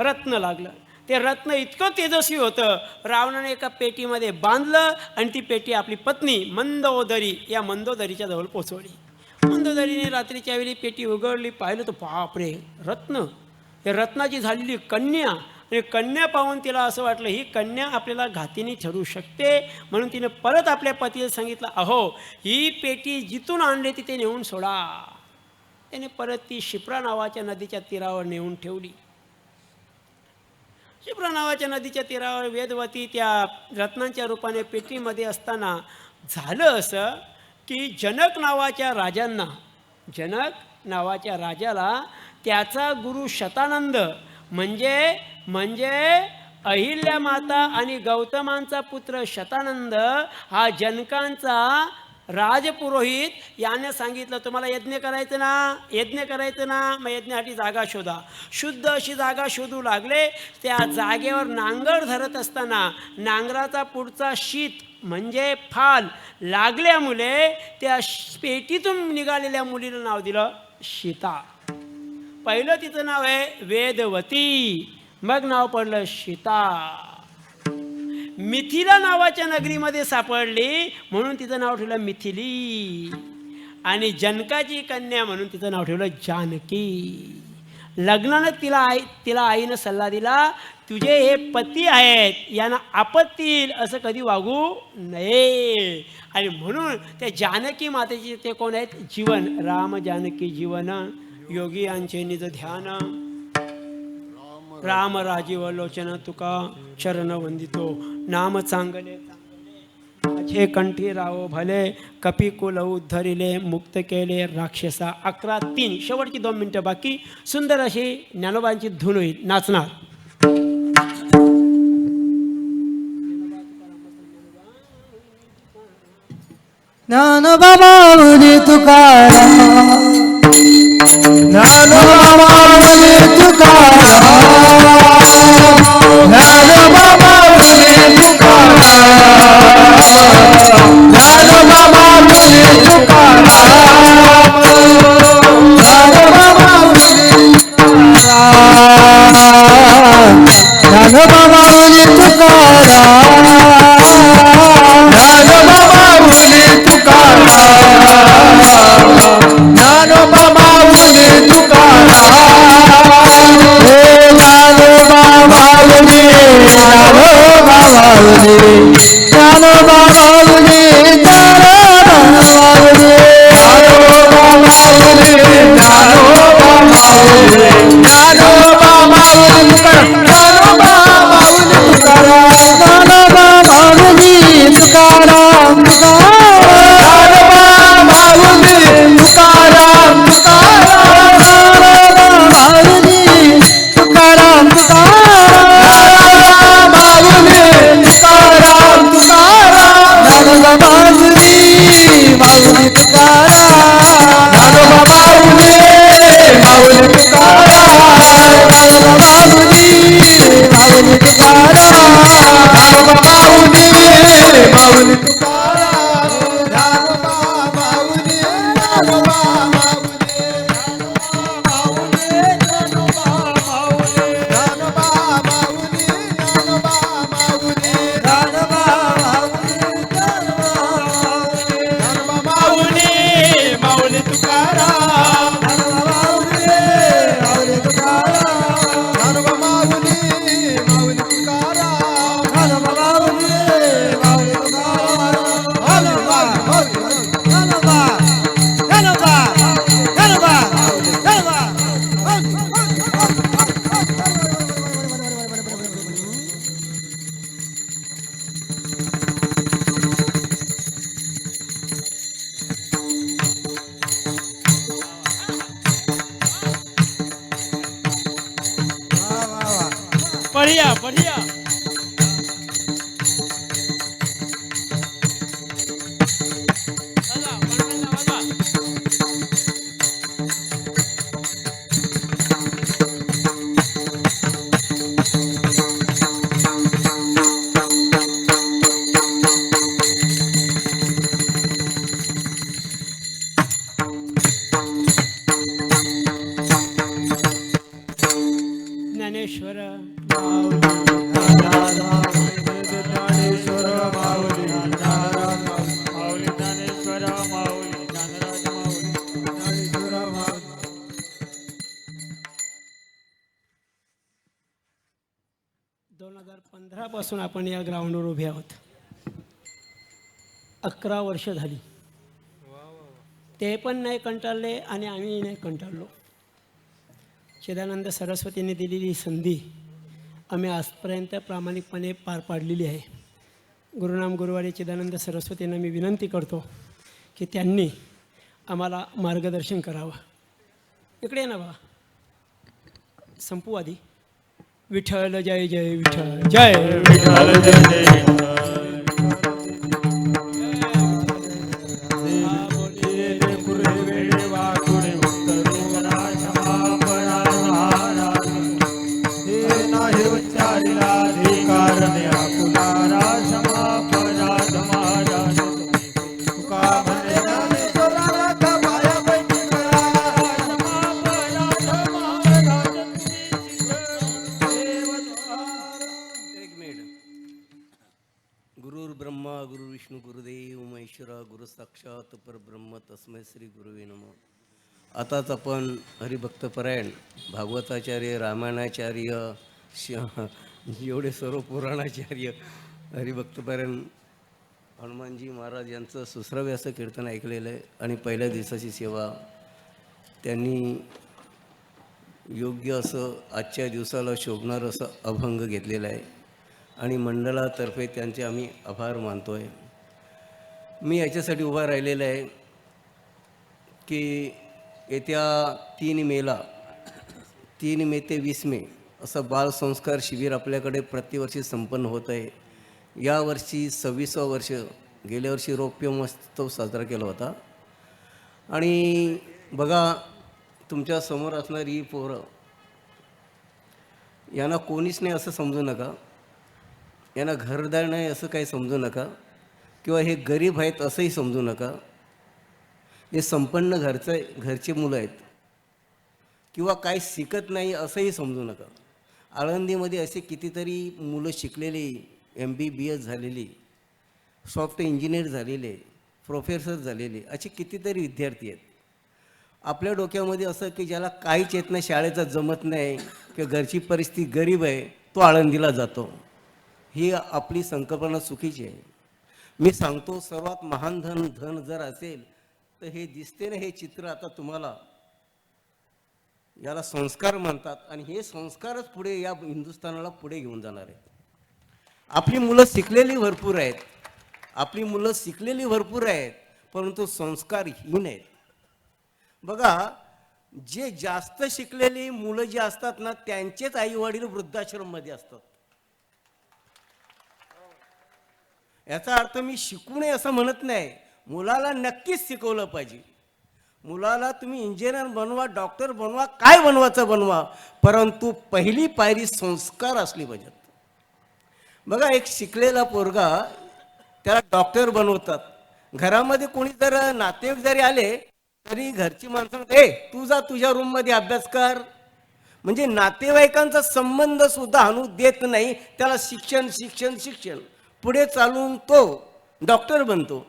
रत्न लागलं. ते रत्न इतकं तेजस्वी होतं, रावणाने एका पेटीमध्ये बांधलं आणि ती पेटी आपली पत्नी मंदोदरी या मंदोदरीच्या जवळ पोचवली. मंदोदरीने रात्रीच्या वेळी पेटी उघडली, पाहिलं तर बापरे रत्न, हे रत्नाची झालेली कन्या. आणि कन्या पाहून तिला असं वाटलं ही कन्या आपल्याला घातीने ठरू शकते, म्हणून तिने परत आपल्या पतीला सांगितलं, अहो ही पेटी जिथून आणली तिथे नेऊन सोडा. त्याने परत ती शिप्रा नावाच्या नदीच्या तीरावर नेऊन ठेवली. शिप्रा नावाच्या नदीच्या तीरावर वेदवती त्या रत्नांच्या रूपाने पेटीमध्ये असताना झालं असं की जनक नावाच्या राजाला त्याचा गुरु शतानंद म्हणजे अहिल्या माता आणि गौतमांचा पुत्र शतानंद हा जनकांचा राजपुरोहित याने सांगितलं तुम्हाला यज्ञ करायचं ना, मग यज्ञासाठी जागा शोधा. शुद्ध अशी जागा शोधू लागले. त्या जागेवर नांगर धरत असताना नांगराचा पुढचा शीत म्हणजे फाल लागल्यामुळे त्या पेटीतून निघालेल्या मुलीला नाव दिलं सीता. पहिलं तिचं नाव आहे वेदवती, मग नाव पडलं सीता. मिथिला नावाच्या नगरीमध्ये सापडली म्हणून तिचं नाव ठेवलं मिथिली. आणि जनकाची कन्या म्हणून तिचं नाव ठेवलं जानकी. लग्नानं तिला आईनं सल्ला दिला, तुझे हे पती आहेत यांना आपत्ती येईल असं कधी वागू नये. आणि म्हणून त्या जानकी मातेचे ते कोण आहेत? जीवन. राम जानकी जीवन योगी यांचे निज ध्यान. राम राजीव लोचन तुका चरण वंदितो. नाम चांगले माझे कंठी राहो भले. कपिकुल उद्धरिले मुक्त केले राक्षसा. 11:03 शेवटची 2 मिनिटं बाकी. सुंदर अशी ज्ञानोबांची धून होईल. नाचणार. ज्ञानोबा माऊली तुकाराम, ज्ञानोबा माऊली तुकाराम, ज्ञानोबा माऊली तुकाराम, ज्ञानोबा माऊली तुकाराम, ज्ञानोबा माऊली तुकाराम, ज्ञानोबा माऊली तुकाराम, ज्ञानोबा माऊली तुकाराम, ज्ञानोबा माऊली तुकाराम. वर्षापासून आपण या ग्राउंडवर उभे आहोत. 11 वर्ष झाली. ते पण नाही कंटाळले आणि आम्ही नाही कंटाळलो. चिदानंद सरस्वतींनी दिलेली संधी आम्ही आजपर्यंत प्रामाणिकपणे पार पाडलेली आहे. गुरुनाम गुरुवारी चिदानंद सरस्वतींना मी विनंती करतो की त्यांनी आम्हाला मार्गदर्शन करावं. इकडे ये ना बा, संपू आधी. विठ्ठल जय जय विठ्ठल जय विठ्ठल जय जय गुरुर्ब्रह्मा गुरुविष्णू गुरुदेव महेश्वरा गुरु साक्षात परब्रह्म तस्मै श्री गुरुवे नमः. आताच आपण हरिभक्तपरायण भागवताचार्य रामायणाचार्य एवढे सर्व पुराणाचार्य हरिभक्तपरायण हनुमानजी महाराज यांचं सुश्राव्य असं कीर्तन ऐकलेलं आहे. आणि पहिल्या दिवसाची सेवा त्यांनी योग्य असं आजच्या दिवसाला शोभणारं असं अभंग घेतलेलं आहे आणि मंडळातर्फे त्यांचे आम्ही आभार मानतो आहे. मी याच्यासाठी उभा राहिलेला आहे की येत्या 3 मेला 3 मे ते 20 मे असं बालसंस्कार शिबिर आपल्याकडे प्रतिवर्षी संपन्न होत आहे. यावर्षी 26वं वर्ष. गेल्या वर्षी रौप्य महोत्सव साजरा केला होता. आणि बघा, तुमच्या समोर असणारी ही पोरं, यांना कोणीच नाही असं समजू नका, यांना घरदार नाही असं काही समजू नका, किंवा हे गरीब आहेत असंही समजू नका. हे संपन्न घरचे मुलं आहेत, किंवा काही शिकत नाही असंही समजू नका. आळंदीमध्ये असे कितीतरी मुलं शिकलेली, MBBS झालेली, सॉफ्टवेअर इंजिनियर झालेले, प्रोफेसर झालेले असे कितीतरी विद्यार्थी आहेत. आपल्या डोक्यामध्ये असं की ज्याला काहीच येत नाही, शाळेचं जमत नाही किंवा घरची परिस्थिती गरीब आहे, तो आळंदीला जातो. ही आपली संकल्पना चुकीची आहे. मी सांगतो, सर्वात महान धन जर असेल तर हे दिसते ना, हे चित्र आता तुम्हाला, याला संस्कार म्हणतात. आणि हे संस्कारच पुढे या हिंदुस्थानाला पुढे घेऊन जाणार आहेत. आपली मुलं शिकलेली भरपूर आहेत, आपली मुलं शिकलेली भरपूर आहेत, परंतु संस्कारहीन आहेत. बघा, जे जास्त शिकलेली मुलं जी असतात ना, त्यांचेच आई वडील वृद्धाश्रममध्ये असतात. याचा अर्थ मी शिकू नये असं म्हणत नाही. मुलाला नक्कीच शिकवलं पाहिजे. मुलाला तुम्ही इंजिनियर बनवा, डॉक्टर बनवा, काय बनवायचं बनवा, परंतु पहिली पायरी संस्कार असली पाहिजेत. बघा, एक शिकलेला पोरगा, त्याला डॉक्टर बनवतात. घरामध्ये कोणी जर नातेवाईक जरी आले तरी घरची माणसं म्हणतात, ए तू जा तुझ्या रूममध्ये अभ्यास कर. म्हणजे नातेवाईकांचा संबंध सुद्धा आणू देत नाही. त्याला शिक्षण शिक्षण शिक्षण, पुढे चालून तो डॉक्टर बनतो.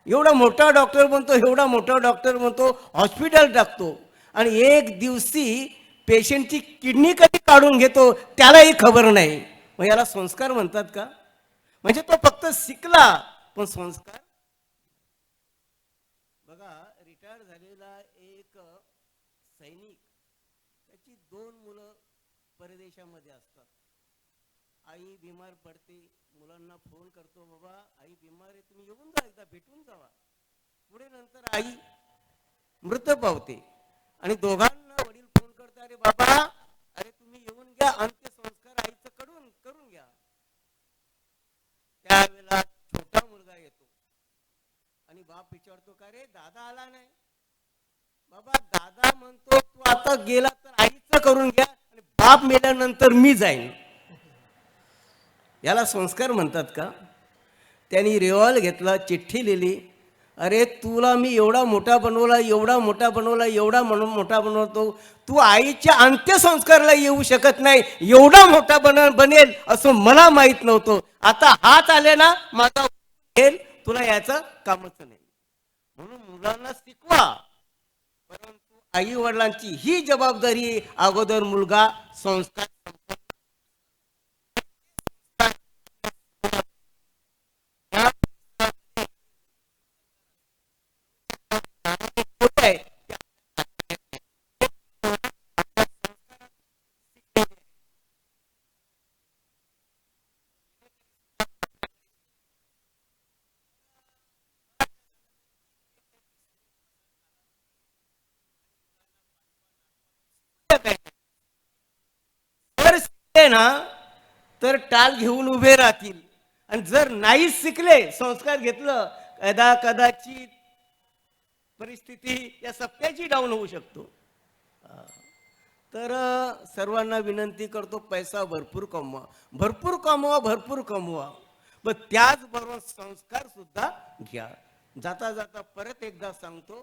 एवढा मोठा डॉक्टर बनतो, एवढा मोठा डॉक्टर बनतो, हॉस्पिटल टाकतो. आणि एक दिवशी पेशंटची किडनी कधी काढून घेतो त्यालाही खबर नाही. मग याला संस्कार म्हणतात का? म्हणजे तो फक्त शिकला, पण संस्कार. बघा, रिटायर झालेला एक सैनिक, त्याची 2 मुलं परदेशामध्ये असतात. आई बिमार पडते, मुलांना फोन करतो, बाबा आई बिमार आहे, तुम्ही येऊन जा, एकदा भेटून जावा. पुढे नंतर आई मृत पावते आणि दोघांना वडील फोन करतात, अरे बाबा, अरे तुम्ही येऊन घ्या, अंत्यसंस्कार आईचं करून घ्या. त्यावेळेला छोटा मुलगा येतो आणि बाप विचारतो, का रे दादा आला नाही? बाबा, दादा म्हणतो तू आता गेला तर आईचं करून घ्या, आणि बाप मेल्यानंतर मी जाईन. याला संस्कार म्हणतात का? त्यांनी रिवॉल्वर घेतला, चिठ्ठी लिहिली, अरे तुला मी एवढा मोठा बनवला, एवढा मोठा बनवला, एवढा मोठा बनवतो, तू आईच्या अंत्यसंस्काराला येऊ शकत नाही. एवढा मोठा बनेल असं मला माहीत नव्हतं. आता हात आले ना माझा, तुला याचं कामच नाही. म्हणून मुलांना शिकवा, परंतु आई वडिलांची ही जबाबदारी, अगोदर मुलगा संस्कार शिकले ना तर टाल घेऊन उभे राहतील, आणि जर नाही शिकले, संस्कार घेतलं, कदाचित परिस्थिती या सप्त्याची डाऊन होऊ शकतो. तर सर्वांना विनंती करतो, पैसा भरपूर कमवा, भरपूर कमवा, भरपूर कमवा, पण त्याचबरोबर संस्कार सुद्धा घ्या. जाता जाता परत एकदा सांगतो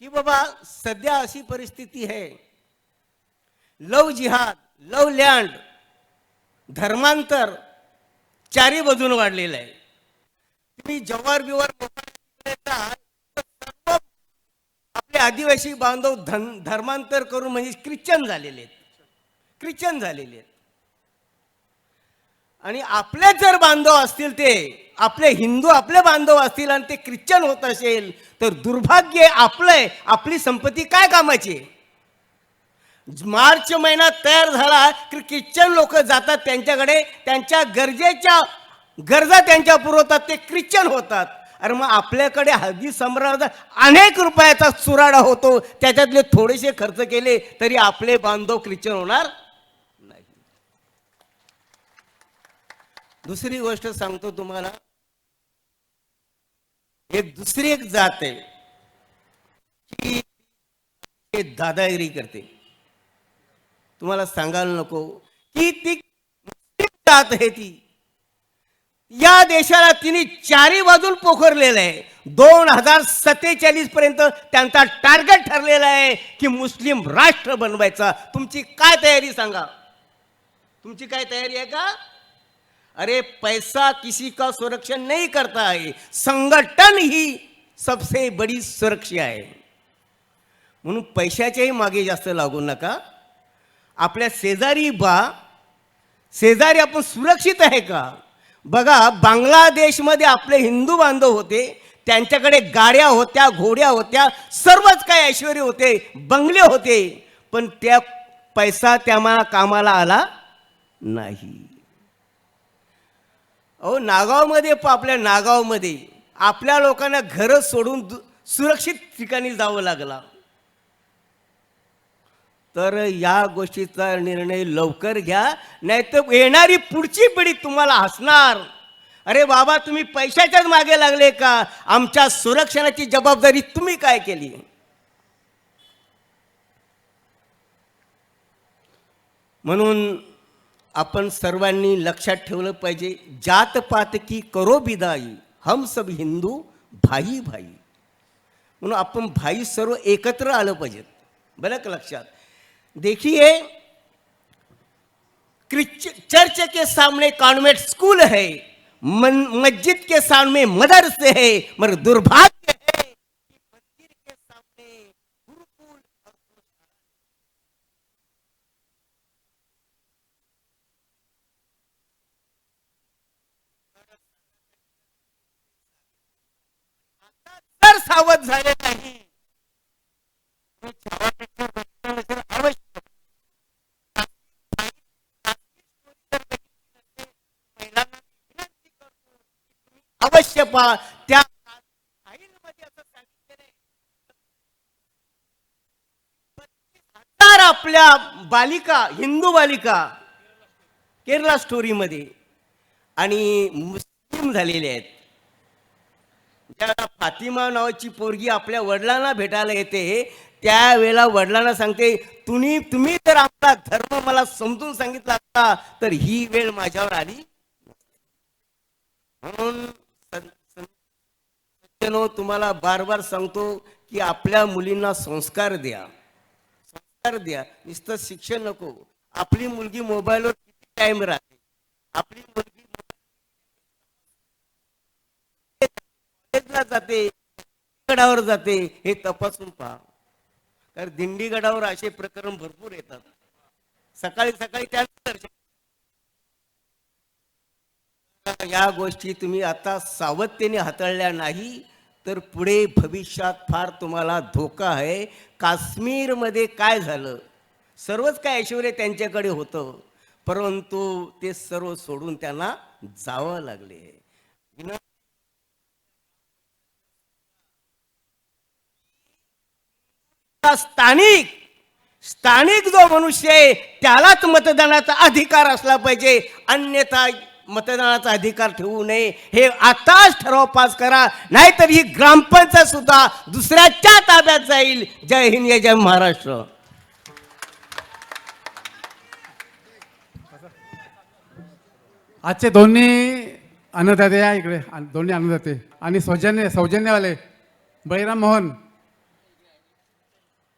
की बाबा सध्या अशी परिस्थिती आहे, लव जिहाद, लव लँड, धर्मांतर चारी बाजून वाढलेलं आहे. तुम्ही जव्हार बिवार सर्व आपले आदिवासी बांधव धर्मांतर करून म्हणजे ख्रिश्चन झालेले आहेत, ख्रिश्चन झालेले आहेत. आणि आपले जर बांधव असतील, ते आपले हिंदू आपले बांधव असतील आणि ते ख्रिश्चन होत असेल, तर दुर्भाग्य आपलंय. आपली संपत्ती काय कामाची? मार्च महिना तयार झाला की ख्रिश्चन लोक जातात त्यांच्याकडे, त्यांच्या गरजा त्यांच्या पुरवतात, ते ख्रिश्चन होतात. अरे मग आपल्याकडे हळदी संभ्रमाचा अनेक रुपयाचा चुराडा होतो, त्याच्यातले थोडेसे खर्च केले तरी आपले बांधव ख्रिश्चन होणार नाही. दुसरी गोष्ट सांगतो तुम्हाला, दुसरी एक जात आहे की दादागिरी करते. तुम्हाला सांगायला नको की ती जात आहे, ती या देशाला तिने चारी बाजून पोखरलेलं आहे. 2047 पर्यंत त्यांचा टार्गेट ठरलेला आहे की मुस्लिम राष्ट्र बनवायचा. तुमची काय तयारी सांगा? तुमची काय तयारी आहे का? अरे पैसा किसी का सुरक्षा नहीं करता है, संगठन ही सबसे बड़ी सुरक्षा आहे. म्हणून पैशाच्याही मागे जास्त लागू नका. आपल्या शेजारी आपण सुरक्षित आहे का? बघा, बांगलादेशमध्ये आपले हिंदू बांधव होते, त्यांच्याकडे गाड्या होत्या, घोड्या होत्या, सर्वच काय ऐश्वर्य होते, बंगले होते, पण त्या पैसा त्या कामाला आला नाही. अहो नागावमध्ये, आपल्या नागावमध्ये आपल्या लोकांना घर सोडून सुरक्षित ठिकाणी जावं लागला. तर या गोष्टीचा निर्णय लवकर घ्या, नाहीतर येणारी पुढची पिढी तुम्हाला हसणार. अरे बाबा, तुम्ही पैशाच्याच मागे लागले का? आमच्या सुरक्षणाची जबाबदारी तुम्ही काय केली? म्हणून आपण सर्वांनी लक्षात ठेवलं पाहिजे, जात पात की करो बिदाई, हम सब हिंदू भाई भाई. म्हणून आपण भाई सर्व एकत्र आलं पाहिजेत. बरं का लक्षात? देखिए, चर्च के सामने कॉन्वेंट स्कूल है, मस्जिद के सामने मदरसे है, मगर दुर्भाग्य है कि मंदिर के सामने गुरुकुल और सावध झाले नाही. अवश्य पहा, त्या आपल्या बालिका, हिंदू बालिका केरला स्टोरीमध्ये आणि मुस्लिम झालेले आहेत. ज्या फातिमा नावाची पोरगी आपल्या वडिलांना भेटायला येते, त्यावेळेला वडिलांना सांगते, तुम्ही जर आपला धर्म मला समजून सांगितला असता तर ही वेळ माझ्यावर आली. म्हणून तुम्हाला बार बार सांगतो की आपल्या मुलींना संस्कार द्या, संस्कार द्या. नुसतं शिक्षण नको. आपली मुलगी मोबाईलवर किती टाइम राहते, आपली मुलगी कॉलेजला जाते, गडावर जाते, हे तपासून पहा. कारण दिंडी गडावर असे प्रकरण भरपूर येतात. सकाळी सकाळी त्यांचं दर्शन. या गोष्टी तुम्ही आता सावधतेने हाताळल्या नाही तर पुढे भविष्यात फार तुम्हाला धोका आहे. काश्मीरमध्ये काय झालं? सर्वच काय ऐश्वर्य त्यांच्याकडे होतं, परंतु ते सर्व सोडून त्यांना जावं लागले. स्थानिक स्थानिक जो मनुष्य आहे त्यालाच मतदानाचा अधिकार असला पाहिजे, अन्यथा मतदानाचा अधिकार ठेवू नये. हे आताच ठराव पास करा, नाहीतर ही ग्रामपंचायत सुद्धा दुसऱ्याच्या ताब्यात जाईल. जय हिंद, जय महाराष्ट्र. आजचे दोन्ही अन्नदाते या इकडे, दोन्ही अन्नदाते आणि सौजन्यवाले बळीराम मोहन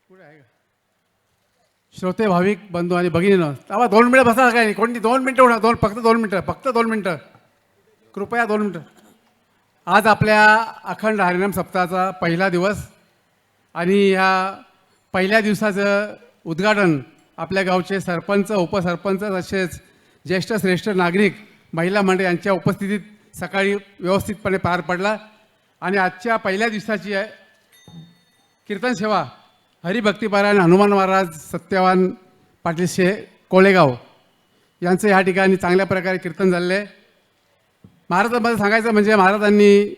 कुठे आहे का? श्रोते भाविक बंधू आणि भगिनीनं तेव्हा 2 मिनिटं बसा, काय नाही कोणी 2 मिनिटं होणार, फक्त 2 मिनिटं कृपया 2 मिनिटं. आज आपल्या अखंड हरिनाम सप्ताहाचा पहिला दिवस आणि ह्या पहिल्या दिवसाचं उद्घाटन आपल्या गावचे सरपंच, उपसरपंच तसेच ज्येष्ठ श्रेष्ठ नागरिक, महिला मंडळ यांच्या उपस्थितीत सकाळी व्यवस्थितपणे पार पडला. आणि आजच्या पहिल्या दिवसाची कीर्तन सेवा हरिभक्तीपरायण हनुमान महाराज सत्यवान पाटील कोळेगाव यांचं ह्या ठिकाणी चांगल्या प्रकारे कीर्तन झालेलं आहे. महाराजांमध्ये सांगायचं म्हणजे महाराजांनी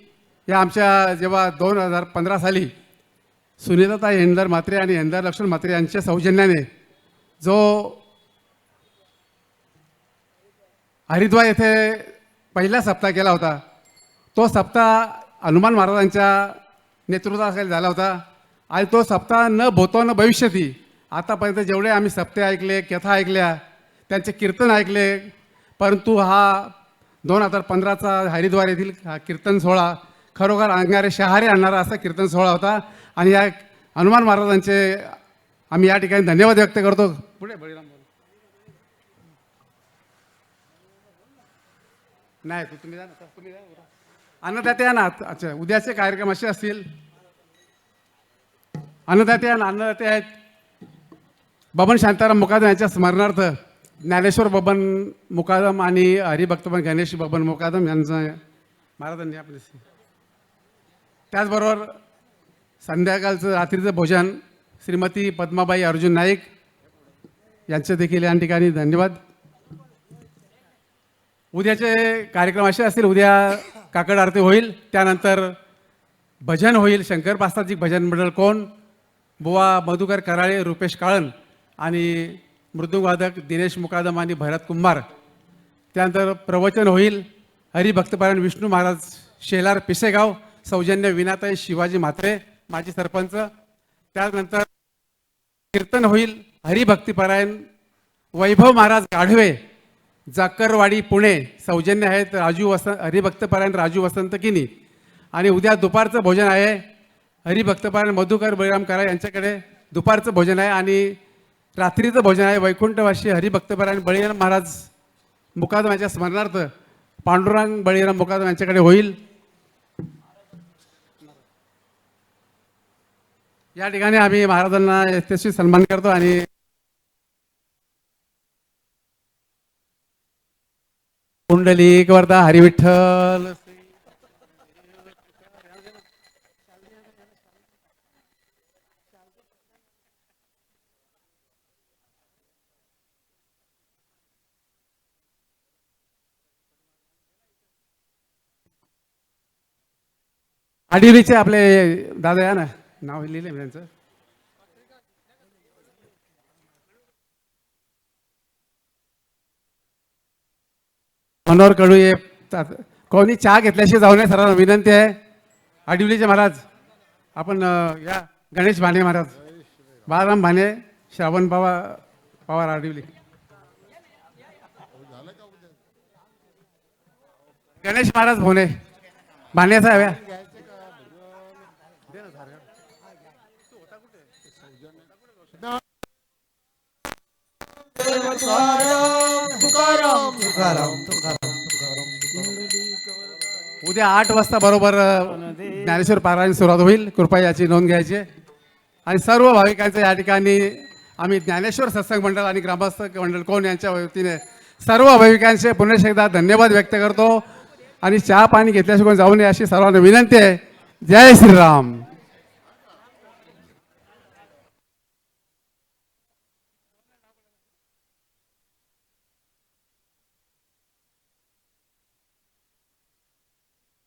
या आमच्या जेव्हा 2015 साली सुनीताताई हेंदर म्हात्रे आणि हेंदर लक्ष्मण म्हात्रे यांच्या सौजन्याने जो हरिद्वार येथे पहिला सप्ताह केला होता, तो सप्ताह हनुमान महाराजांच्या नेतृत्वाखाली झाला होता. आणि तो सप्ताह न भूतो न भविष्यती आतापर्यंत जेवढे आम्ही सप्ते ऐकले, कथा ऐकल्या, त्यांचे कीर्तन ऐकले, परंतु हा 2015चा हरिद्वार येथील हा कीर्तन सोहळा खरोखर अंगारे शहारे आणणारा असा कीर्तन सोहळा होता. आणि या हनुमान महाराजांचे आम्ही या ठिकाणी धन्यवाद व्यक्त करतो. पुढे बळीराम नाही तुम्ही जा ना, तुम्ही जा. अन्नदाते या ना. अच्छा, उद्याचे कार्यक्रम असे असतील. अन्नदाते आहेत बबन शांताराम मुकादम यांच्या स्मरणार्थ ज्ञानेश्वर बबन मुकादम आणि हरिभक्तपण गणेश बबन मुकादम यांचं महाराजांनी आपले. त्याचबरोबर संध्याकाळचं रात्रीचं भोजन श्रीमती पद्माबाई अर्जुन नाईक यांचे देखील या ठिकाणी धन्यवाद. उद्याचे कार्यक्रम असे असतील. उद्या काकड आरती होईल, त्यानंतर भजन होईल. शंकर पास्ताजी भजन मंडळ कोण, बुवा मधुकर कराळे, रुपेश काळन आणि मृदुंगवादक दिनेश मुकादम आणि भरत कुंभार. त्यानंतर प्रवचन होईल हरिभक्तपरायण विष्णू महाराज शेलार पिसेगाव, सौजन्य विनाताई शिवाजी म्हात्रे माजी सरपंच. त्यानंतर कीर्तन होईल हरिभक्तीपरायण वैभव महाराज गाढवे जाकरवाडी पुणे, सौजन्य आहेत हरिभक्तपरायण राजू वसंत किनी. आणि उद्या दुपारचं भोजन आहे हरिभक्तपरायण मधुकर बळीराम करा यांच्याकडे दुपारचं भोजन आहे. आणि रात्रीचं भोजन आहे वैकुंठवासी हरिभक्तपरायण बळीराम महाराज मुकादम यांच्या स्मरणार्थ पांडुरंग बळीराम मुकादम यांच्याकडे होईल. या ठिकाणी आम्ही महाराजांना यशस्वी सन्मान करतो. आणि कुंडलिक वरदा हरिविठ्ठल. आडिवलीचे आपले दादा या ना, नाव लिहिले मी त्यांचं. मनोहर कडू ये. कोणी चहा घेतल्याशिवाय जाऊ नये, सर्वांना विनंती आहे. आडिवलीचे महाराज आपण या. गणेश भाणे महाराज, बाळाराम भाणे, श्रावण पवार आडिवली. गणेश महाराज भोणे भाणे साहेब. उद्या 8 वाजता बरोबर ज्ञानेश्वर पारायण सुरुवात होईल. कृपया याची नोंद घ्यायची. आणि सर्व भाविकांचं या ठिकाणी आम्ही ज्ञानेश्वर सत्संग मंडळ आणि ग्रामस्थ मंडळ कोण यांच्या वतीने सर्व भाविकांचे पुन्हा एकदा धन्यवाद व्यक्त करतो. आणि चहा पाणी घेतल्याशिवाय जाऊ नये अशी सर्वांना विनंती आहे. जय श्रीराम.